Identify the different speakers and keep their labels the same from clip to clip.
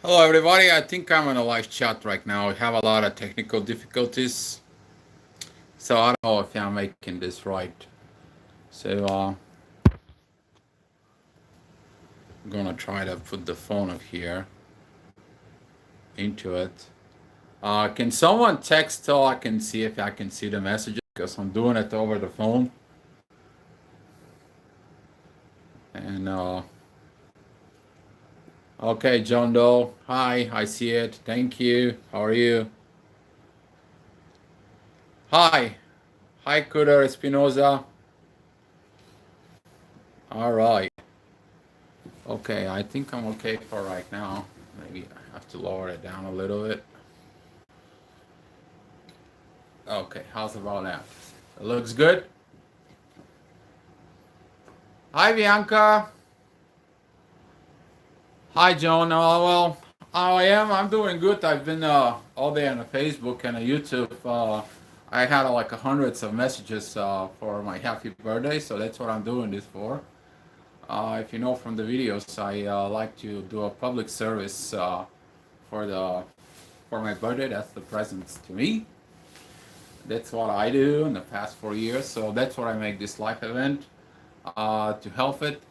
Speaker 1: Hello, everybody. I think I'm in a live chat right now. We have a lot of technical difficulties, so I don't know if I'm making this right. So I'm gonna try to put the phone up here into it. Can someone text so I can see if I can see the messages? Because I'm doing it over the phone. And okay, John Doe. Hi, I see it. Thank you. How are you? Hi, hi, Kuder Espinoza. All right. Okay, I think I'm okay for right now. Maybe I have to lower it down a little bit. Okay, how's about that? It looks good. Hi, Bianca. Hi, Joan. Well, how I am? I'm doing good. I've been all day on the Facebook and YouTube. I had like hundreds of messages for my happy birthday, so that's what I'm doing this for. If you know from the videos, I like to do a public service for the for my birthday. That's the presents to me. That's what I do in the past 4 years. So that's what I make this live event to help it.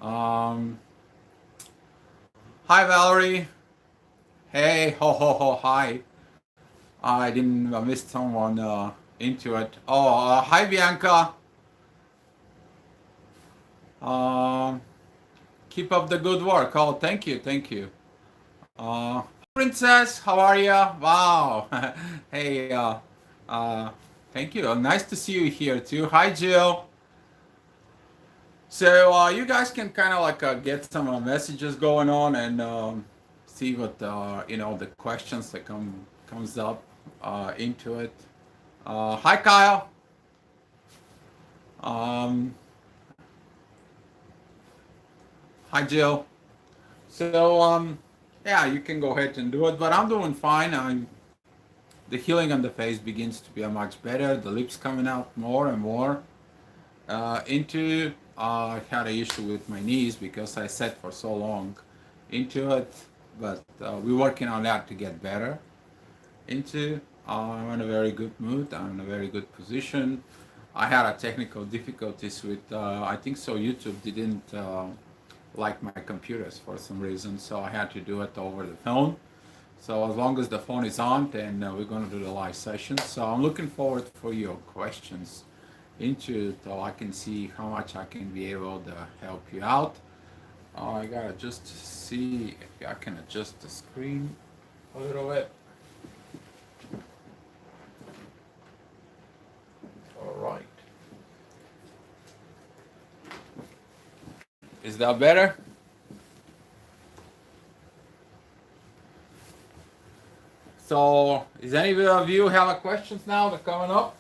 Speaker 1: Um, Hi, Valerie. Hey, ho, ho, ho, hi. I didn't miss someone into it. Oh, hi, Bianca. Um, Keep up the good work. Oh, thank you, thank you. Princess, how are you? Wow. Hey, uh, thank you. Nice to see you here too. Hi, Jill. So you guys can kind of like get some messages going on and see what the questions that comes up into it. Hi, Kyle. Um, Hi, Jill. So yeah, you can go ahead and do it, but I'm doing fine. The healing on the face begins to be a much better. The lips coming out more and more. Into I had an issue with my knees because I sat for so long into it, but we're working on that to get better. Into I'm in a very good mood. I'm in a very good position. I had a technical difficulties with I think so YouTube didn't like my computers for some reason, so I had to do it over the phone. So as long as the phone is on, then we're going to do the live session. So I'm looking forward for your questions into it, so I can see how much I can be able to help you out. I gotta just see if I can adjust the screen a little bit. All right. Is that better? So, is any of you have a questions now that coming up?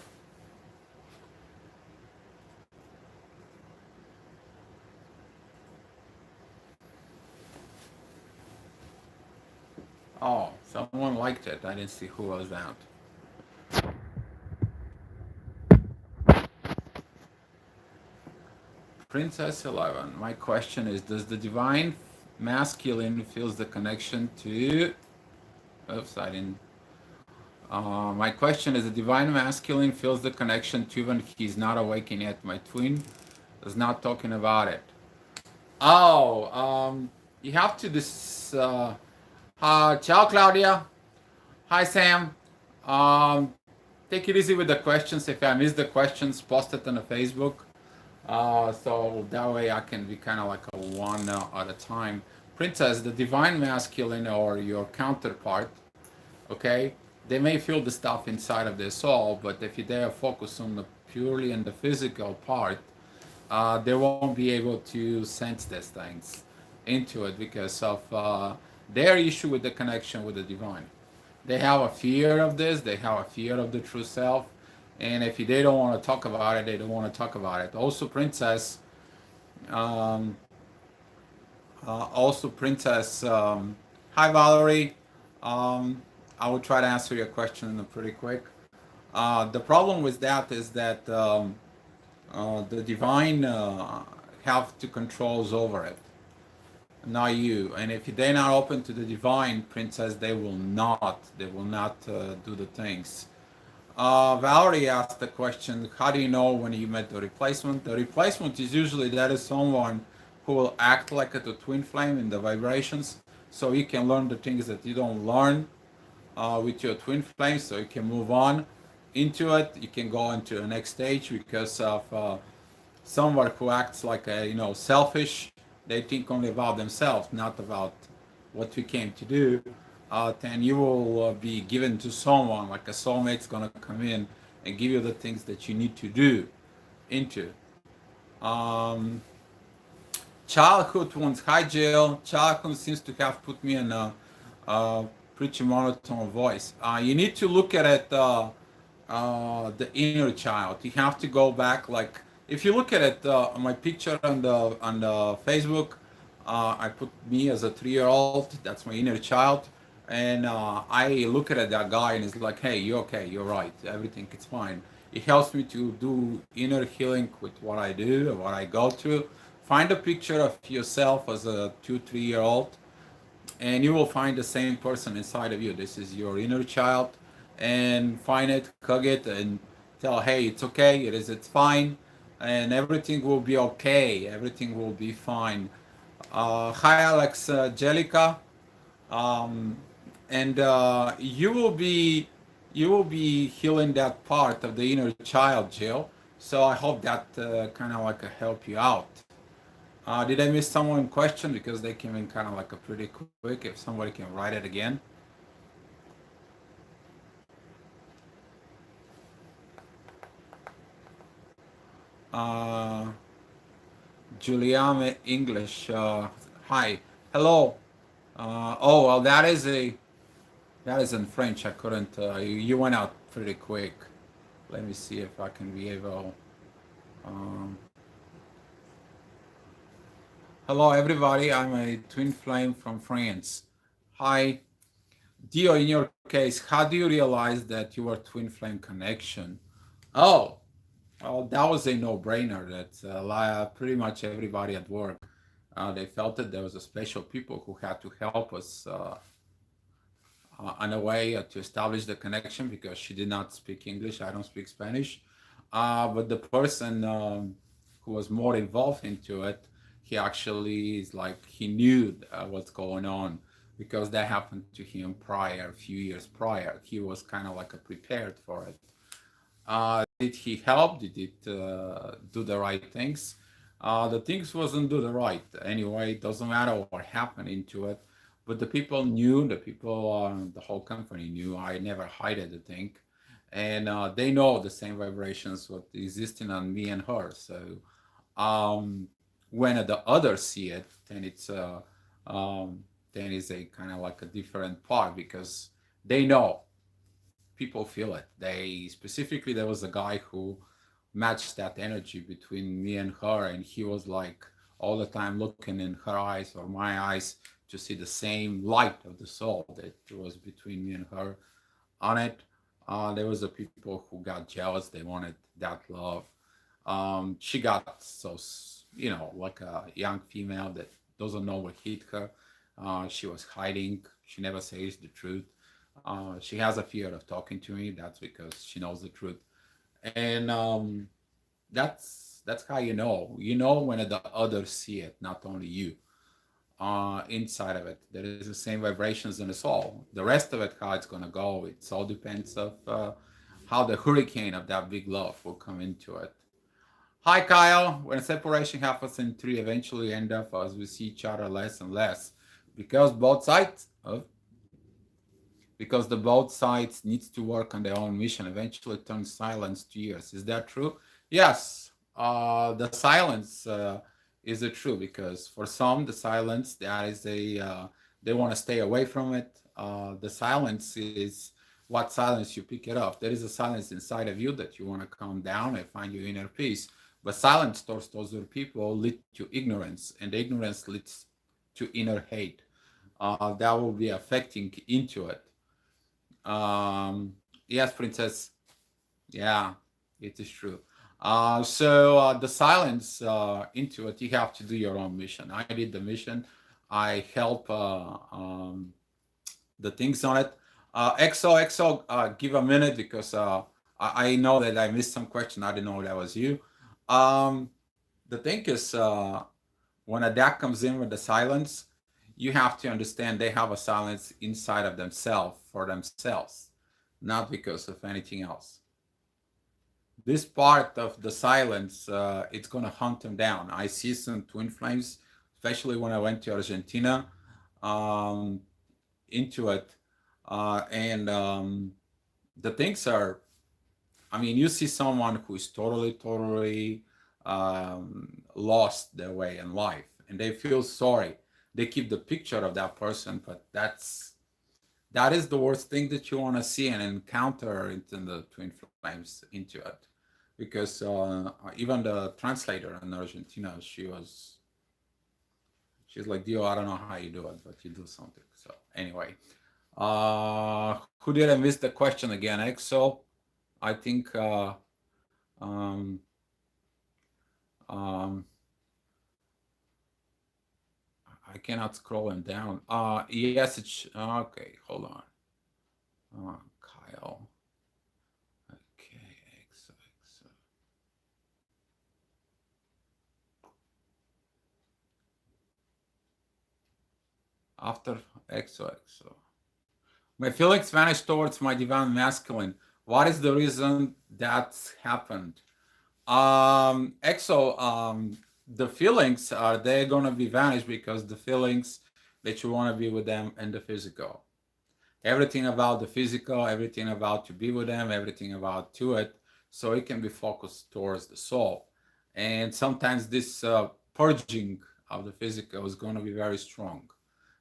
Speaker 1: Oh, someone liked it. I didn't see who was that. Princess 11. My question is, does the divine masculine feels the connection to... Oops, I didn't... my question is, the divine masculine feels the connection to when he's not awakened yet. My twin is not talking about it. Oh, you have to this... ciao, Claudia. Hi, Sam. Um, Take it easy with the questions. If I miss the questions, post it on the Facebook. So that way I can be kind of like a one at a time. Princess, the divine masculine or your counterpart, okay, they may feel the stuff inside of their soul, but if they are focused on the purely on the physical part, they won't be able to sense these things into it because of their issue with the connection with the divine. They have a fear of this, they have a fear of the true self, and if they don't want to talk about it, they don't want to talk about it. Also, Princess, um, hi Valerie. Um, I will try to answer your question pretty quick. The problem with that is that the divine have to controls over it. not you. And if they're not open to the divine, princess, they will not. They will not do the things. Valerie asked the question, how do you know when you met the replacement? The replacement is usually that is someone who will act like a twin flame in the vibrations, so you can learn the things that you don't learn with your twin flame, so you can move on into it. You can go into the next stage because of someone who acts like a selfish. They think only about themselves, not about what we came to do. Then you will be given to someone like a soulmate's gonna come in and give you the things that you need to do into. Um, Childhood ones. Hi Jill. Childhood seems to have put me in a pretty monotone voice. You need to look at it, the inner child. You have to go back. Like if you look at it, my picture on the Facebook, I put me as a 3-year-old. That's my inner child, and I look at it, that guy, and it's like, hey, you're okay. You're right. Everything is fine. It helps me to do inner healing with what I do and what I go through. Find a picture of yourself as a 2, 3-year-old, and you will find the same person inside of you. This is your inner child, and find it, hug it, and tell, hey, it's okay. It's fine, and everything will be okay. Everything will be fine. Hi, Alex, Jellica, um, and you will be healing that part of the inner child, Jill. So I hope that kind of like help you out. Did I miss someone question because they came in kind of like a pretty quick? If somebody can write it again. Uh, Juliana English. Hi. Hello. Oh well, that is in French. I couldn't. You went out pretty quick. Let me see if I can be able. Um, Hello, everybody. I'm a twin flame from France. Hi, Dio. In your case, how do you realize that you are twin flame connection? Oh, well, that was a no-brainer. That pretty much everybody at work, they felt that there was a special people who had to help us on a way to establish the connection because she did not speak English. I don't speak Spanish. But the person who was more involved into it, he actually is like he knew what's going on because that happened to him prior, a few years prior. He was kind of like prepared for it. Did he help? Did it do the right things? The things wasn't do the right anyway. It doesn't matter what happened into it, but the people knew. The people, the whole company knew. I never hid the thing, and they know the same vibrations what existing on me and her. So um, when the others see it, um, then it's a kind of like a different part because they know people feel it. They specifically there was a guy who matched that energy between me and her, and he was like all the time looking in her eyes or my eyes to see the same light of the soul that was between me and her on it. There was a people who got jealous. They wanted that love. She got so like a young female that doesn't know what hit her. She was hiding. She never says the truth. She has a fear of talking to me. That's because she knows the truth, and that's how you know. You know when the others see it, not only you. Inside of it, there is the same vibrations in the soul. The rest of it, how it's gonna go, it all depends of how the hurricane of that big love will come into it. Hi, Kyle. When separation happens in three, eventually end up as we see each other less and less, because both sides of because the both sides needs to work on their own mission. Eventually, turn silence to years. Is that true? Yes. The silence is it true because for some the silence that is a they want to stay away from it. The silence is what silence you pick it up. There is a silence inside of you that you want to calm down and find your inner peace. But silence towards those other people lead to ignorance, and ignorance leads to inner hate. That will be affecting into it. Yes, Princess. Yeah, it is true. The silence into it, you have to do your own mission. I did the mission. I help the things on it. EXO, give a minute because I know that I missed some question. I didn't know that was you. Um, the thing is, when a DAC comes in with the silence, you have to understand they have a silence inside of themselves for themselves, not because of anything else. This part of the silence, it's going to hunt them down. I see some twin flames, especially when I went to Argentina, um, into it. And the things are, I mean, you see someone who is totally lost their way in life and they feel sorry. They keep the picture of that person, but that is the worst thing that you want to see and encounter into the twin flames into it. Because even the translator in Argentina, she's like, Dio, I don't know how you do it, but you do something. So anyway, who did I miss the question again? EXO, I think. Um, um, I cannot scroll him down. Yes, it's okay. Hold on. Kyle. Okay, EXO. After EXO. My feelings vanished towards my divine masculine. What is the reason that's happened? EXO, the feelings are they're gonna be vanished because the feelings that you want to be with them and the physical. Everything about the physical, everything about to be with them, everything about to it, so it can be focused towards the soul. And sometimes this purging of the physical is going to be very strong.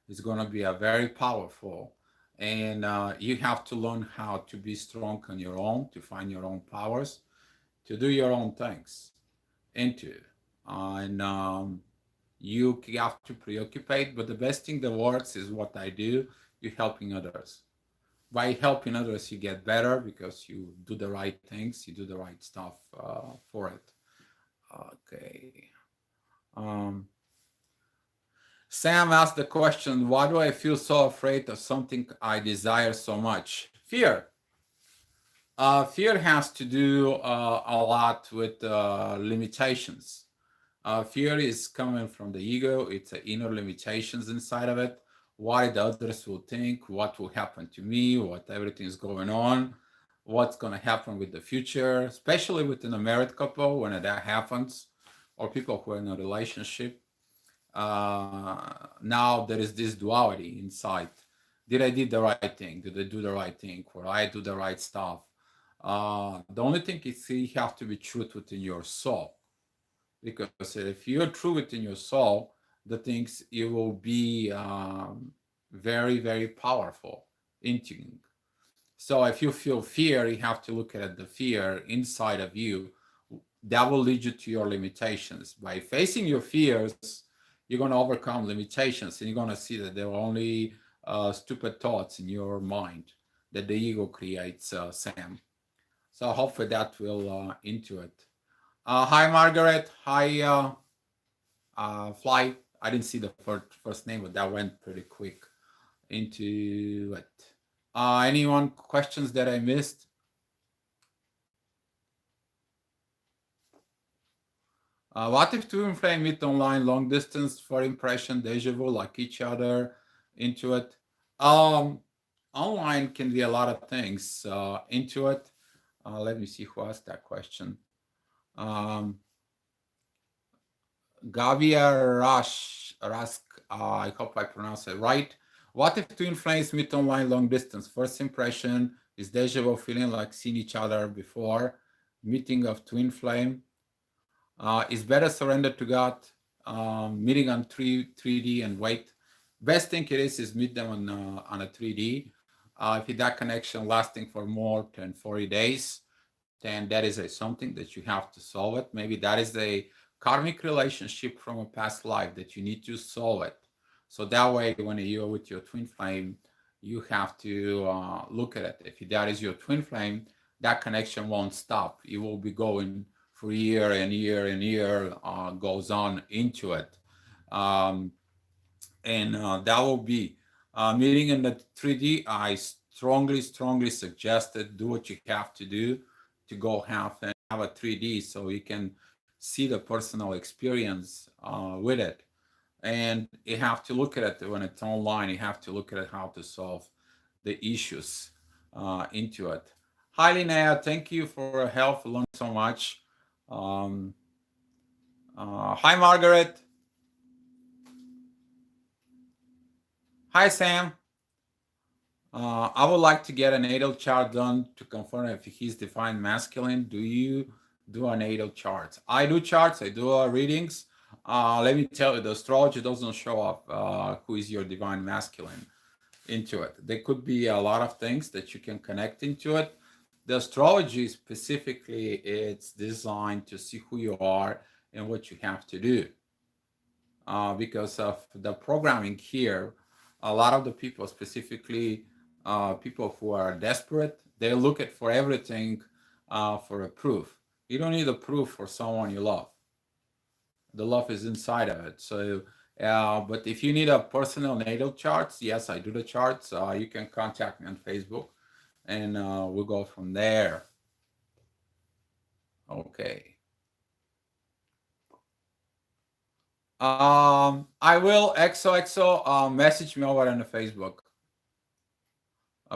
Speaker 1: It's going to be a very powerful, and you have to learn how to be strong on your own, to find your own powers, to do your own things into. And you have to preoccupy, but the best thing that works is what I do. You're helping others. By helping others, you get better because you do the right things, you do the right stuff for it. Okay. Um, Sam asked the question, why do I feel so afraid of something I desire so much? Fear. Fear has to do a lot with limitations. Fear is coming from the ego. It's inner limitations inside of it. What the others will think, what will happen to me, what everything is going on, what's going to happen with the future, especially within a married couple when that happens, or people who are in a relationship. Now there is this duality inside. Did I do the right thing? Did I do the right thing? Or I do the right stuff? The only thing is you have to be true within your soul, because if you're true within your soul, the things you will be very powerful in tuning. So if you feel fear, you have to look at the fear inside of you. That will lead you to your limitations. By facing your fears, you're going to overcome limitations, and you're going to see that there are only stupid thoughts in your mind that the ego creates, Sam. So hopefully that will into it. Hi, Margaret. Hi, Fly. I didn't see the first name, but that went pretty quick into it. Anyone questions that I missed? What if twin flame meet online long distance for impression, deja vu, like each other into it? Online can be a lot of things into it. Let me see who asked that question. Gavia Rask, I hope I pronounce it right. What if twin flames meet online long distance? First impression is deja vu, feeling like seeing each other before. Meeting of twin flame is better surrender to God. Meeting on 3D and wait. Best thing it is meet them on a 3D. If that connection lasting for more than 40 days, then that is something that you have to solve it. Maybe that is a karmic relationship from a past life that you need to solve it. So that way, when you're with your twin flame, you have to look at it. If that is your twin flame, that connection won't stop. It will be going for year and year and year, goes on into it. and that will be meeting in the 3D. I strongly suggested do what you have to do to go have a 3D so you can see the personal experience with it. And you have to look at it when it's online. You have to look at it how to solve the issues into it. Hi, Linnea. Thank you for help. Learn so much. Um, Hi, Margaret. Hi, Sam. I would like to get a natal chart done to confirm if he's defined masculine. Do you do a natal chart? I do charts. I do readings. Let me tell you, the astrology doesn't show up who is your divine masculine into it. There could be a lot of things that you can connect into it. The astrology specifically, it's designed to see who you are and what you have to do. Because of the programming here, a lot of the people, specifically people who are desperate, they look at for everything for a proof. You don't need a proof for someone you love. The love is inside of it. So, but if you need a personal natal charts, yes, I do the charts. You can contact me on Facebook, and we'll go from there. Okay. I will XOXO message me over on the Facebook.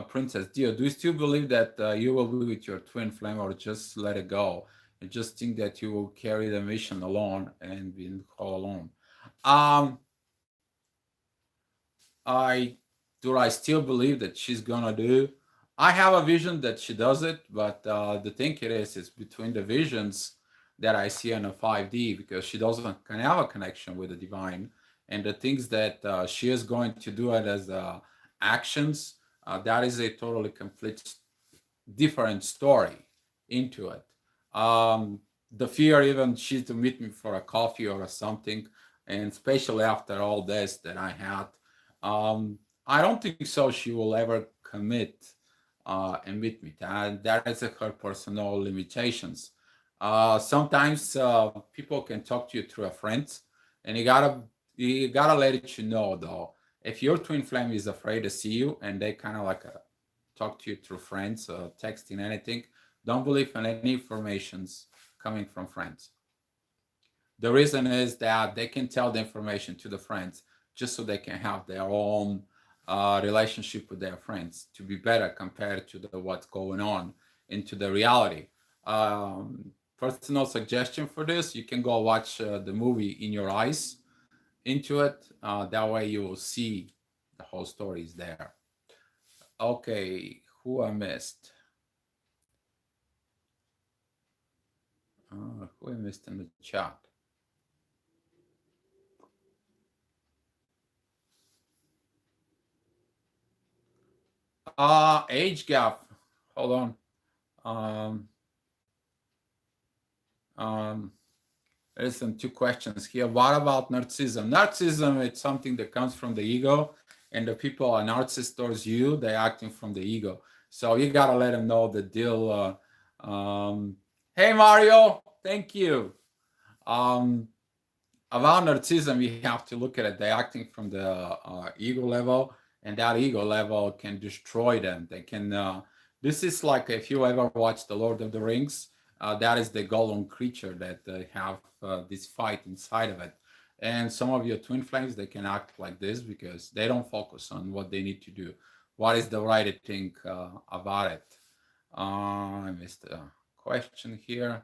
Speaker 1: Princess Dio, do you still believe that you will be with your twin flame, or just let it go and just think that you will carry the mission alone and be all alone? Um, I I still believe that she's gonna do. I have a vision that she does it, but the thing it is between the visions that I see on a 5D, because she doesn't can have a connection with the divine, and the things that she is going to do it as actions. That is a totally complete different story into it. The fear even she to meet me for a coffee or something, and especially after all this that I had, I don't think so. She will ever commit and meet me. That is her personal limitations. Sometimes people can talk to you through a friend, and you gotta let it you know though. If your twin flame is afraid to see you, and they kind of like talk to you through friends, texting, anything, don't believe in any informations coming from friends. The reason is that they can tell the information to the friends just so they can have their own relationship with their friends to be better compared to what's going on into the reality. Personal suggestion for this: you can go watch the movie In Your Eyes into it. That way you will see the whole story is there. Okay, who I missed? Who I missed in the chat? Age gap. Hold on. Um, there's some two questions here. What about narcissism? Narcissism, it's something that comes from the ego, and the people are narcissists towards you, they're acting from the ego. So you gotta let them know the deal. Hey Mario, thank you. About narcissism, you have to look at it. They're acting from the ego level, and that ego level can destroy them. They can. This is like if you ever watched The Lord of the Rings. That is the golden creature that have this fight inside of it. And some of your twin flames, they can act like this because they don't focus on what they need to do. What is the right thing about it? I missed a question here.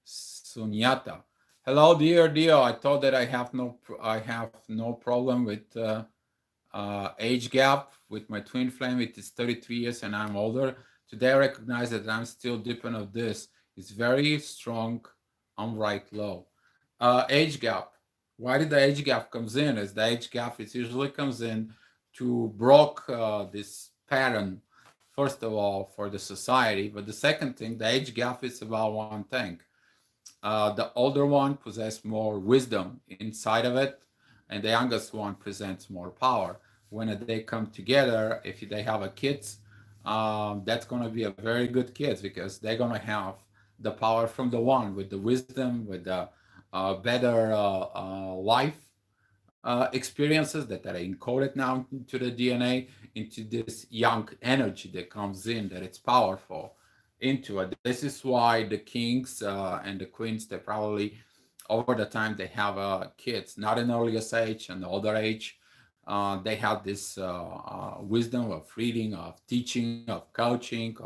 Speaker 1: Sunyata. Hello, dear Dio. I thought that I have no problem with age gap with my twin flame. It is 33 years and I'm older. Today I recognize that I'm still deep of this. It's very strong. I'm right low. Age gap. Why did the age gap comes in? As the age gap, it usually comes in to broke this pattern. First of all, for the society, but the second thing, the age gap is about one thing. The older one possesses more wisdom inside of it, and the youngest one presents more power. When they come together, if they have a kids, that's going to be a very good kids because they're going to have the power from the one with the wisdom, with the better life experiences that are encoded now into the DNA, into this young energy that comes in, that it's powerful into it. This is why the kings and the queens, they probably over the time they have kids, not in earliest age and older age. They have this wisdom of reading, of teaching, of coaching,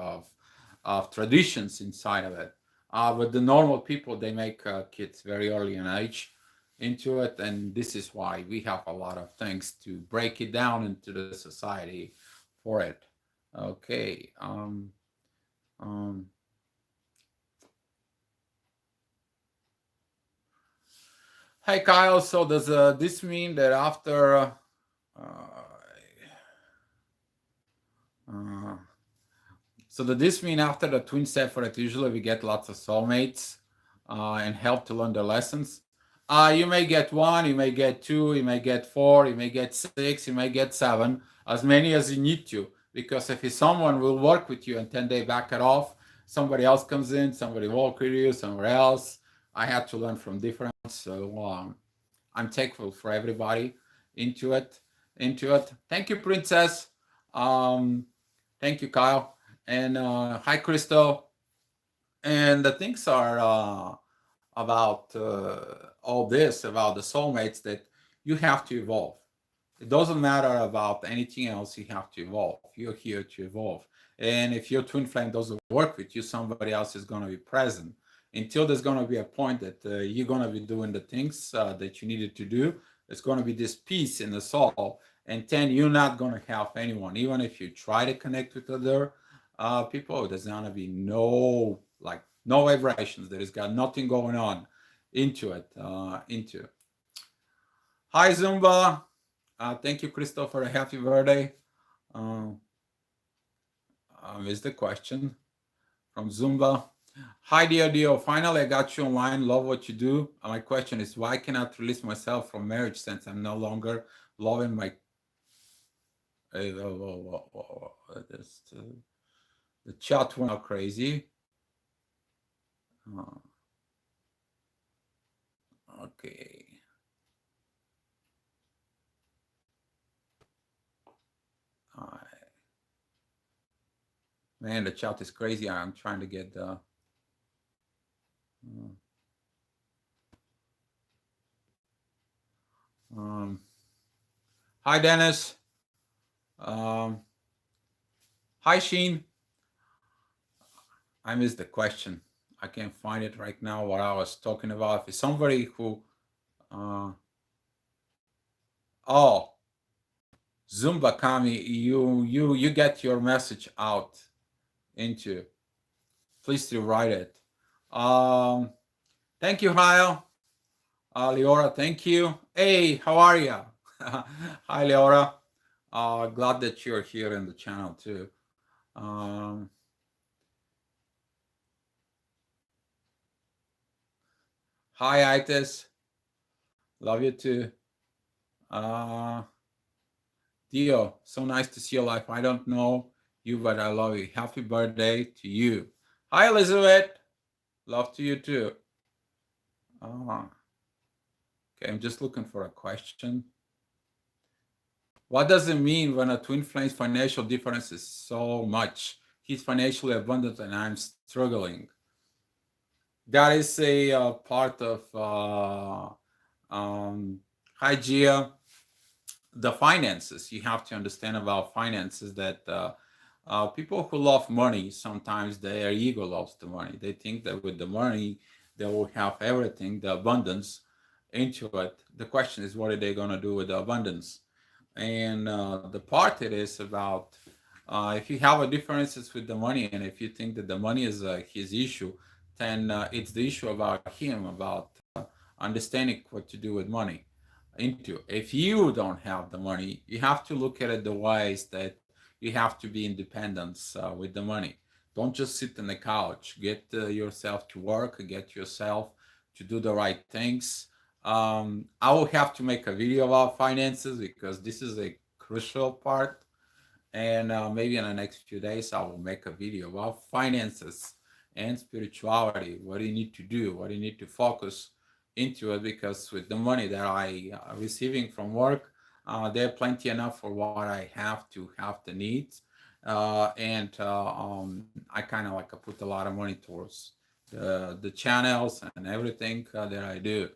Speaker 1: of traditions inside of it. But the normal people, they make kids very early in age into it, and this is why we have a lot of things to break it down into the society for it. Okay. Um, Hey Kyle, so does this mean that after uh, so does this mean after the twin separate usually we get lots of soulmates and help to learn the lessons? You may get one, you may get two, you may get four, you may get six, you may get seven, as many as you need to. Because if someone will work with you and 10 day back it off, somebody else comes in, somebody work with you, somewhere else. I had to learn from different. So I'm thankful for everybody into it. Thank you, Princess. Um, thank you, Kyle. And hi, Crystal. And the things are about all this, about the soulmates, that you have to evolve. It doesn't matter about anything else, you have to evolve. You're here to evolve. And if your twin flame doesn't work with you, somebody else is going to be present until there's going to be a point that you're going to be doing the things that you needed to do. There's going to be this peace in the soul. And then you're not going to have anyone, even if you try to connect with other people, there's going to be no vibrations. There is got nothing going on into it. Hi, Zumba. Thank you, Crystal, for a happy birthday. Is the question from Zumba. Hi, dear Dio. Finally, I got you online. Love what you do. My question is, why cannot release myself from marriage since I'm no longer loving my. The chat went out crazy. Okay. Man, the chat is crazy. I'm trying to get the. Hi, Dennis. Hi, Sheen. I missed the question. I can't find it right now. What I was talking about. If somebody who. Oh, Zumba Kami, you get your message out into. Please do write it. Thank you, Kyle. Leora, thank you. Hey, how are you? Hi, Leora. Glad that you're here in the channel too. Hi, Itis. Love you too. Dio, so nice to see you live. I don't know you, but I love you. Happy birthday to you. Hi, Elizabeth. Love to you too. Okay, I'm just looking for a question. What does it mean when a twin flame's financial difference is so much? He's financially abundant and I'm struggling. That is a part of Hygeia, the finances. You have to understand about finances that people who love money, sometimes their ego loves the money. They think that with the money, they will have everything, the abundance into it. The question is, what are they going to do with the abundance? And the part it is about if you have a differences with the money, and if you think that the money is his issue, then it's the issue about him, about understanding what to do with money. Into if you don't have the money, you have to look at it the ways that you have to be independent with the money. Don't just sit on the couch. Get yourself to work. Get yourself to do the right things. I will have to make a video about finances because this is a crucial part. And maybe in the next few days, I will make a video about finances and spirituality. What do you need to do? What do you need to focus into it, because with the money that I receiving from work, they're plenty enough for what I have to have the needs. I kind of like put a lot of money towards the channels and everything that I do.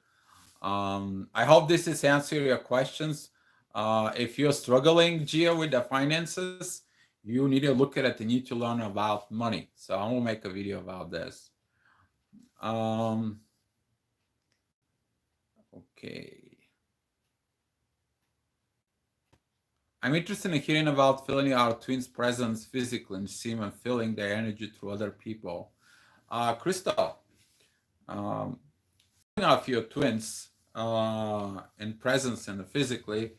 Speaker 1: I hope this is answering your questions. If you're struggling, Gio, with the finances, you need to look at it and need to learn about money. So I will make a video about this. Okay. I'm interested in hearing about feeling our twins' presence physically and seeing and feeling their energy through other people. Crystal, um, of your twins in presence and physically,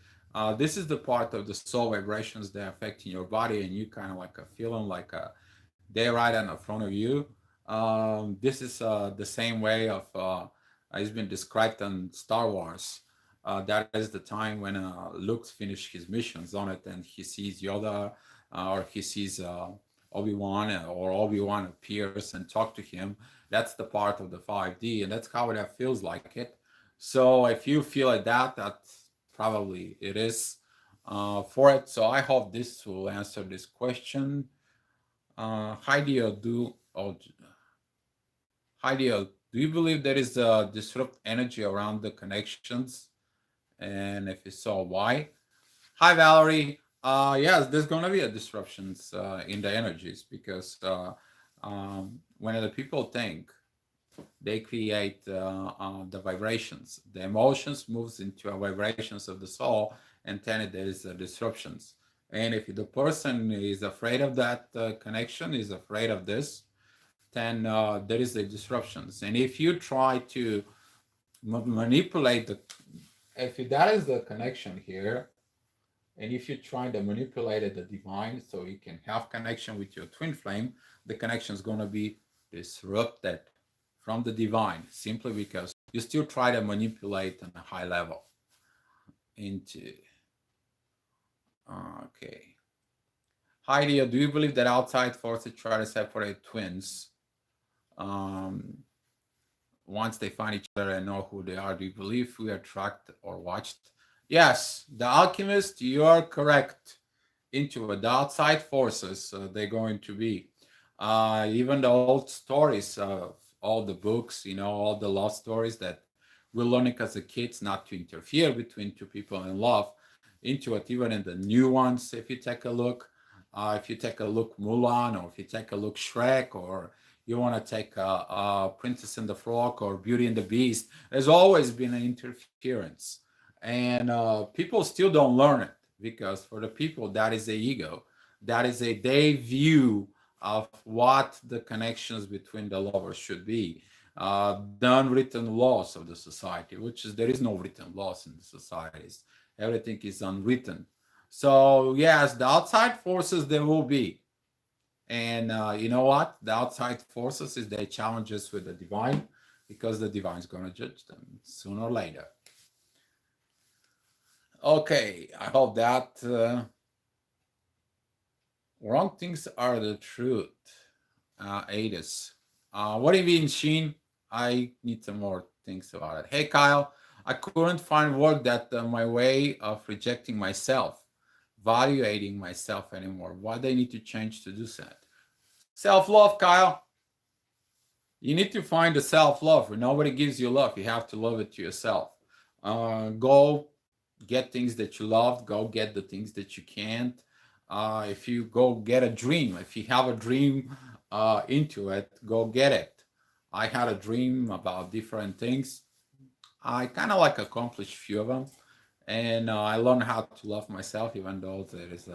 Speaker 1: this is the part of the soul vibrations that are affecting your body, and you kind of like a feeling like they're right in front of you. This is the same way of it's been described in Star Wars. That is the time when Luke finished his missions on it, and he sees Yoda, or he sees Obi-Wan, or Obi-Wan appears and talk to him. That's the part of the 5D, and that's how it feels like it. So if you feel like that, that probably it is for it. So I hope this will answer this question. Heidi, do you believe there is a disrupt energy around the connections? And if so, why? Hi, Valerie. Yes, there's gonna be a disruptions in the energies, because when the people think, they create the vibrations. The emotions moves into a vibrations of the soul, and then there is disruptions. And if the person is afraid of that connection, is afraid of this, then there is the disruptions. And if you try to manipulate if that is the connection here, and if you try to manipulate the divine so you can have connection with your twin flame, the connection is going to be disrupted from the divine, simply because you still try to manipulate on a high level into. Okay. Heidi, do you believe that outside forces try to separate twins? Once they find each other and know who they are, do you believe we are tracked or watched? Yes, the alchemist, you are correct. Into it. The outside forces, they're going to be. Even the old stories, all the books, all the love stories that we're learning as a kids, not to interfere between two people in love. Into it, even in the new ones, if you take a look, Mulan, or if you take a look Shrek, or you want to take Princess and the Frog or Beauty and the Beast, there's always been an interference. And people still don't learn it, because for the people, that is the ego. That is a they view of what the connections between the lovers should be. The unwritten laws of the society, which is there is no written laws in the societies. Everything is unwritten. So yes, the outside forces there will be. And you know what? The outside forces is their challenges with the divine, because the divine is going to judge them sooner or later. Okay, I hope that wrong things are the truth. Adis. What do you mean, Sheen? I need some more things about it. Hey, Kyle, I couldn't find work that my way of rejecting myself, evaluating myself anymore. What do I need to change to do that? Self-love, Kyle. You need to find the self-love. When nobody gives you love, you have to love it to yourself. Go get things that you love. Go get the things that you can't. If you go get a dream, if you have a dream into it, go get it. I had a dream about different things. I kind of like accomplished a few of them, and I learned how to love myself, even though there is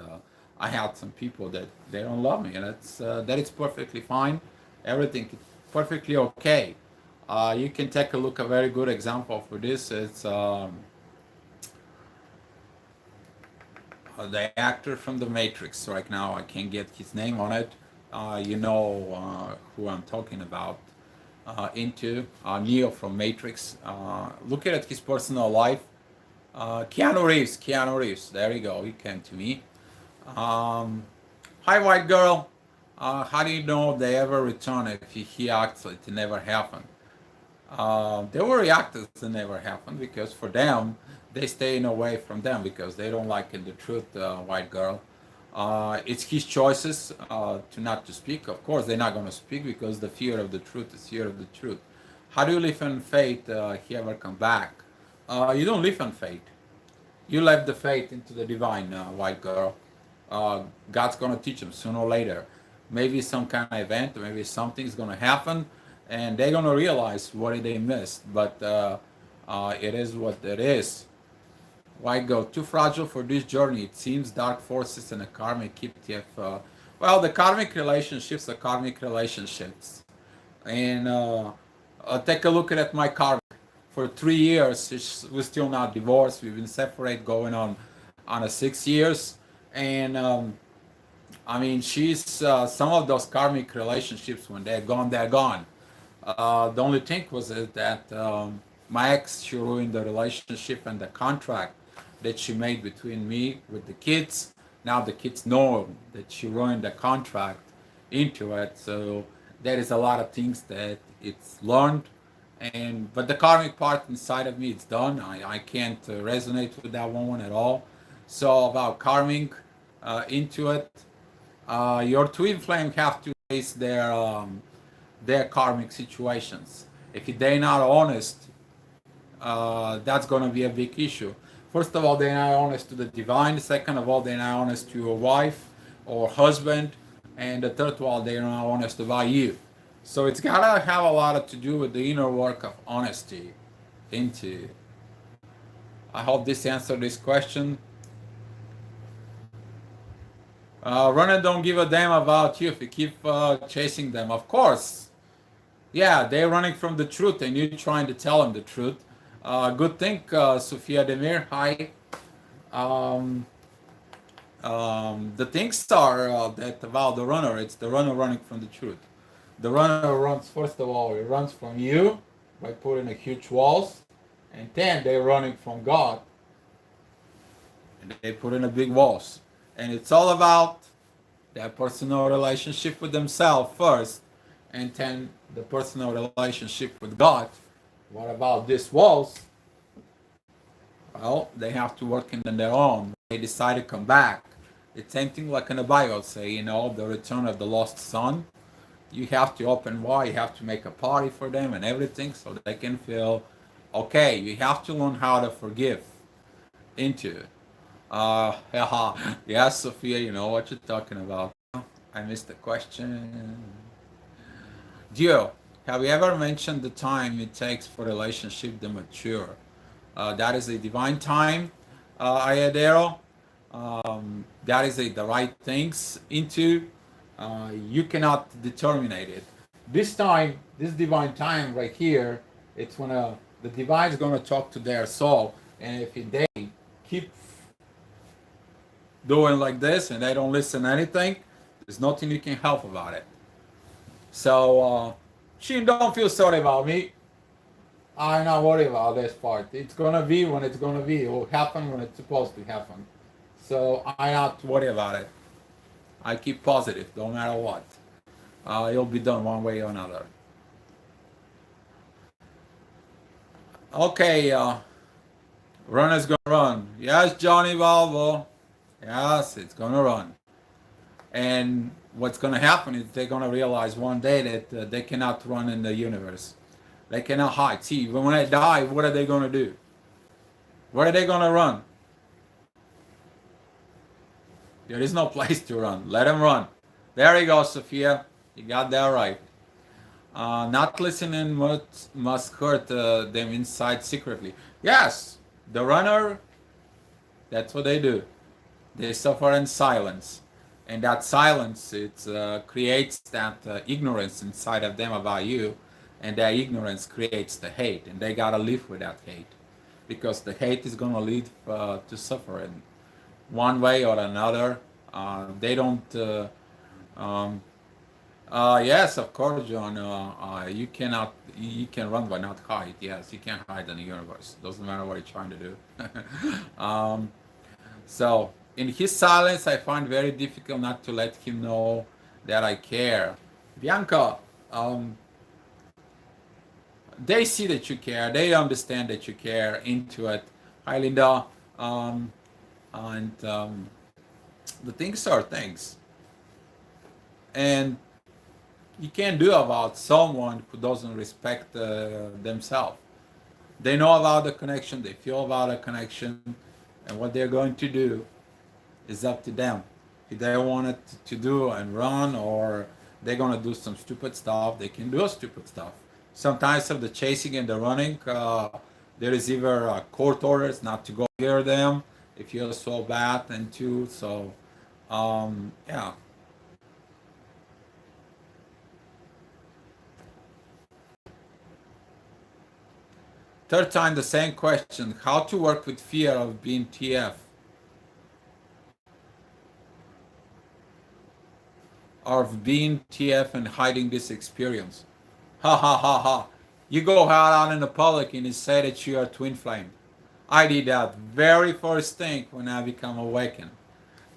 Speaker 1: I had some people that they don't love me, and that is perfectly fine. Everything is perfectly okay. You can take a look. A very good example for this is the actor from The Matrix. Right now, I can't get his name on it. You know who I'm talking about. Into Neo from Matrix. Look at his personal life. Keanu Reeves. There you go. He came to me. Hi, white girl. How do you know they ever return if he acts like it never happened? They will react as it never happened because for them, they staying away from them because they don't like it, the truth, white girl. It's his choices to not to speak. Of course, they're not going to speak because the fear of the truth is fear of the truth. How do you live in faith? He ever come back? You don't live in faith. You left the faith into the divine, white girl. God's going to teach them sooner or later. Maybe some kind of event, maybe something's going to happen, and they're going to realize what they missed. But it is what it is. White girl, too fragile for this journey. It seems dark forces and a karmic keep well, the karmic relationships are karmic relationships. And take a look at my karma. For 3 years, we're still not divorced. We've been separated going on a 6 years. And I mean, she's some of those karmic relationships, when they're gone, they're gone. The only thing was that my ex, she ruined the relationship and the contract that she made between me with the kids. Now the kids know that she ruined the contract into it. So there is a lot of things that it's learned. And but the karmic part inside of me, it's done. I can't resonate with that woman at all. So about karmic into it, your twin flame have to face their karmic situations. If they're not honest, that's going to be a big issue. First of all, they're not honest to the divine. Second of all, they're not honest to your wife or husband. And the third of all, they're not honest about you. So it's got to have a lot to do with the inner work of honesty into. I hope this answered this question. Runner don't give a damn about you if you keep chasing them. Of course. Yeah, they're running from the truth and you're trying to tell them the truth. Good thing, Sophia Demir. Hi. The things are that about the runner, it's the runner running from the truth. The runner runs, first of all, it runs from you by putting a huge walls, and then they're running from God, and they put in a big walls. And it's all about that personal relationship with themselves first, and then the personal relationship with God. What about these walls? Well, they have to work in their own. They decide to come back. It's same thing like in the Bible, say, you know, the return of the lost son. You have to open wide, you have to make a party for them and everything so they can feel okay. You have to learn how to forgive into it. Yeah, Sophia, you know what you're talking about. I missed the question. Dio, have you ever mentioned the time it takes for relationship to mature? That is a divine time, Ayadero. That is the right things into. You cannot determine it. This time, this divine time right here, it's when the divine is going to talk to their soul, and if they keep doing like this and they don't listen to anything, there's nothing you can help about it. So, she don't feel sorry about me. I'm not worried about this part. It's gonna be when it's gonna be. It will happen when it's supposed to happen. So I'm not worried about it. I keep positive, no matter what. It'll be done one way or another. Okay, runner's gonna run. Yes, Johnny Valvo. Yes, it's gonna run. And what's gonna happen is they're gonna realize one day that they cannot run in the universe. They cannot hide. See, when they die, what are they gonna do? Where are they gonna run? There is no place to run. Let them run. There you go, Sophia. You got that right. Not listening must hurt them inside secretly. Yes, the runner, that's what they do. They suffer in silence. And that silence, it creates that ignorance inside of them about you. And that ignorance creates the hate. And they gotta live with that hate. Because the hate is gonna lead to suffering. One way or another. They don't. Yes, of course, John. You cannot. You can run but not hide. Yes, you can't hide in the universe. Doesn't matter what you're trying to do. So in his silence, I find very difficult not to let him know that I care. Bianca, they see that you care. They understand that you care into it. Hi, Linda. Um, and the things are things. And you can't do about someone who doesn't respect themselves. They know about the connection. They feel about the connection. And what they're going to do is up to them. If they want it to do and run, or they're going to do some stupid stuff, they can do stupid stuff. Sometimes of the chasing and the running, there is either court orders not to go near them if you're so bad, and too. So, yeah. Third time, the same question: how to work with fear of being TF or of being TF and hiding this experience? Ha ha ha ha. You go out in the public and you say that you are twin flame. I did that very first thing when I become awakened.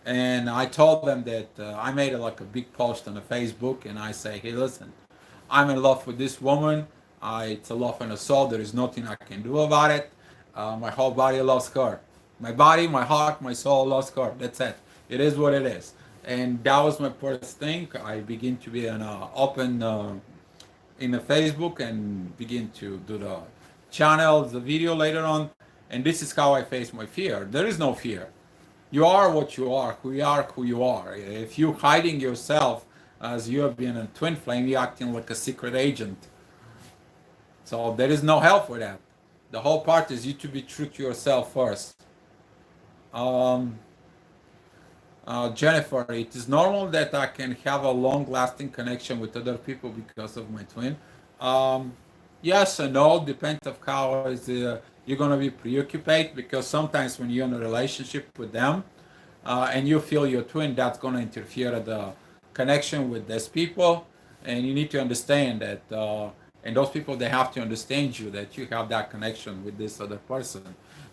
Speaker 1: And I told them that I made like a big post on the Facebook, and I say, hey, listen, I'm in love with this woman. It's a love and a soul. There is nothing I can do about it. My whole body loves her. My body, my heart, my soul loves her. That's it. It is what it is. And that was my first thing. I begin to be an open in the Facebook and begin to do the channel, the video later on. And this is how I face my fear. There is no fear. You are what you are. Who you are, who you are. If you're hiding yourself as you have been a twin flame, you're acting like a secret agent. So there is no help for that. The whole part is you to be true to yourself first. Jennifer, it is normal that I can have a long-lasting connection with other people because of my twin. Yes and no, depends of how is you're gonna be preoccupied, because sometimes when you're in a relationship with them and you feel your twin, that's gonna interfere with the connection with these people, and you need to understand that. And those people, they have to understand you that you have that connection with this other person.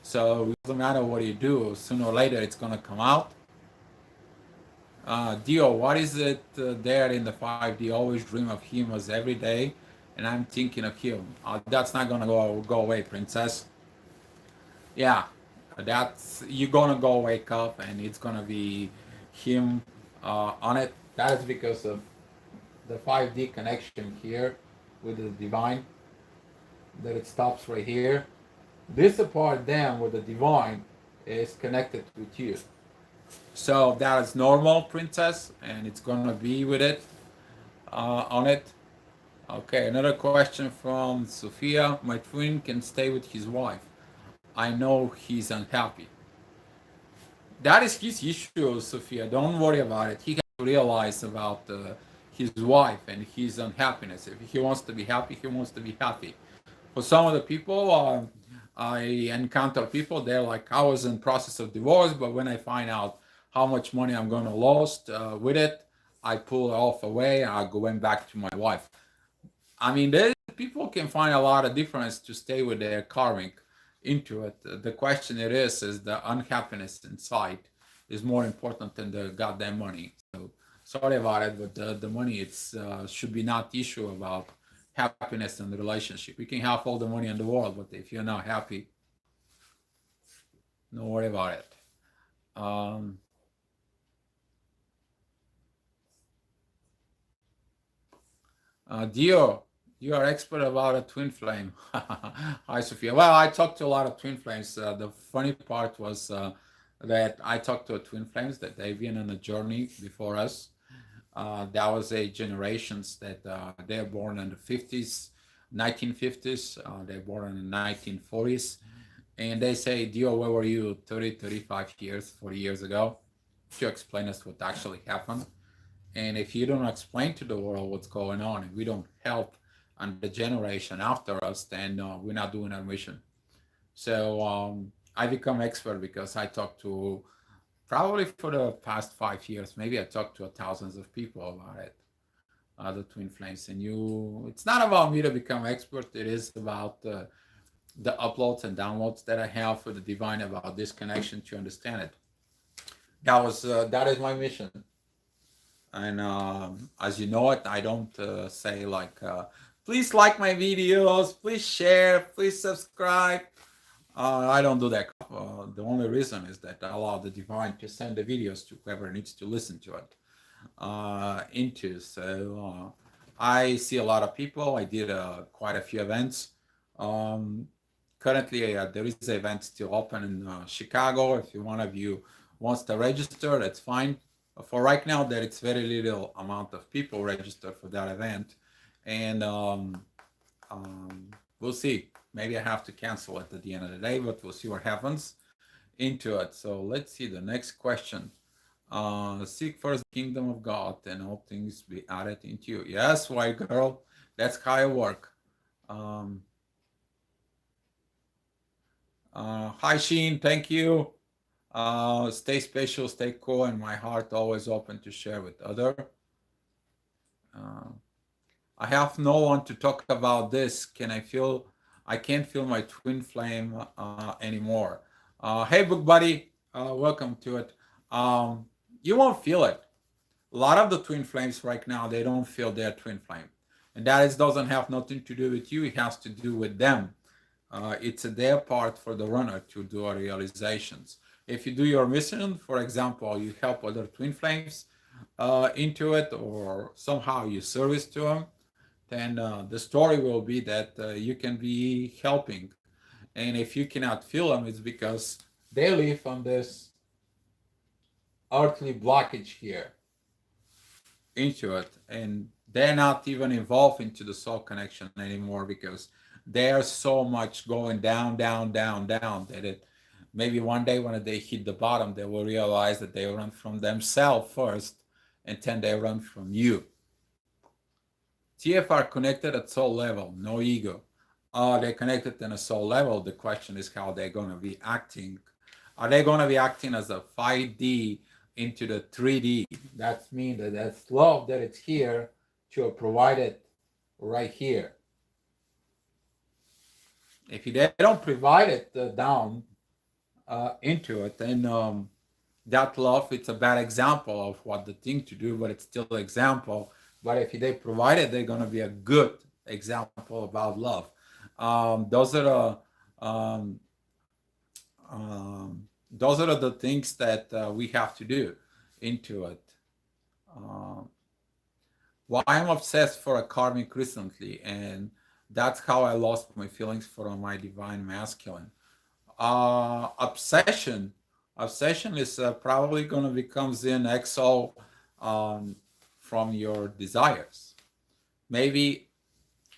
Speaker 1: So it doesn't matter what you do, sooner or later it's gonna come out. Dio, what is it there in the 5D? Always dream of him as every day, and I'm thinking of him. That's not gonna go away, princess. Yeah, that's you're gonna go wake up, and it's gonna be him on it. That is because of the 5D connection here with the divine. That it stops right here. This part then with the divine is connected with you. So that is normal, princess, and it's gonna be with it on it. Okay, another question from Sophia. My twin can stay with his wife. I know he's unhappy. That is his issue, Sophia. Don't worry about it. He has to realize about his wife and his unhappiness. If he wants to be happy, he wants to be happy. For some of the people, I encounter people, they're like, I was in process of divorce, but when I find out how much money I'm going to lose with it, I pull it off away. I go back to my wife. I mean, people can find a lot of difference to stay with their karmic into it. The question it is the unhappiness inside is more important than the goddamn money. So sorry about it, but the money it's should be not issue about happiness in the relationship. You can have all the money in the world, but if you're not happy, don't worry about it. Dio, you are expert about a twin flame. Hi, Sophia. Well, I talked to a lot of twin flames. The funny part was that I talked to twin flames that they've been on a journey before us. That was a generations that they're born in the 50s, 1950s. They're born in the 1940s. And they say, Dio, where were you 30, 35 years, 40 years ago? To explain us what actually happened. And if you don't explain to the world what's going on, and we don't help on the generation after us, then we're not doing our mission. So I become expert because I talk to probably for the past 5 years, maybe I talked to thousands of people about it, the twin flames. And it's not about me to become expert. It is about the uploads and downloads that I have for the divine about this connection to understand it. That is my mission. And as you know it, I don't say like Please like my videos, please share, please subscribe. I don't do that. The only reason is that I allow the divine to send the videos to whoever needs to listen to it into. So I see a lot of people. I did quite a few events. Currently, there is an event still open in Chicago. If one of you wants to register, that's fine. For right now, there is very little amount of people registered for that event, and we'll see. Maybe I have to cancel it at the end of the day, but we'll see what happens into it. So let's see the next question. Seek first the kingdom of God, and all things be added into you. Yes, white girl, that's how I work. Hi Sheen, thank you. Stay special, stay cool, and my heart always open to share with other. I have no one to talk about this. I can't feel my twin flame anymore. Hey, book buddy, welcome to it. You won't feel it. A lot of the twin flames right now, they don't feel their twin flame. And doesn't have nothing to do with you. It has to do with them. It's their part for the runner to do realizations. If you do your mission, for example, you help other twin flames into it, or somehow you service to them, then the story will be that you can be helping. And if you cannot feel them, it's because they live on this earthly blockage here into it, and they're not even involved into the soul connection anymore because there's so much going down that maybe one day when they hit the bottom, they will realize that they run from themselves first, and then they run from you. TF are connected at soul level, no ego. They're connected in a soul level. The question is how they're going to be acting. Are they going to be acting as a 5D into the 3D? That means that that's love that it's here to provide it right here. If they don't provide it down into it, then that love, it's a bad example of what the thing to do, but it's still an example. But if they provide it, they're going to be a good example about love. Those are the things that we have to do into it. Why I'm obsessed for a karmic recently, and that's how I lost my feelings for my divine masculine. Obsession is probably going to become in exile from your desires. Maybe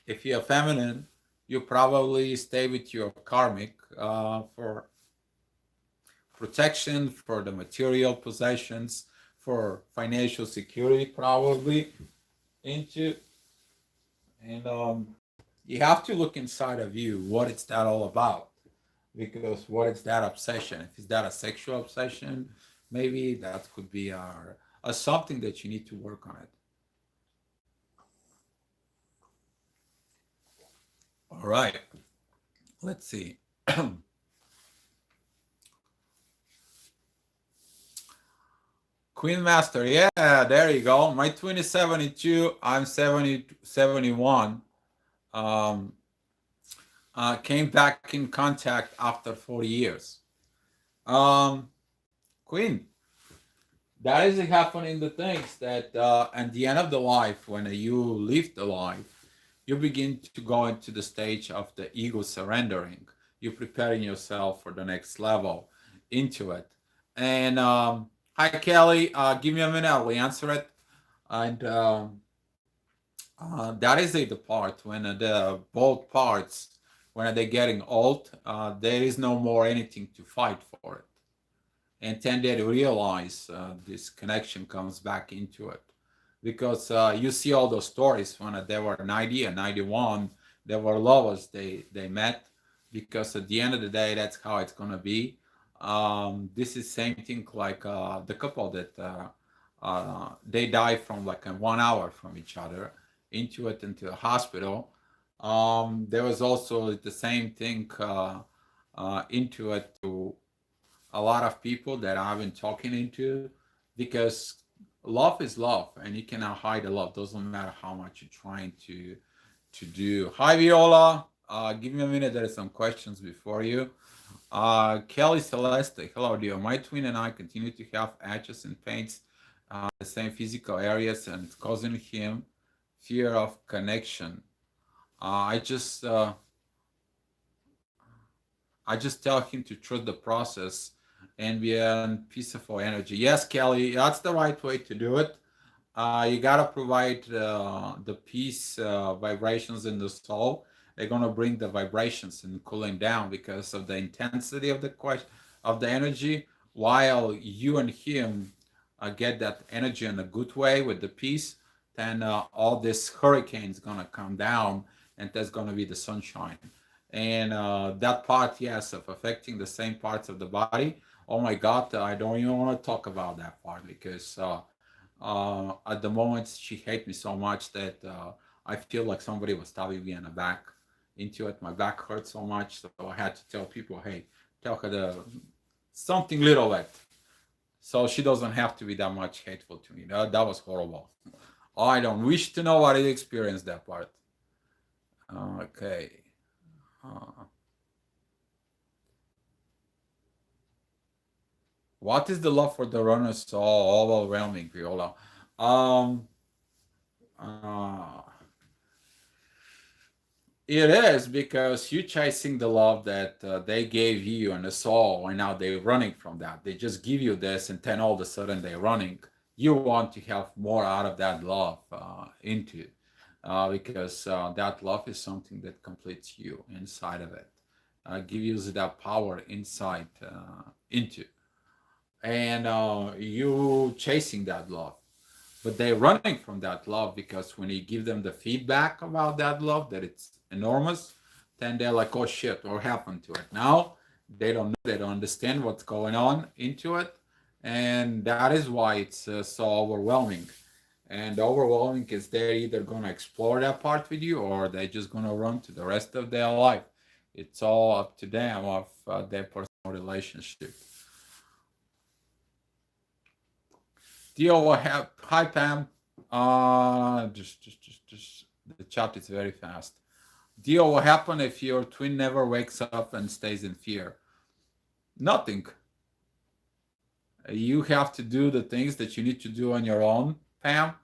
Speaker 1: if you're feminine, you probably stay with your karmic for protection, for the material possessions, for financial security, probably into. And you have to look inside of you. What is that all about? Because what is that obsession? If is that a sexual obsession, maybe that could be a something that you need to work on it. All right, let's see. Queen Master, yeah, there you go. My twin is 72. I'm 71. Came back in contact after 40 years. Queen, that is happening the things that at the end of the life, when you leave the life, you begin to go into the stage of the ego surrendering. You're preparing yourself for the next level into it. And hi, Kelly. Give me a minute. I'll answer it. And that is the part when the both parts, when they're getting old, there is no more anything to fight for it. And then they realize this connection comes back into it. Because you see all those stories when they were 90 and 91, they were lovers, they met. Because at the end of the day, that's how it's going to be. This is same thing like the couple that they die from like 1 hour from each other into the hospital. There was also the same thing into it to a lot of people that I've been talking into, because love is love, and you cannot hide the love. Doesn't matter how much you're trying to do. Hi, Viola. Give me a minute. There are some questions before you. Kelly Celeste, hello, dear. My twin and I continue to have etches and paints the same physical areas, and it's causing him fear of connection. I just tell him to trust the process and be in peaceful energy. Yes, Kelly, that's the right way to do it. You gotta provide the peace vibrations in the soul. They're gonna bring the vibrations and cooling down because of the intensity of the question of the energy. While you and him get that energy in a good way with the peace, then all this hurricane's gonna come down, and there's gonna be the sunshine. And that part, yes, of affecting the same parts of the body. Oh my God, I don't even want to talk about that part because at the moment she hates me so much that I feel like somebody was stabbing me in the back into it. My back hurt so much, so I had to tell people, hey, tell her something little bit, so she doesn't have to be that much hateful to me. That was horrible. I don't wish to know what I experienced that part. Okay. What is the love for the runner so overwhelming, Viola? Um, uh, it is because you chasing the love that they gave you and the soul, and now they're running from that. They just give you this, and then all of a sudden they're running. You want to have more out of that love into because that love is something that completes you inside of it, give you that power inside into, and you chasing that love, but they're running from that love because when you give them the feedback about that love that it's enormous, then they're like, oh shit, what happened to it now? They don't know, they don't understand what's going on into it, and that is why it's so overwhelming. And overwhelming is they're either going to explore that part with you, or they're just going to run to the rest of their life. It's all up to them of their personal relationship. Dio, what have hi Pam. Just the chat is very fast. Dio, what happened if your twin never wakes up and stays in fear? Nothing. You have to do the things that you need to do on your own, Pam.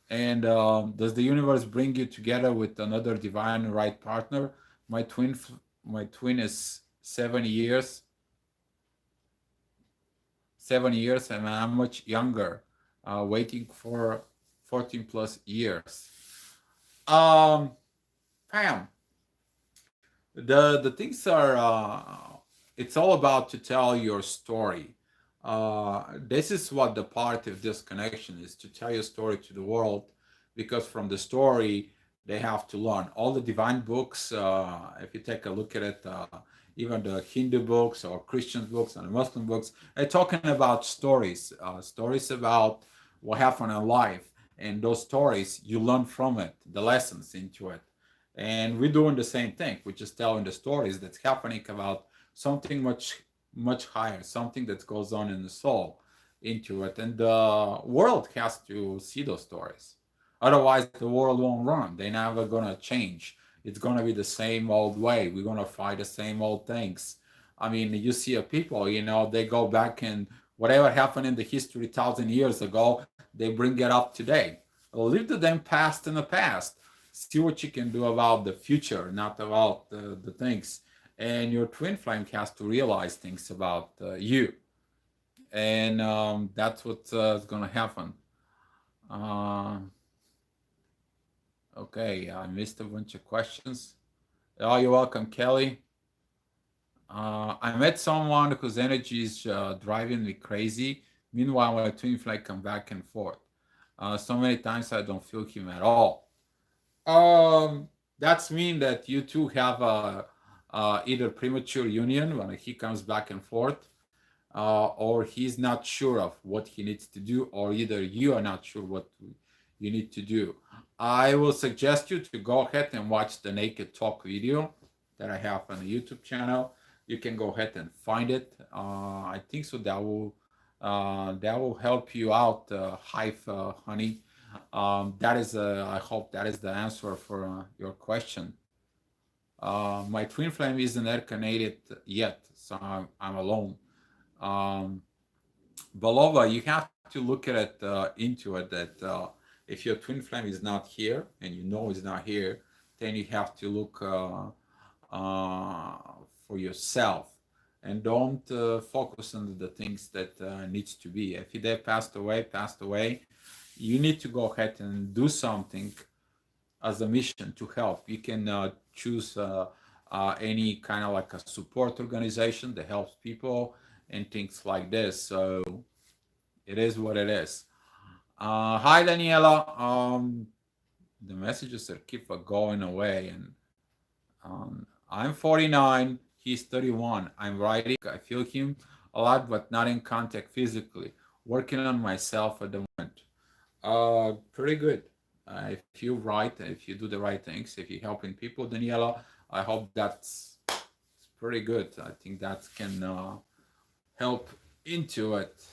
Speaker 1: And does the universe bring you together with another divine right partner? My twin, my twin is 7 years, 7 years, and I'm much younger, waiting for 14 plus years. Pam, the things are it's all about to tell your story. This is what the part of this connection is, to tell your story to the world, because from the story they have to learn all the divine books. If you take a look at it, even the Hindu books or Christian books and Muslim books, they're talking about stories, stories about what happened in life, and those stories you learn from it, the lessons into it. And we're doing the same thing. We're just telling the stories that's happening about something much higher, something that goes on in the soul into it, and the world has to see those stories. Otherwise the world won't run. They're never gonna change. It's gonna be the same old way. We're gonna fight the same old things. I mean, you see a people, they go back and whatever happened in the history 1,000 years ago, they bring it up today. Leave the damn past in the past. See what you can do about the future, not about the things. And your twin flame has to realize things about you, and that's what's going to happen. uh, okay, I missed a bunch of questions. Oh, you're welcome, Kelly. I met someone whose energy is driving me crazy. Meanwhile, my twin flame come back and forth so many times I don't feel him at all. That's mean that you two have a either premature union when he comes back and forth, or he's not sure of what he needs to do, or either you are not sure what you need to do. I will suggest you to go ahead and watch the Naked Talk video that I have on the YouTube channel. You can go ahead and find it. I think so that will help you out, Hive Honey. That is, I hope that is the answer for your question. My twin flame isn't incarnated yet, so I'm alone. Um, Belova, you have to look at it into it that if your twin flame is not here and you know it's not here, then you have to look for yourself and don't focus on the things that needs to be. If they passed away, you need to go ahead and do something as a mission to help. You can choose any kind of like a support organization that helps people and things like this. So it is what it is. Hi, Daniela. The messages are keep going away, and I'm 49. He's 31. I'm writing. I feel him a lot, but not in contact physically. Working on myself at the moment. Pretty good. If you write, if you do the right things, if you're helping people, Daniela, I hope that's pretty good. I think that can help into it.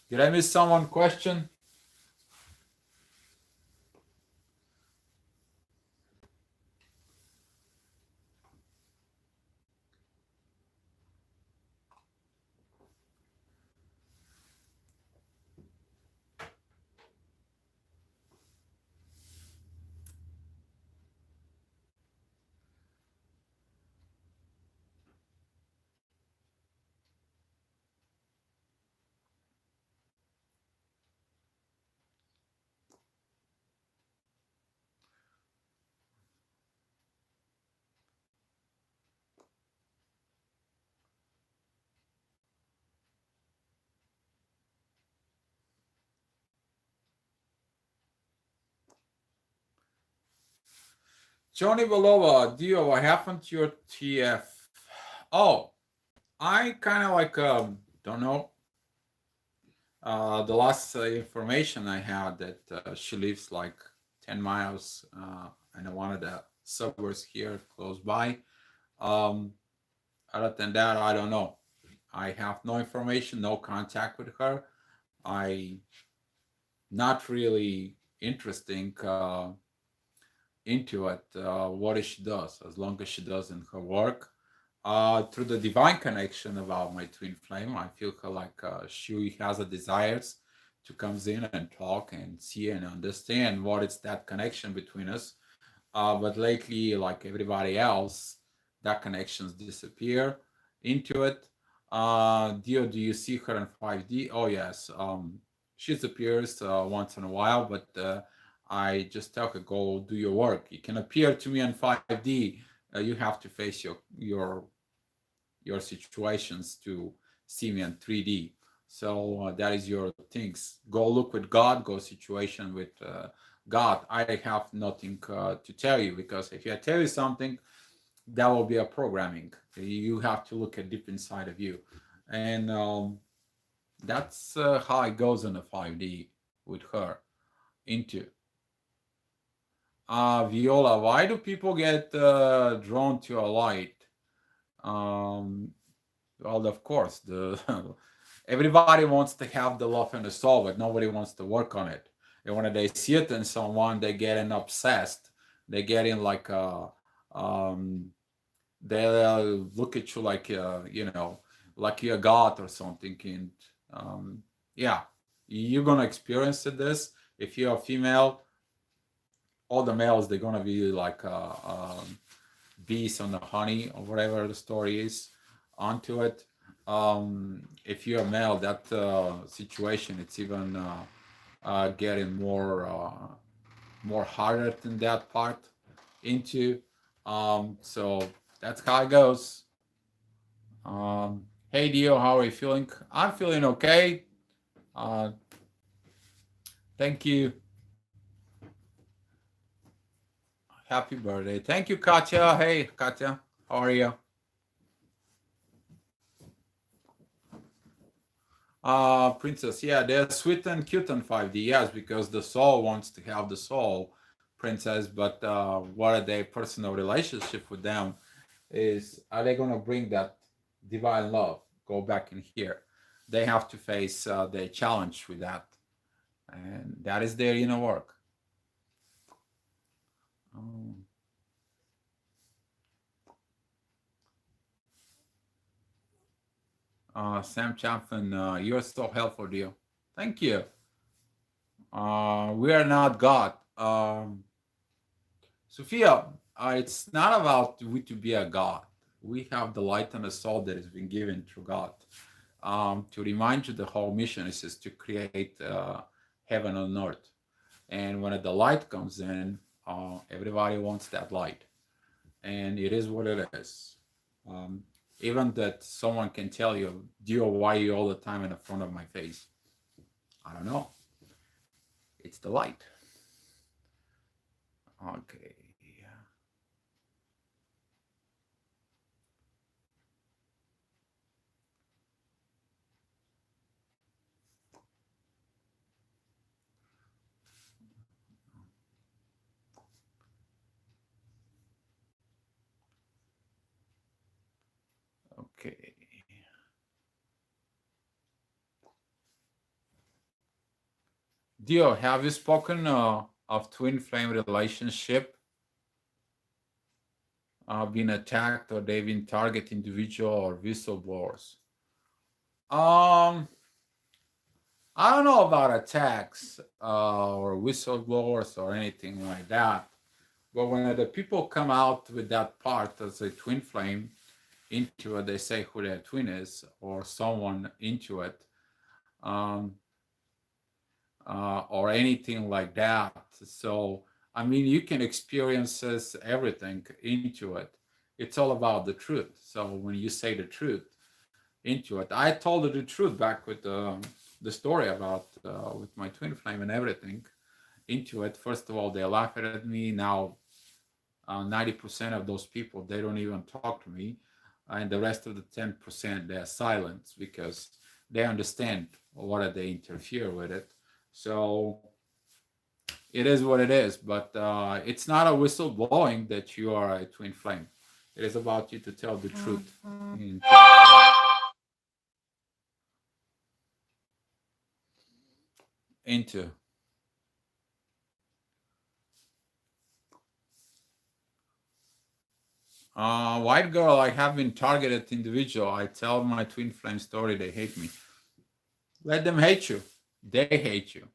Speaker 1: Did I miss someone question? Johnny Belova, Dio, what happened to your TF? Oh, I kind of like don't know. The last information I had that she lives like 10 miles in one of the suburbs here close by. Um, Other than that, I don't know. I have no information, no contact with her. I not really interesting into it what she does, as long as she does in her work. Through the divine connection about my twin flame, I feel her like she has a desires to comes in and talk and see and understand what is that connection between us. But lately, like everybody else, that connections disappear into it. Dio, do you see her in 5D? Oh yes, she appears once in a while, but I just tell her go do your work. You can appear to me in 5D. You have to face your situations to see me in 3D. So that is your things. Go look with God. Go situation with God. I have nothing to tell you because if I tell you something, that will be a programming. You have to look at deep inside of you, and that's how it goes in the 5D with her into. Viola, why do people get drawn to a light? Um, well, of course, the everybody wants to have the love and the soul, but nobody wants to work on it. And when they see it in someone, they get in obsessed. They get in like um, they look at you like like you're a god or something. And yeah, you're gonna experience this. If you're a female, all the males they're gonna be like bees on the honey or whatever the story is onto it. If you're a male, that situation it's even getting more harder than that part into. So that's how it goes. Hey Dio, how are you feeling? I'm feeling okay. Uh, Thank you. Happy birthday. Thank you, Katya. Hey, Katya, how are you? Princess, yeah, they're sweet and cute on 5D, yes, because the soul wants to have the soul, princess. But what are their personal relationship with them is are they gonna bring that divine love? Go back in here. They have to face their challenge with that, and that is their inner work. Um, Sam Champion, you're so helpful, dear. Thank you. We are not God. Sophia, it's not about we to be a God. We have the light and the soul that has been given through God. To remind you, the whole mission is just to create heaven on earth. And when the light comes in, everybody wants that light. And it is what it is. Um, Even that someone can tell you, Dio, why are you all the time in the front of my face? I don't know. It's the light. Okay. Okay. Dio, have you spoken of twin flame relationship, been attacked or they've been target individual or whistleblowers? Um, I don't know about attacks or whistleblowers or anything like that. But when the people come out with that part as a twin flame into it, they say who their twin is or someone into it, um, or anything like that. So, I mean, you can experience everything into it. It's all about the truth. So when you say the truth into it, I told the truth back with the story about with my twin flame and everything into it. First of all, they laughed at me. Now 90% of those people, they don't even talk to me, and the rest of the 10%, they're silent because they understand what they interfere with it. So it is what it is, but it's not a whistle blowing that you are a twin flame. It is about you to tell the truth into. White girl, I have been targeted individual. I tell my twin flame story, they hate me. Let them hate you. They hate you.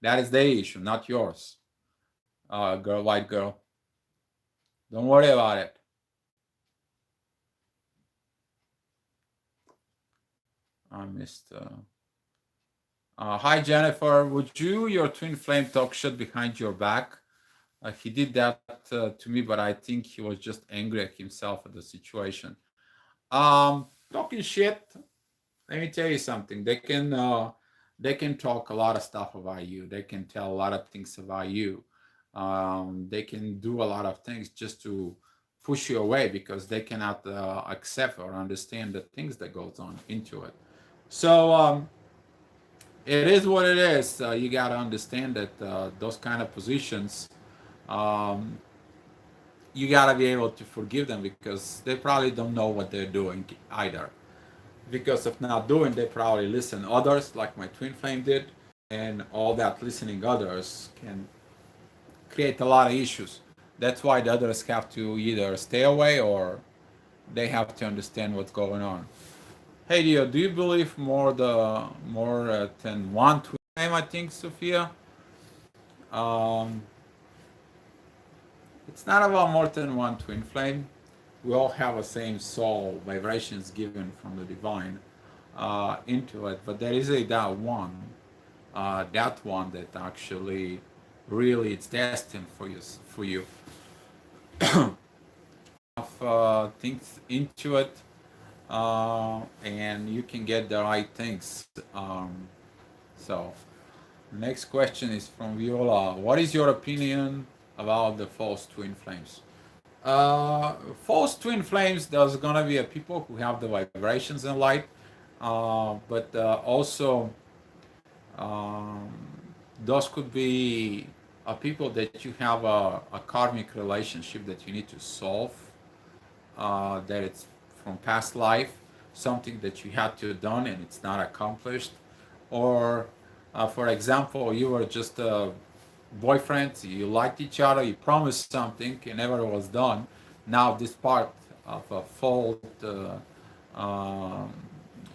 Speaker 1: That is their issue, not yours. Girl, white girl. Don't worry about it. I missed. Hi, Jennifer. Would you, your twin flame, talk shit behind your back? He did that to me, but I think he was just angry at himself at the situation. Talking shit. Let me tell you something. They can talk a lot of stuff about you. They can tell a lot of things about you. They can do a lot of things just to push you away because they cannot accept or understand the things that goes on into it. So it is what it is. You got to understand that those kind of positions, um, you got to be able to forgive them because they probably don't know what they're doing either. Because of not doing, they probably listen others, like my twin flame did, and all that listening others can create a lot of issues. That's why the others have to either stay away or they have to understand what's going on. Hey, Dio, do you believe more than one twin flame? I think, Sophia. Um, it's not about more than one twin flame. We all have the same soul vibrations given from the divine into it, but there is that one that actually really it's destined for you of things into it, and you can get the right things. So next question is from Viola. What is your opinion about the false twin flames? Uh, False twin flames, there's gonna be a people who have the vibrations and light, but also um, those could be people that you have a karmic relationship that you need to solve, that it's from past life, something that you had to have done and it's not accomplished, or For example, you were just boyfriends, you liked each other, you promised something, it never was done. Now this part of a fault, um,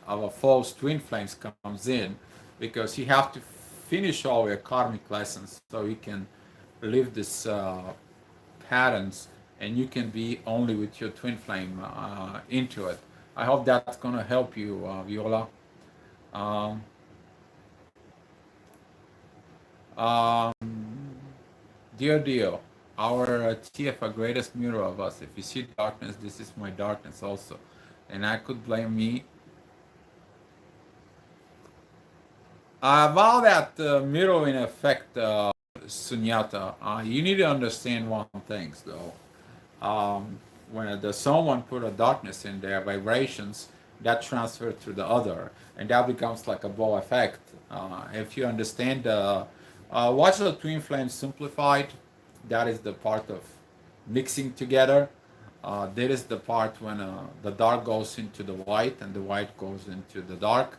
Speaker 1: of a false twin flames comes in, because you have to finish all your karmic lessons so you can live this patterns, and you can be only with your twin flame into it. I hope that's gonna help you, Viola. Um, um, Dear Dio, our TF, greatest mirror of us. If you see darkness, this is my darkness also. And I could blame me. About that mirroring effect, Sunyata, you need to understand one thing though. When the someone put a darkness in their vibrations, that transfers to the other, and that becomes like a ball effect. If you understand, watch the twin flames simplified. That is the part of mixing together. There is the part when the dark goes into the white and the white goes into the dark,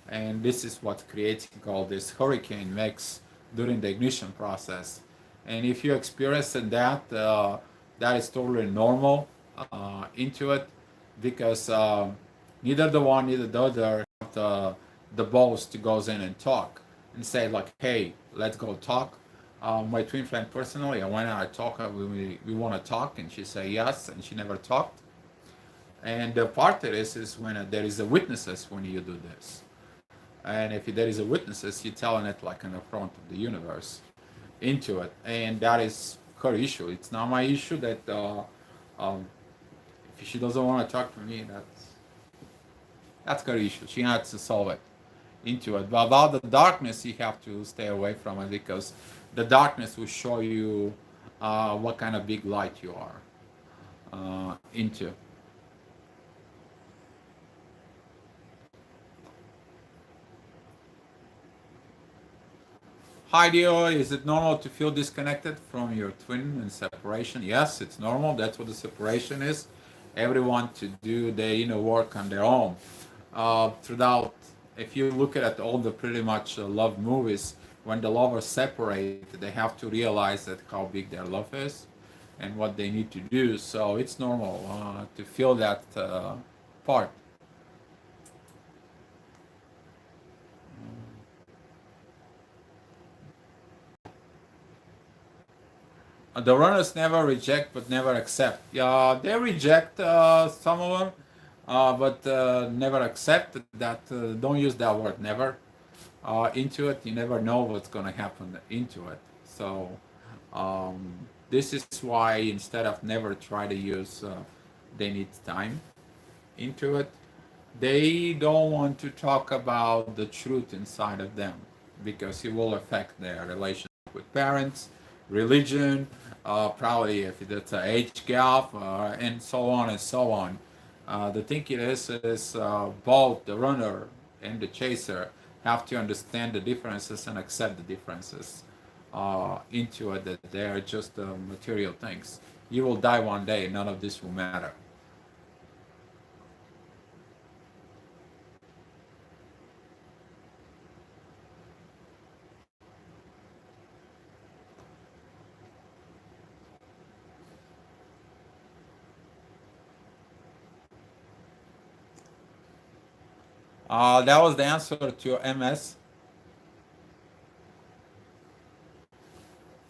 Speaker 1: and this is what creates called this hurricane mix during the ignition process. And if you experience that, that is totally normal into it, because neither the one neither the other have the balls to go in and talk and say like, hey, let's go talk. My twin flame personally, when I talk, we want to talk, and she say yes, and she never talked. And the part that is when there is a witnesses when you do this. And if there is a witnesses, you're telling it like in the front of the universe into it, and that is her issue. It's not my issue. That um, if she doesn't want to talk to me, that's her issue. She has to solve it into it. But about the darkness, you have to stay away from it, because the darkness will show you what kind of big light you are into. Hi Dio, is it normal to feel disconnected from your twin in separation? Yes, it's normal. That's what the separation is. Everyone to do their inner work on their own. Throughout, if you look at all the pretty much love movies, when the lovers separate, they have to realize that how big their love is and what they need to do. So it's normal to feel that part. The runners never reject but never accept. Yeah, they reject some of them, but never accept that. Don't use that word never into it. You never know what's going to happen into it. So this is why instead of never try to use, they need time into it. They don't want to talk about the truth inside of them, because it will affect their relationship with parents, religion, probably if it's an age gap, and so on and so on. The thing is both the runner and the chaser have to understand the differences and accept the differences into it, that they are just material things. You will die one day, none of this will matter. That was the answer to your MS.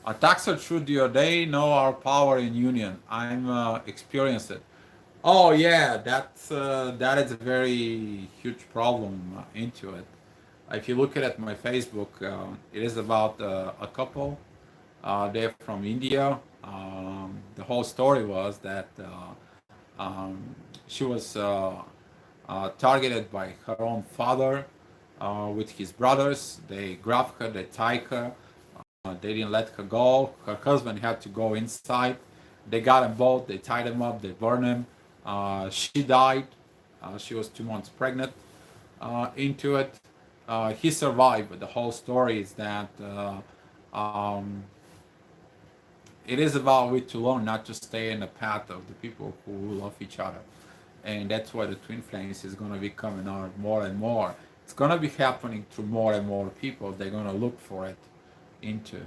Speaker 1: Taxa through your day, know our power in union. I'm experienced it. Oh yeah, that is a very huge problem into it. If you look at my Facebook, it is about a couple. They're from India. The whole story was that she was targeted by her own father with his brothers. They grabbed her, they tied her, they didn't let her go. Her husband had to go inside. They got him both. They tied him up. They burned him. She died. She was 2 months pregnant into it. He survived, but the whole story is that um, it is about we to learn not to stay in the path of the people who love each other. And that's why the twin flames is going to be coming out more and more. It's gonna be happening to more and more people. They're gonna look for it into.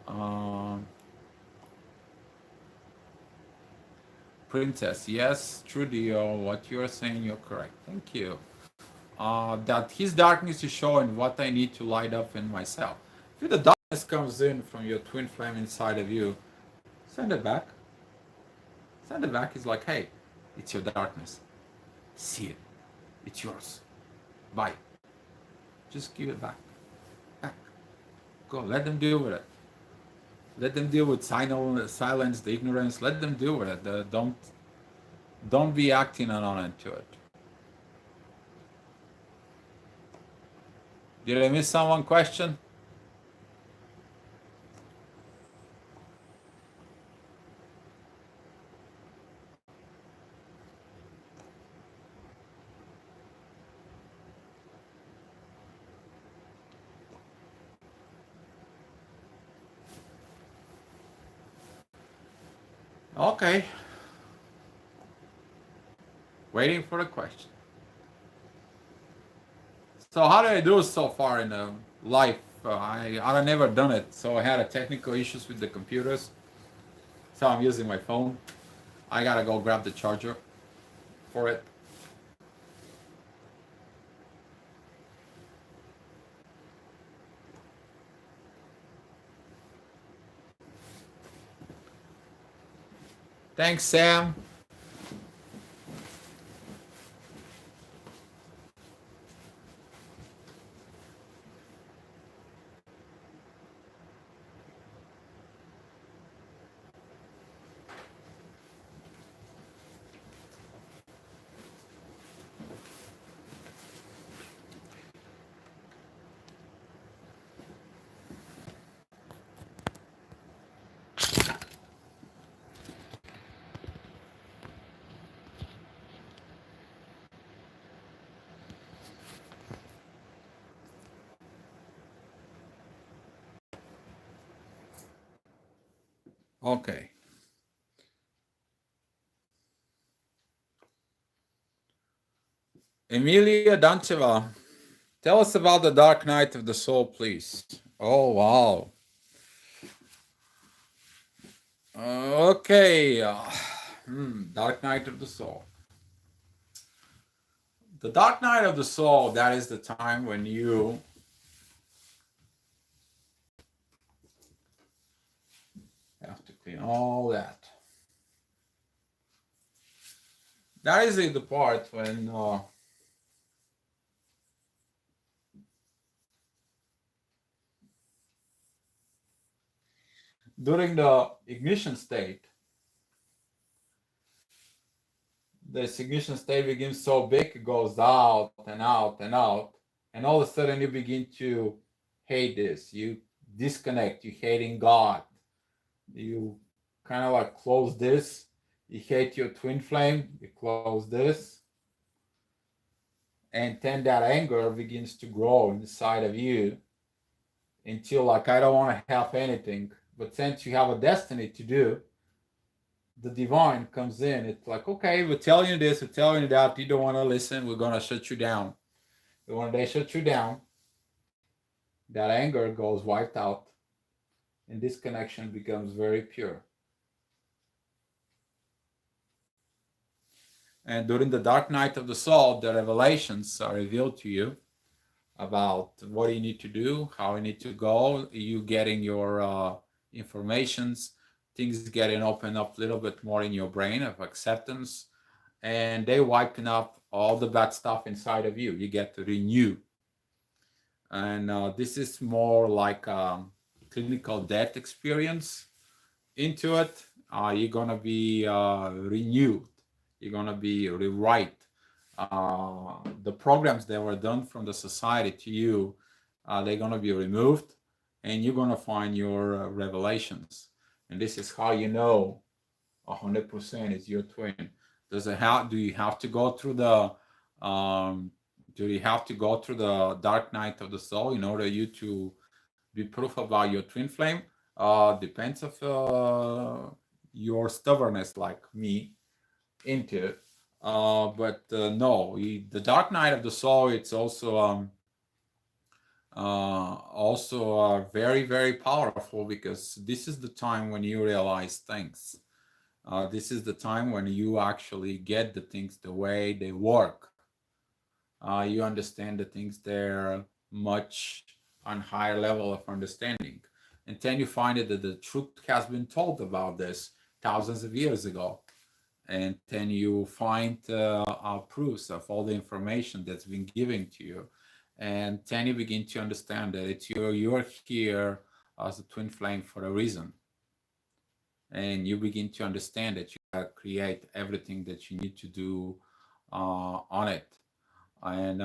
Speaker 1: Um, Princess, yes, Trudio, what you're saying, you're correct. Thank you. That his darkness is showing what I need to light up in myself. If the darkness comes in from your twin flame inside of you, send it back. Send it back. It's like, hey, it's your darkness. See it. It's yours. Bye. Just give it back. Back. Go. Let them deal with it. Let them deal with silence, the ignorance. Let them deal with it. Don't be acting on into it. Did I miss someone question? Okay. Waiting for a question. So how did I do so far in life? I never done it, so I had a technical issues with the computers. So I'm using my phone. I gotta go grab the charger for it. Thanks, Sam. Okay. Emilia Danceva, tell us about the Dark Night of the Soul, please. Oh, wow. Okay. Dark Night of the Soul. The Dark Night of the Soul, that is the time when you have to clean all that. That is the part when during the ignition state, this ignition state begins so big, it goes out and out and out, and all of a sudden you begin to hate this. You disconnect, you hating God. You kind of like close this. You hate your twin flame, you close this. And then that anger begins to grow inside of you until like I don't want to have anything. But since you have a destiny to do, the divine comes in. It's like, okay, we're telling you this, we're telling you that. You don't want to listen. We're gonna shut you down. And when they shut you down, that anger goes wiped out, and this connection becomes very pure. And during the dark night of the soul, the revelations are revealed to you about what you need to do, how you need to go. You getting your informations, things getting opened up a little bit more in your brain of acceptance, and they wiping up all the bad stuff inside of you. You get to renew, and this is more like a clinical death experience into it. You're gonna be renewed. You're gonna be rewrite the programs that were done from the society to you. They're gonna be removed, and you're gonna find your revelations. And this is how you know 100% is your twin. Does it have? Do you have to go through the? Do you have to go through the dark night of the soul in order you to be proof about your twin flame? Depends of your stubbornness, like me, into it. But no, the dark night of the soul, it's also very, very powerful, because this is the time when you realize things. This is the time when you actually get the things the way they work. You understand the things there much on higher level of understanding. And then you find that the truth has been told about this thousands of years ago. And then you find proofs of all the information that's been given to you. And then you begin to understand that you're here as a twin flame for a reason. And you begin to understand that you create everything that you need to do on it. And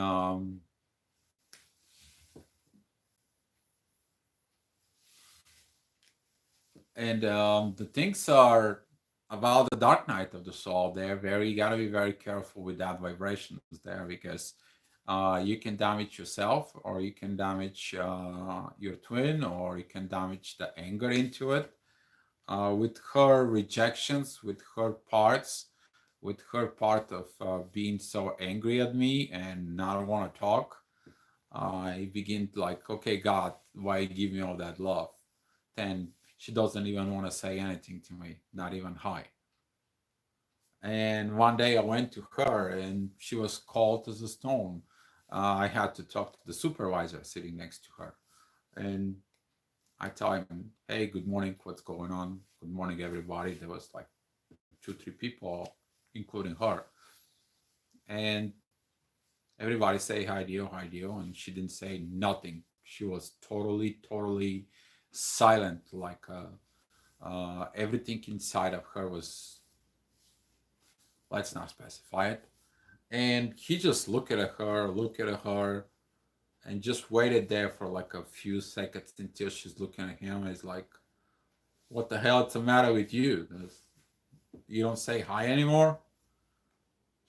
Speaker 1: the things are about the dark night of the soul. You gotta be very careful with that vibrations there, because you can damage yourself, or you can damage your twin, or you can damage the anger into it. With her rejections, with her parts, with her part of being so angry at me and not want to talk, I begin like, okay, God, why you give me all that love? Then she doesn't even want to say anything to me, not even hi. And one day I went to her and she was cold as a stone. I had to talk to the supervisor sitting next to her. And I tell him, hey, good morning, what's going on? Good morning, everybody. There was like 2, 3 people, including her. And everybody say hi Dio, and she didn't say nothing. She was totally silent, like everything inside of her was, let's not specify it. And he just looked at her, and just waited there for like a few seconds until she's looking at him. It's like, what the hell is the matter with you? You don't say hi anymore?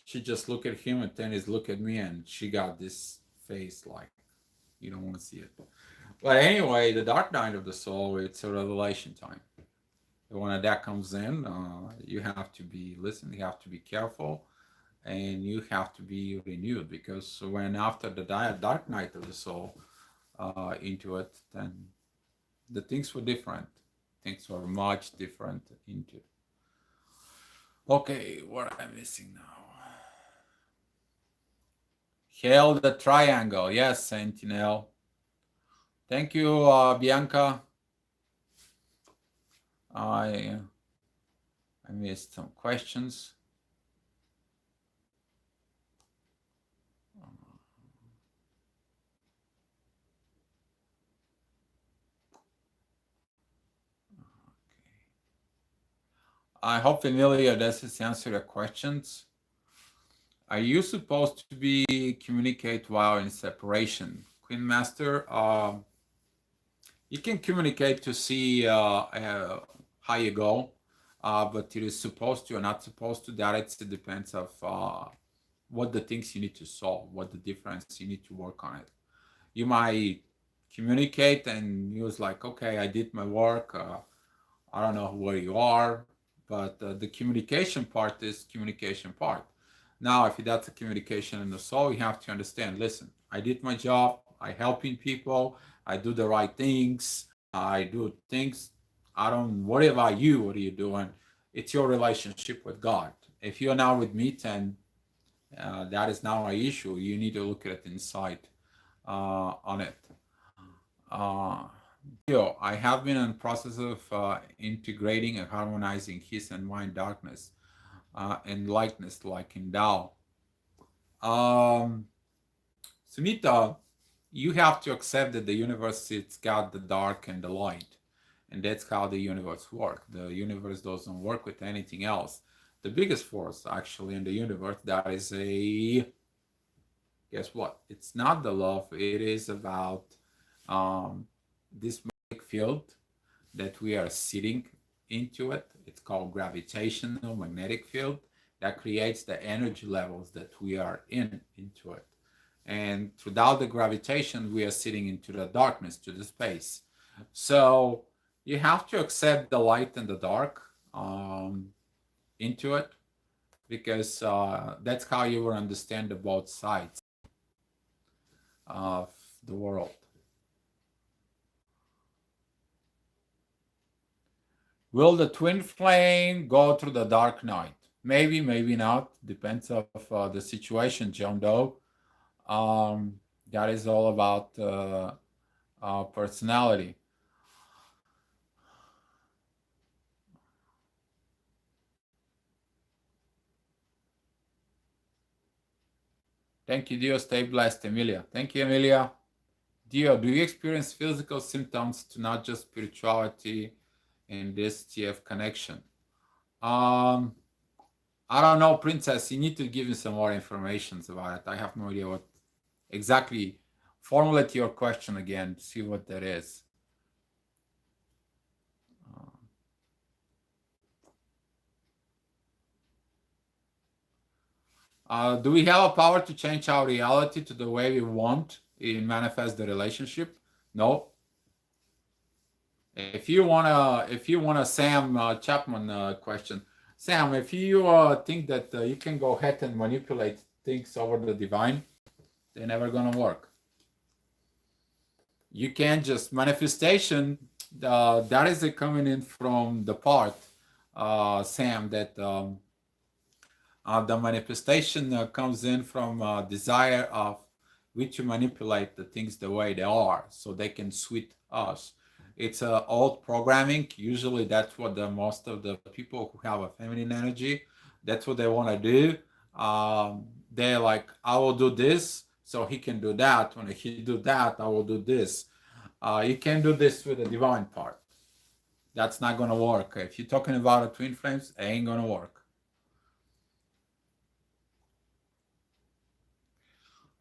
Speaker 1: She just looked at him, and then he's look at me, and she got this face like, you don't want to see it. But anyway, the dark night of the soul, it's a revelation time. When that comes in, you have to be listening, you have to be careful, and you have to be renewed, because when after the dark night of the soul into it, then the things were different. Things were much different into it. Okay, what am I missing now? Hail the triangle. Yes, Sentinel. Thank you, Bianca. I missed some questions. I hope, Emilia, this answer your questions. Are you supposed to be communicate while in separation? Queen Master, you can communicate to see how you go, but it is supposed to or not supposed to. That it depends of what the things you need to solve, what the difference you need to work on it. You might communicate and use like, okay, I did my work. I don't know where you are, but the communication part is communication part. Now, if that's a communication in the soul, you have to understand, listen, I did my job, I helping people, I do the right things, I do things, I don't worry about you, what are you doing? It's your relationship with God. If you're not with me, then that is not my issue. You need to look at it inside on it. I have been in the process of integrating and harmonizing his and mind darkness and lightness, like in Tao. Sunita, you have to accept that the universe, it's got the dark and the light, and that's how the universe works. The universe doesn't work with anything else. The biggest force actually in the universe, that is guess what? It's not the love. It is about this magnetic field that we are sitting into it. It's called gravitational magnetic field that creates the energy levels that we are into it. And without the gravitation, we are sitting into the darkness, to the space. So you have to accept the light and the dark into it. because that's how you will understand the both sides of the world. Will the twin flame go through the dark night? Maybe, maybe not. Depends of the situation, John Doe. That is all about personality. Thank you, Dio. Stay blessed, Emilia. Thank you, Emilia. Dio, do you experience physical symptoms to not just spirituality and this TF connection? I don't know, Princess. You need to give me some more information about it. I have no idea what exactly. Formulate your question again. See what that is. Do we have a power to change our reality to the way we want and manifest the relationship? No. If you wanna Sam Chapman question, Sam, if you think that you can go ahead and manipulate things over the divine, they're never gonna work. You can't just manifestation. That is coming in from the part, Sam, that the manifestation comes in from desire of which to manipulate the things the way they are, so they can suit us. It's old programming. Usually, that's what the most of the people who have a feminine energy, that's what they want to do. They're like, I will do this, so he can do that. When he do that, I will do this. You can't do this with the divine part. That's not gonna work. If you're talking about a twin flames, it ain't gonna work.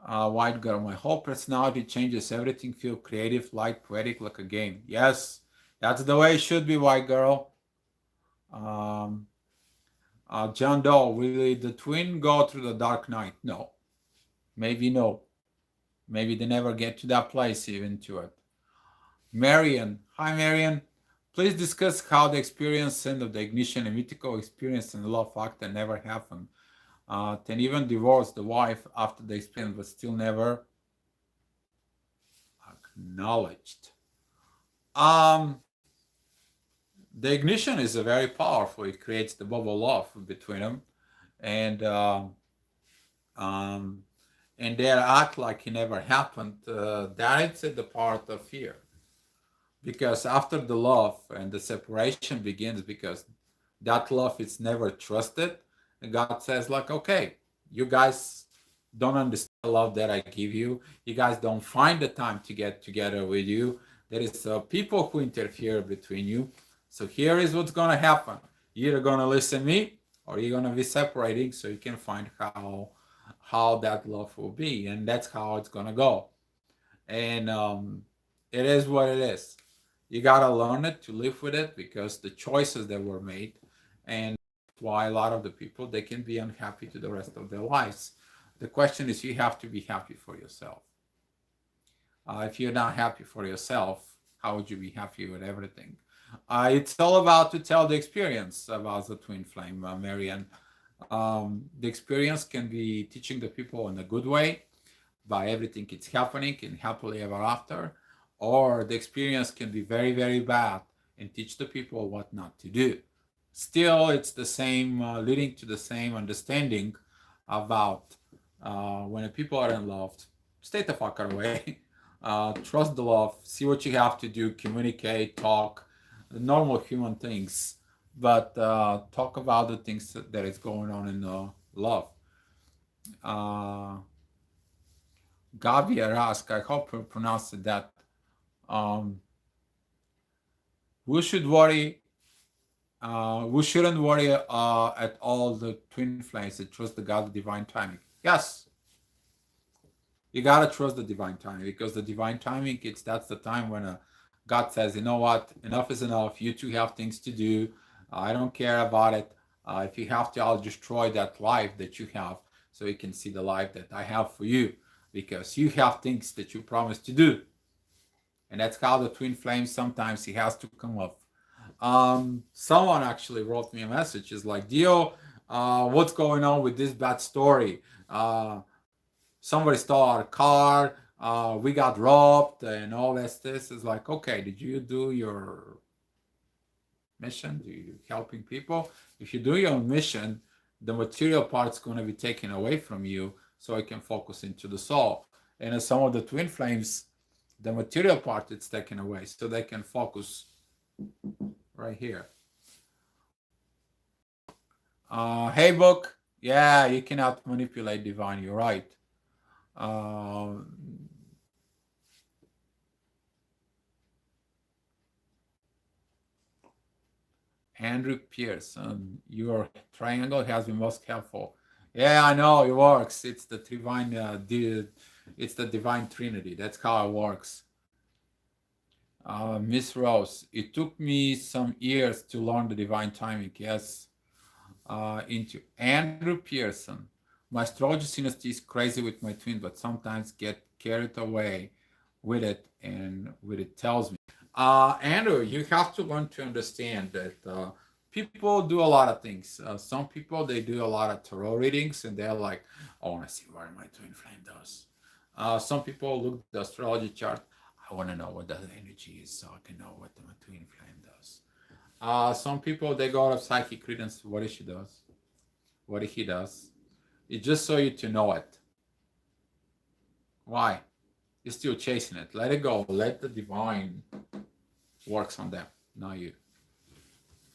Speaker 1: White girl, my whole personality changes. Everything feel creative, light, poetic, like a game. Yes, that's the way it should be, white girl. John Doe, will the twin go through the dark night? No. Maybe no. Maybe they never get to that place even to it. Marian, hi Marian. Please discuss how the experience and of the ignition and mythical experience and love factor never happened. Can even divorce the wife after the experience, but still never acknowledged. The ignition is a very powerful. It creates the bubble love between them, and they act like it never happened. That is the part of fear, because after the love and the separation begins, because that love is never trusted, and God says like, okay, you guys don't understand the love that I give you. You guys don't find the time to get together with you. There is people who interfere between you. So here is what's gonna happen. You're either gonna listen to me, or you're gonna be separating, so you can find how that love will be, and that's how it's gonna go. And it is what it is. You gotta learn it to live with it, because the choices that were made, and why a lot of the people, they can be unhappy to the rest of their lives. The question is, you have to be happy for yourself. If you're not happy for yourself, how would you be happy with everything? It's all about to tell the experience about the twin flame, Marianne. The experience can be teaching the people in a good way by everything it's happening and happily ever after, or the experience can be very, very bad and teach the people what not to do. Still, it's the same, leading to the same understanding about when people are in love, stay the fuck away. Trust the love, see what you have to do, communicate, talk, normal human things, but talk about the things that is going on in love. Gabi Arask, I hope I pronounced that. We should worry. We shouldn't worry at all the twin flames and trust the God, the divine timing. Yes, you gotta trust the divine timing, because the divine timing, that's the time when God says, you know what, enough is enough. You two have things to do. I don't care about it. If you have to, I'll destroy that life that you have, so you can see the life that I have for you, because you have things that you promised to do. And that's how the twin flames, sometimes he has to come up. Someone actually wrote me a message. Is like, Dio, What's going on with this bad story? Somebody stole our car. We got robbed and all this. This is like, okay, did you do your mission? Do you helping people? If you do your mission, the material part's going to be taken away from you, so it can focus into the soul. And in some of the twin flames, the material part is taken away, so they can focus right here. Hey, book. Yeah, you cannot manipulate divine. You're right. Andrew Pearson, your triangle has been most helpful. Yeah, I know it works. It's the divine, it's the divine Trinity. That's how it works. Miss Rose, it took me some years to learn the divine timing. Yes. Into Andrew Pearson. My astrology synasty is crazy with my twin, but sometimes get carried away with it, and with it tells me. Andrew, you have to learn to understand that people do a lot of things. Some people, they do a lot of tarot readings, and they're like, I want to see what my twin flame does. Some people look at the astrology chart. I want to know what the energy is, so I can know what my twin flame does. Some people, they go out of psychic credence. What she does, what he does. It's just so you to know it. Why? You're still chasing it. Let it go. Let the divine works on them, not you.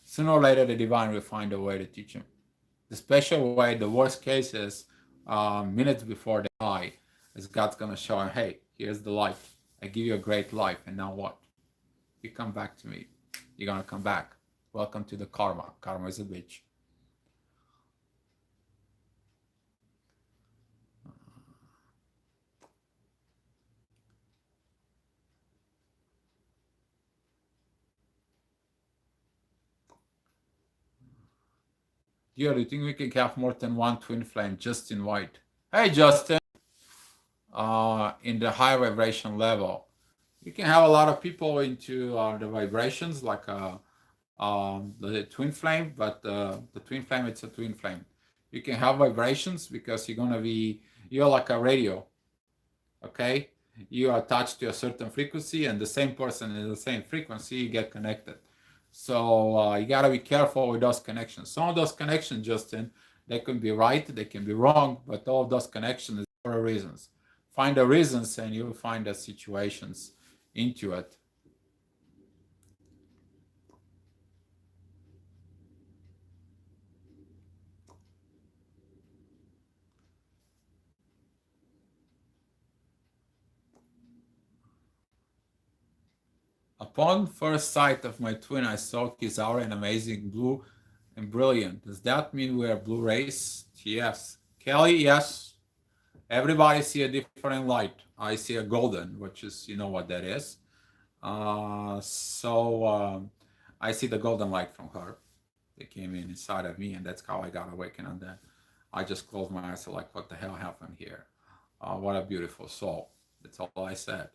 Speaker 1: Sooner or later, the divine will find a way to teach them. The special way, the worst case is minutes before they die, is God's going to show them, hey, here's the life. I give you a great life, and now what? You come back to me. You're going to come back. Welcome to the karma. Karma is a bitch. Yeah, do you think we can have more than one twin flame? Justin White. Hey, Justin. In the high vibration level, you can have a lot of people into the vibrations, like the twin flame, but the twin flame, it's a twin flame. You can have vibrations because you're like a radio, okay? You are attached to a certain frequency, and the same person in the same frequency, you get connected. So you gotta be careful with those connections. Some of those connections, Justin, they can be right, they can be wrong, but all of those connections is for reasons. Find the reasons, and you'll find the situations into it. Upon first sight of my twin, I saw his aura in amazing blue and brilliant. Does that mean we are blue rays? Yes. Kelly, yes. Everybody see a different light. I see a golden, which is, you know what that is. I see the golden light from her. They came in inside of me, and that's how I got awakened on that. I just closed my eyes, like, what the hell happened here? What a beautiful soul. That's all I said.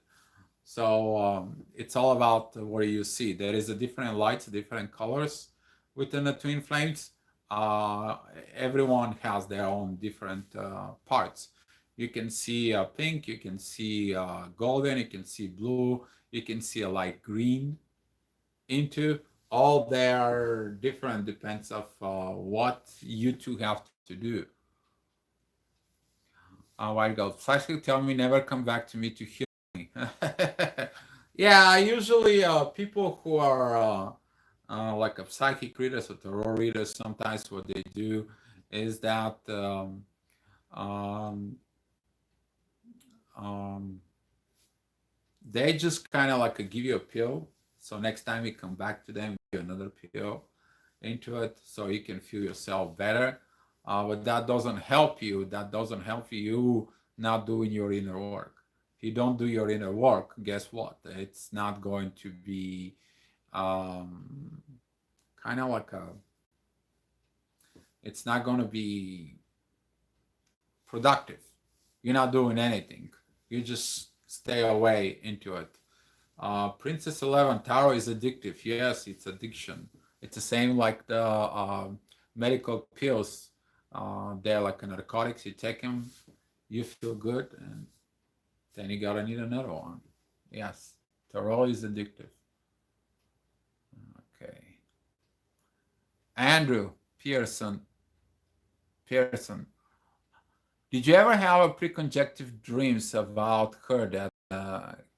Speaker 1: So it's all about what you see. There is a different lights, different colors within the twin flames. Everyone has their own different parts. You can see pink, you can see golden, you can see blue, you can see a light green into. All their different, depends of what you two have to do. White Gold, Flashlight tell me never come back to me to heal me. Yeah, usually people who are like a psychic readers or tarot readers, sometimes what they do is that um, they just kind of like give you a pill. So next time you come back to them, give you another pill into it, so you can feel yourself better. But that doesn't help you. That doesn't help you not doing your inner work. If you don't do your inner work, guess what? It's not going to be kind of like it's not going to be productive. You're not doing anything. You just stay away into it. Princess 11 Tarot is addictive. Yes, it's addiction. It's the same like the medical pills. They're like narcotics. You take them, you feel good, and then you gotta need another one. Yes, Tarot is addictive. Okay. Andrew Pearson. Did you ever have a preconjunctive dreams about her that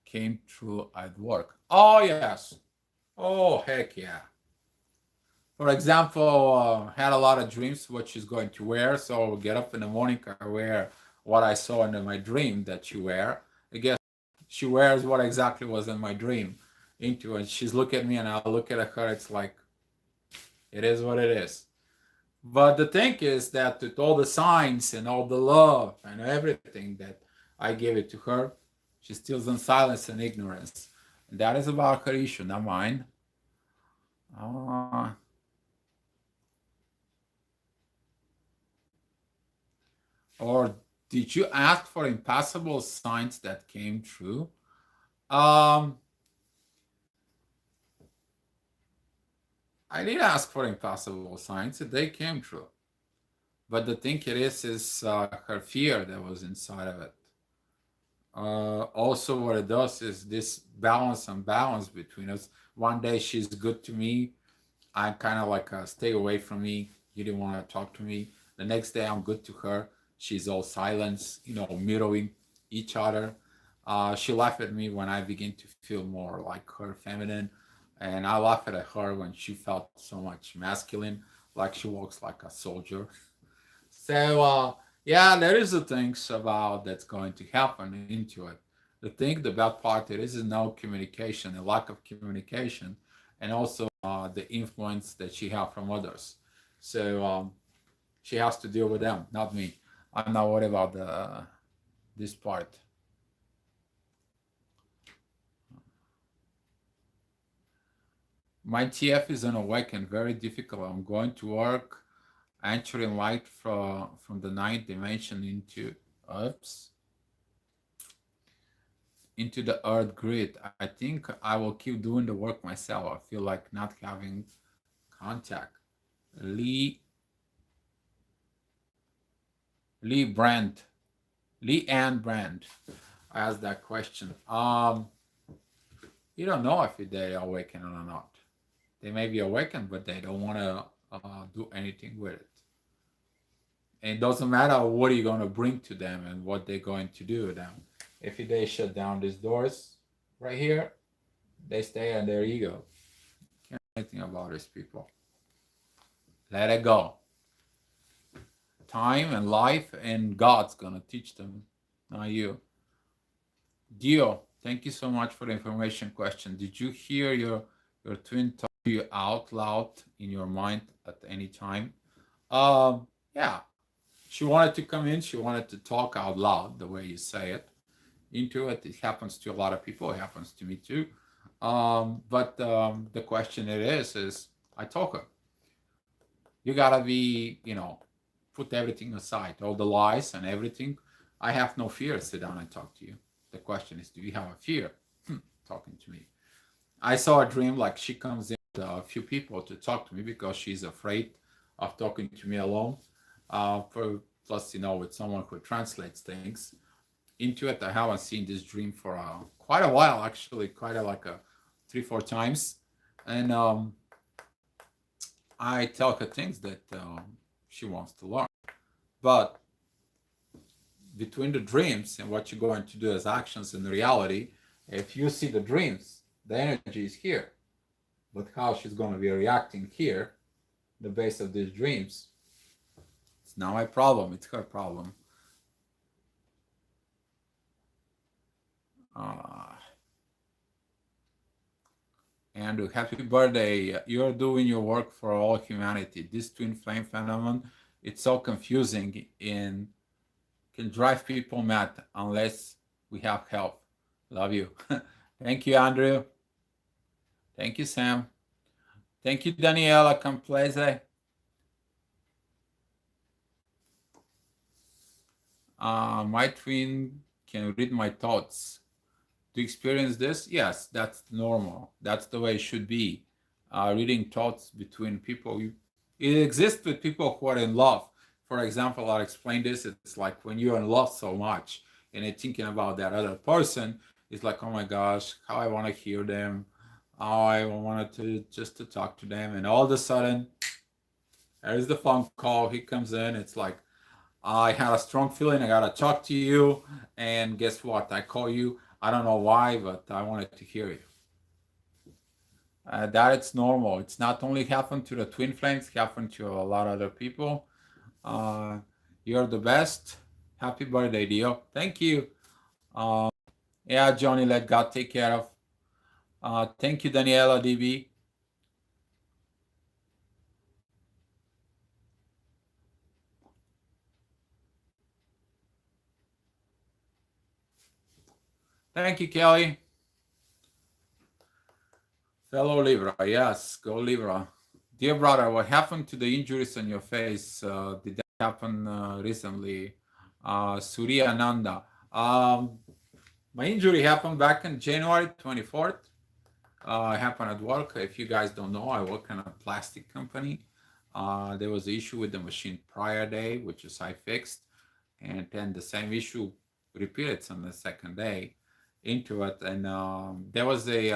Speaker 1: came true at work? Oh, yes. Oh, heck yeah. For example, had a lot of dreams what she's going to wear. So get up in the morning, I wear what I saw in my dream that she wear. I guess she wears what exactly was in my dream into it. She's looking at me and I look at her. It's like, it is what it is. But the thing is that with all the signs and all the love and everything that I gave it to her, she still in silence and ignorance. And that is about her issue, not mine. Or did you ask for impossible signs that came true? I did ask for impossible signs, and they came true. But the thing it is her fear that was inside of it. Also, what it does is this balance and balance between us. One day she's good to me. I'm kind of like, stay away from me. You didn't want to talk to me. The next day I'm good to her. She's all silence, mirroring each other. She laughed at me when I begin to feel more like her feminine. And I laugh at her when she felt so much masculine, like she walks like a soldier. So, yeah, there is the things about that's going to happen into it. The bad part it is no communication, a lack of communication, and also the influence that she has from others. So she has to deal with them, not me. I'm not worried about this part. My TF is unawakened, very difficult. I'm going to work entering light from the ninth dimension into the earth grid. I think I will keep doing the work myself. I feel like not having contact. Lee Ann Brand asked that question. You don't know if they're awakened or not. They may be awakened, but they don't want to do anything with it. And it doesn't matter what you're going to bring to them and what they're going to do with them. If they shut down these doors right here, they stay in their ego. Can't do anything about these people. Let it go. Time and life and God's going to teach them, not you. Dio, thank you so much for the information question. Did you hear your twin talk to you out loud in your mind at any time? Yeah. She wanted to come in. She wanted to talk out loud, the way you say it, into it. It happens to a lot of people. It happens to me too. But the question is I told her, you gotta be, put everything aside, all the lies and everything. I have no fear. Sit down and talk to you. The question is, do you have a fear talking to me? I saw a dream like she comes in with a few people to talk to me because she's afraid of talking to me alone. Plus, with someone who translates things into it. I haven't seen this dream for quite a while, actually, quite like 3-4 times. And I tell her things that she wants to learn. But between the dreams and what you're going to do as actions in reality, if you see the dreams, the energy is here. But how she's going to be reacting here, the base of these dreams, it's not my problem, it's her problem. Andrew, happy birthday. You're doing your work for all humanity. This twin flame phenomenon, it's so confusing and can drive people mad unless we have help. Love you. Thank you, Andrew. Thank you, Sam. Thank you, Daniela Complese. My twin can read my thoughts. To experience this, yes, that's normal. That's the way it should be. Reading thoughts between people, It exists with people who are in love. For example, I'll explain this. It's like when you're in love so much and you're thinking about that other person, it's like, oh my gosh, how I want to hear them. How I wanted to just to talk to them. And all of a sudden, there's the phone call. He comes in. It's like, I had a strong feeling I gotta talk to you. And guess what? I call you. I don't know why, but I wanted to hear you. That it's normal. It's not only happened to the twin flames, it happened to a lot of other people. Uh, you're the best. Happy birthday, Dio. Thank you. Uh, yeah, Johnny, let God take care of. Thank you, Daniela DB. Thank you, Kelly. Fellow Libra, yes, go Libra. Dear brother, what happened to the injuries on your face? Did that happen recently? Surya Ananda. My injury happened back in January 24th. Happened at work. If you guys don't know, I work in a plastic company. There was an issue with the machine prior day, which is I fixed, and then the same issue repeated on the second day into it, and there was a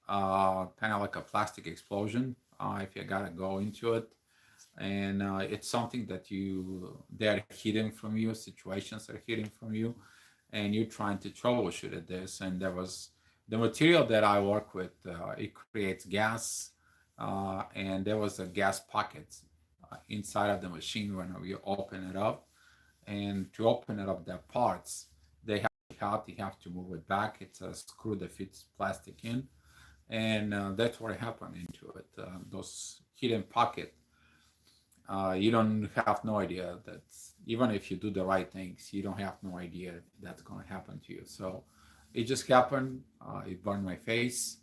Speaker 1: kind of like a plastic explosion. If you gotta go into it, and it's something that they're hidden from you. Situations are hidden from you, and you're trying to troubleshoot at this. And there was the material that I work with. It creates gas, and there was a gas pocket inside of the machine when you open it up. And to open it up, the parts they have to move it back. It's a screw that fits plastic in, and that's what happened into it. Those hidden pocket, you don't have no idea that even if you do the right things, you don't have no idea that's going to happen to you. So it just happened. It burned my face.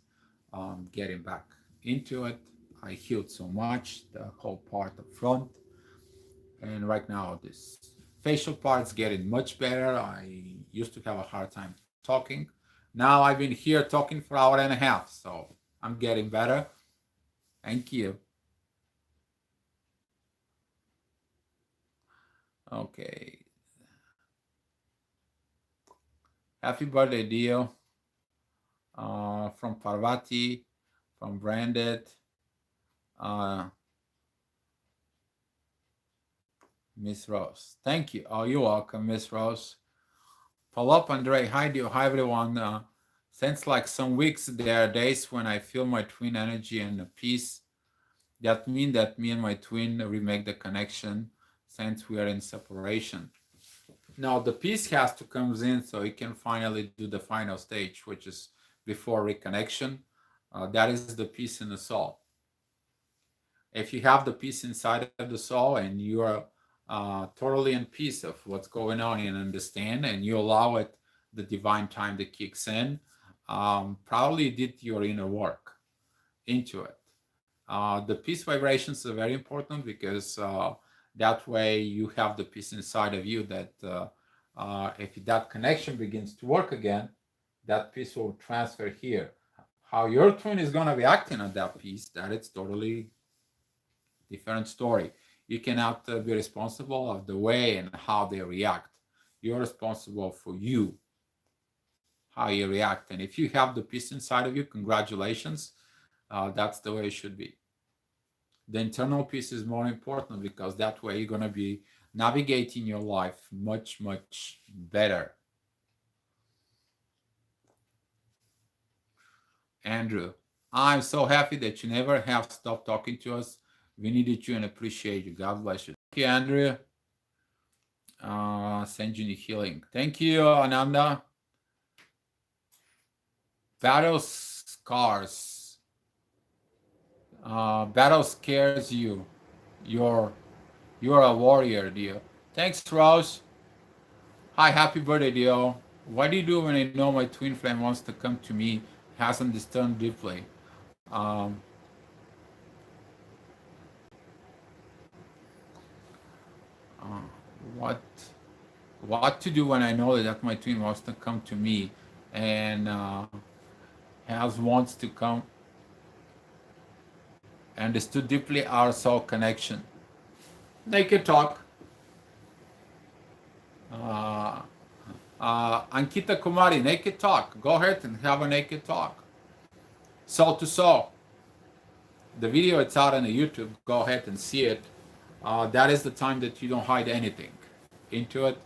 Speaker 1: Getting back into it, I healed so much, the whole part up front, and right now this facial part's getting much better. I used to have a hard time talking. Now I've been here talking for an hour and a half, so I'm getting better. Thank you. Okay. Happy birthday, Dio. From Parvati, from Branded, uh, Miss Rose. Thank you. Oh, you're welcome, Miss Rose. Palop Andre, hi Dio, hi everyone. Since like some weeks, there are days when I feel my twin energy and peace. That mean that me and my twin remake the connection since we are in separation. Now the piece has to come in so it can finally do the final stage, which is before reconnection. That is the peace in the soul. If you have the peace inside of the soul and you are totally in peace of what's going on and understand, and you allow it the divine time that kicks in, probably did your inner work into it. The peace vibrations are very important because that way you have the peace inside of you that if that connection begins to work again, that peace will transfer here. How your twin is going to be acting on that piece, that it's totally different story. You cannot be responsible of the way and how they react. You're responsible for you, how you react. And if you have the peace inside of you, congratulations. That's the way it should be. The internal peace is more important because that way you're going to be navigating your life much, much better. Andrew, I'm so happy that you never have stopped talking to us. We needed you and appreciate you. God bless you. Thank you, Andrew. Send you healing. Thank you, Ananda. Battle scars. Battle scares you. You're a warrior, Dio. Thanks, Rose. Hi, happy birthday, Dio. What do you do when I know my twin flame wants to come to me, hasn't disturbed deeply? Um, uh, what what to do when I know that my twin wants to come to me and has wants to come understood deeply our soul connection. Naked talk. Uh, Ankita Kumari, naked talk. Go ahead and have a naked talk. Soul to soul. The video, it's out on the YouTube. Go ahead and see it. That is the time that you don't hide anything into it.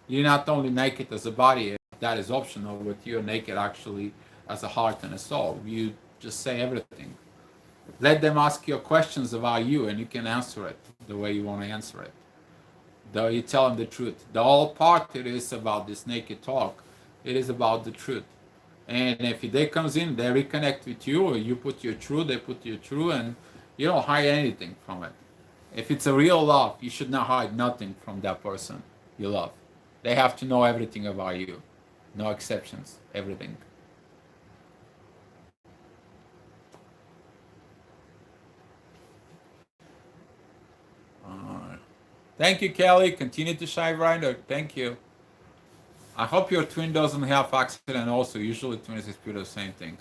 Speaker 1: You're not only naked as a body, that is optional, but you're naked actually as a heart and a soul. You just say everything. Let them ask you questions about you, and you can answer it the way you want to answer it. Though you tell them the truth. The whole part it is about this naked talk. It is about the truth. And if they comes in, they reconnect with you, or you put your truth, they put your truth, and you don't hide anything from it. If it's a real love, you should not hide nothing from that person you love. They have to know everything about you. No exceptions, everything. Thank you, Kelly. Continue to shine brighter. Thank you. I hope your twin doesn't have accident also. Usually twins experience the same thing.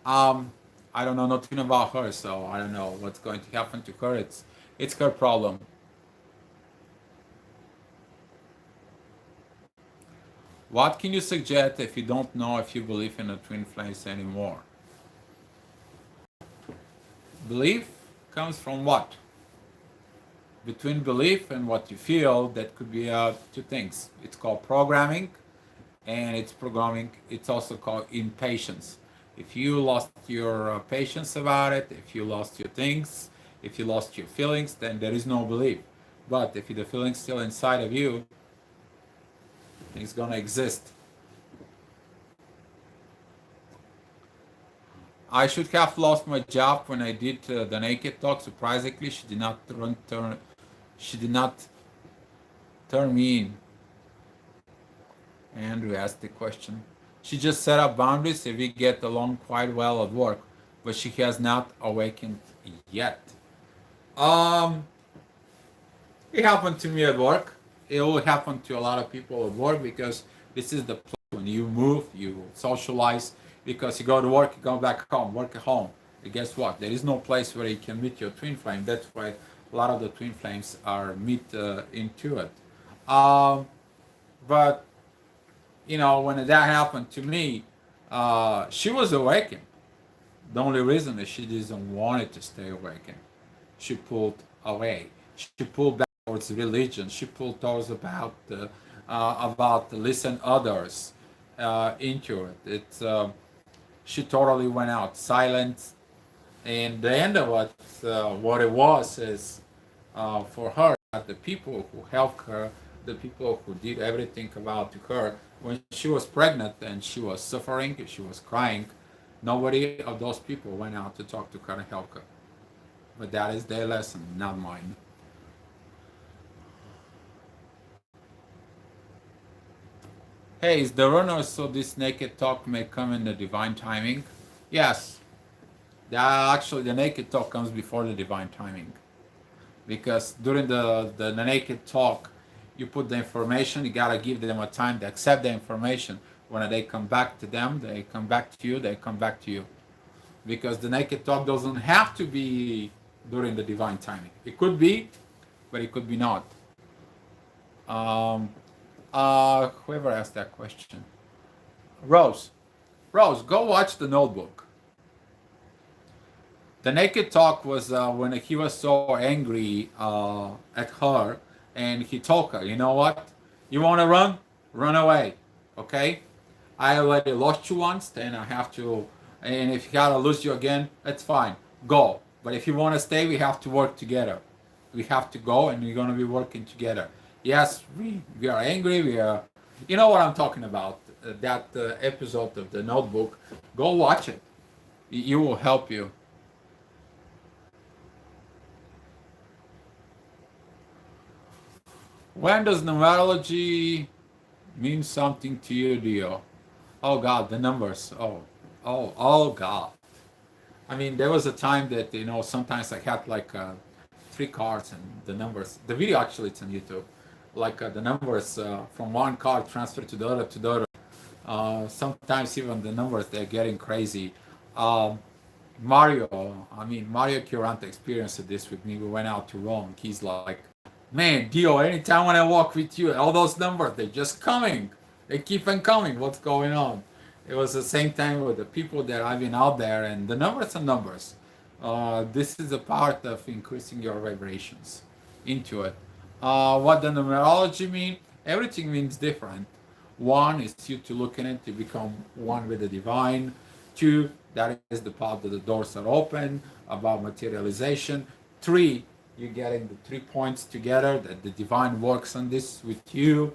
Speaker 1: I don't know nothing about her, so I don't know what's going to happen to her. It's her problem. What can you suggest if you don't know if you believe in the twin flames anymore? Belief comes from what? Between belief and what you feel, that could be two things. It's called programming, and it's programming. It's also called impatience. If you lost your patience about it, if you lost your things, if you lost your feelings, then there is no belief. But if the feeling's still inside of you, it's gonna exist. I should have lost my job when I did the naked talk. Surprisingly, she did not turn me in. Andrew asked the question. She just set up boundaries and we get along quite well at work, but she has not awakened yet. It happened to me at work. It will happen to a lot of people at work because this is the place when you move, you socialize, because you go to work, you go back home, work at home. And guess what? There is no place where you can meet your twin flame. That's why a lot of the twin flames are meet into it. But you know, when that happened to me, she was awakened. The only reason is she didn't want it to stay awakened. She pulled away. She pulled back towards religion. She pulled towards about listen others into it. It's she totally went out silent. And the end of what it was is for her, the people who helped her, the people who did everything about her, when she was pregnant and she was suffering, she was crying, nobody of those people went out to talk to her and help her. But that is their lesson, not mine. Hey, is the runner so this naked talk may come in the divine timing? Yes. Actually, the naked talk comes before the divine timing. Because during the naked talk, you put the information, you gotta give them a time to accept the information. When they come back to them, they come back to you, they come back to you. Because the naked talk doesn't have to be during the divine timing. It could be, but it could be not. Whoever asked that question. Rose, go watch The Notebook. The naked talk was when he was so angry at her, and he told her, you know what? You want to run? Run away, okay? I already lost you once, then I have to, and if you gotta lose you again, that's fine. Go. But if you want to stay, we have to work together. We have to go, and we're gonna be working together. Yes, we are angry. We are, you know what I'm talking about. That episode of The Notebook. Go watch it. It will help you. When does numerology mean something to you, Dio? Oh God, the numbers. Oh God. I mean, there was a time that, you know, sometimes I had like 3 cards and the numbers. The video actually, it's on YouTube. Like the numbers from one card transferred to the other to the other. Sometimes even the numbers, they're getting crazy. Mario Chiarante experienced this with me. We went out to Rome. He's like, man, Dio, anytime when I walk with you, all those numbers, they're just coming. They keep on coming. What's going on? It was the same time with the people that I've been out there, and the numbers are numbers. This is a part of increasing your vibrations into it. What the numerology mean? Everything means different. One is you to look in it to become one with the divine. Two, that is the part that the doors are open about materialization. Three, you're getting the 3 points together that the divine works on this with you.